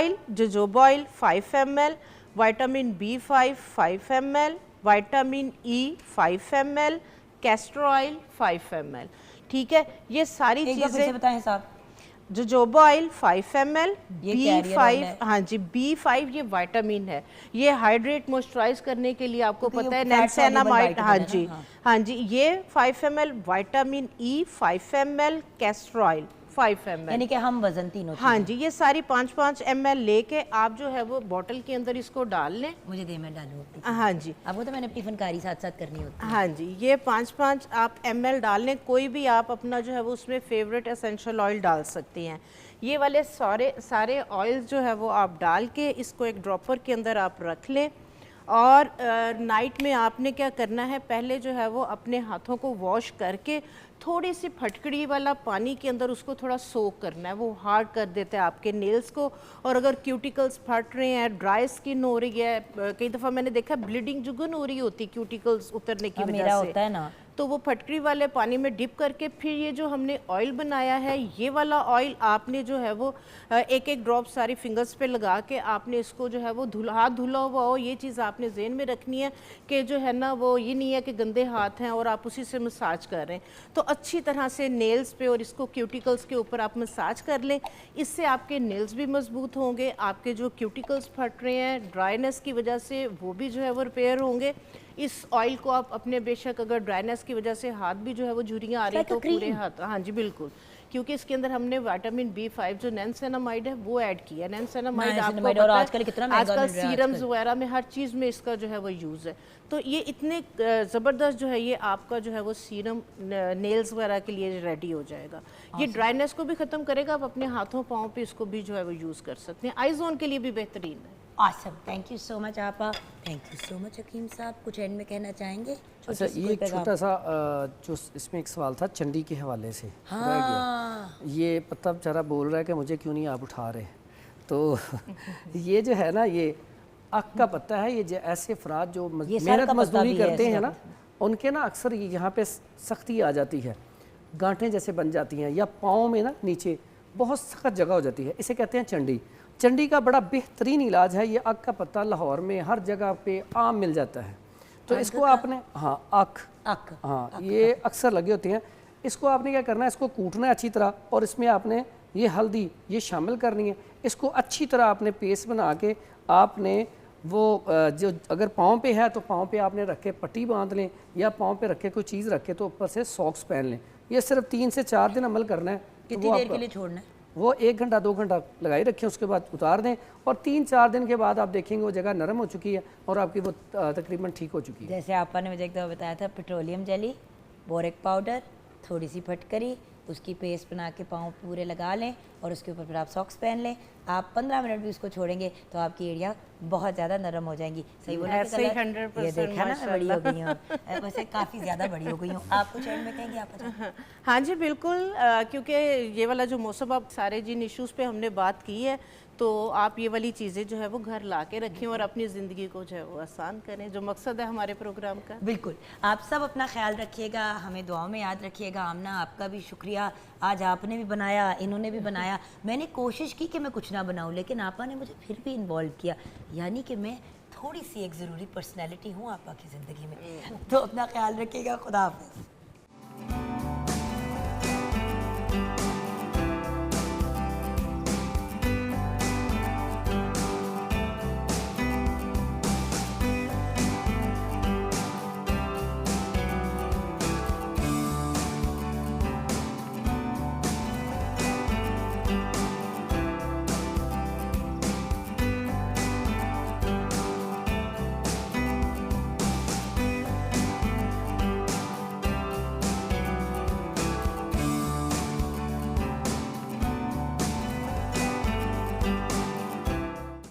oil 5 ml, vitamin B5 5 ml, vitamin E 5 ml, castor oil 5 ml। ठीक है, ये सारी एक बार फिर से चीज़ें, बताएं साहब। जोजोबा ऑयल 5 ml, ये carrier oil है। B5, हाँ जी, B5 ये विटामिन है, ये हाइड्रेट मॉइस्चराइज करने के लिए आपको क्योंकि पता है, ये fat soluble नैनसेनामाइड, हाँ vitamin है जी, ना, हाँ। हाँ जी, ये 5 ml, vitamin E 5 ml, castor oil 5 ml। यानी कि हम वजन तीनों हाँ चीज़ें। जी, ये सारी 5-5 ml लेके आप जो है वो बॉटल के अंदर इसको डाल लें। मुझे दे, मैं डालूं अपनी। हाँ जी, आपको तो मैंने अपनी फनकारी साथ साथ करनी होती है। हाँ जी, ये 5-5 आप ml डाल लें। कोई भी आप अपना जो है वो उसमें फेवरेट एसेंशियल ऑयल डाल सकती हैं। ये वाले सारे ऑयल जो है वो आप डाल के इसको एक ड्रॉपर के अंदर आप रख लें। और नाइट में आपने क्या करना है, पहले जो है वो अपने हाथों को वॉश करके थोड़ी सी फटकड़ी वाला पानी के अंदर उसको थोड़ा सोक करना है, वो हार्ड कर देता है आपके नेल्स को। और अगर क्यूटिकल्स फट रहे हैं, ड्राई स्किन हो रही है, कई दफ़ा मैंने देखा ब्लीडिंग जुगन हो रही होती क्यूटिकल्स उतरने की वजह मेरा से, होता है ना, तो वो फटकड़ी वाले पानी में डिप करके फिर ये जो हमने ऑयल बनाया है, ये वाला ऑयल आपने जो है वो एक एक ड्रॉप सारी फिंगर्स पे लगा के आपने इसको जो है वो हाथ धुला हुआ हो, ये चीज़ आपने ज़हन में रखनी है कि जो है ना वो ये नहीं है कि गंदे हाथ हैं और आप उसी से मसाज कर रहे हैं। तो अच्छी तरह से नेल्स पे और इसको क्यूटिकल्स के ऊपर आप मसाज कर लें, इससे आपके नेल्स भी मजबूत होंगे, आपके जो क्यूटिकल्स फट रहे हैं ड्राइनेस की वजह से वो भी जो है वो रिपेयर होंगे। इस ऑयल को आप अपने बेशक अगर ड्राइनेस की वजह से हाथ भी जो है वो झुर्रियाँ आ रही हैं तो पूरे हाथ, हाँ जी बिल्कुल, क्योंकि इसके अंदर हमने विटामिन B5 जो नैनसेनामाइड है वो ऐड किया है। नैनसेनामाइड आपको पता और है आजकल कितना महंगा आजकल मिल रहा है सीरम्स वगैरह में हर चीज़ में इसका जो है वो यूज़ है। तो ये इतने ज़बरदस्त जो है ये आपका जो है वो सीरम नेल्स वगैरह के लिए रेडी हो जाएगा। ये ड्राइनेस को भी ख़त्म करेगा, आप अपने हाथों पाँव पे इसको भी जो है वो यूज़ कर सकते हैं। आई जोन के लिए भी बेहतरीन है। Awesome, thank you so much आपा, थैंक यू सो मच हकीम साहब, कुछ एंड में कहना चाहेंगे? अच्छा, ये एक छोटा सा जो इसमें एक सवाल था चंडी के हवाले से रह गया। ये पत्ता बेचारा बोल रहा है कि मुझे क्यों नहीं आप उठा रहे, तो ये जो है ना ये अक का पत्ता है। ये ऐसे अफराद जो मेहनत मजदूरी करते हैं ना, उनके ना अक्सर यहाँ पे सख्ती आ जाती है, गांठें जैसे बन जाती हैं या पाँव में ना नीचे बहुत सख्त जगह हो जाती है, इसे कहते हैं चंडी। चंडी का बड़ा बेहतरीन इलाज है ये अक का पत्ता, लाहौर में हर जगह पे आम मिल जाता है। तो इसको आपने, हाँ अक, हाँ ये अक्सर लगे होते हैं। इसको आपने क्या करना है, इसको कूटना है अच्छी तरह और इसमें आपने ये हल्दी ये शामिल करनी है। इसको अच्छी तरह आपने पेस्ट बना के आपने वो जो अगर पाँव पे है तो पाँव पे आपने रख के पट्टी बांध लें या पाँव पे रख के कोई चीज़ रख के तो ऊपर से सॉक्स पहन लें। ये सिर्फ 3 से 4 दिन अमल करना है। कितनी देर के लिए छोड़ना है? वो 1 घंटा 2 घंटा लगाई रखें, उसके बाद उतार दें और 3-4 दिन के बाद आप देखेंगे वो जगह नरम हो चुकी है और आपकी वो तकरीबन ठीक हो चुकी है। जैसे आपा ने मुझे एक दफ़ा बताया था, पेट्रोलियम जेली, बोरिक पाउडर, थोड़ी सी फटकरी, उसकी पेस्ट बना के पाँव पूरे लगा लें और उसके ऊपर फिर आप सॉक्स पहन लें। आप 15 मिनट भी उसको छोड़ेंगे तो आपकी एड़ियाँ बहुत ज़्यादा नरम हो जाएंगी। सही बोला ऐसे ही 100% ये देखा ना, मैं बड़ी हो गई हूँ, वैसे काफ़ी ज़्यादा बड़ी हो गई हूँ। आप कुछ एंड में कहेंगे आप? हाँ जी बिल्कुल, क्योंकि ये वाला जो मौसम आप सारे जिन इश्यूज़ पे हमने बात की है, तो आप ये वाली चीज़ें जो है वो घर ला के रखें और अपनी ज़िंदगी को जो है वो आसान करें, जो मकसद है हमारे प्रोग्राम का। बिल्कुल, आप सब अपना ख्याल रखिएगा, हमें दुआओं में याद रखिएगा। आमना आपका भी शुक्रिया, आज आपने भी बनाया, इन्होंने भी बनाया। मैंने कोशिश की कि मैं कुछ ना बनाऊं, लेकिन आपा ने मुझे फिर भी इन्वॉल्व किया, यानी कि मैं थोड़ी सी एक ज़रूरी पर्सनैलिटी हूँ आपा की ज़िंदगी में। तो अपना ख्याल रखिएगा, खुदा हाफ़िज़।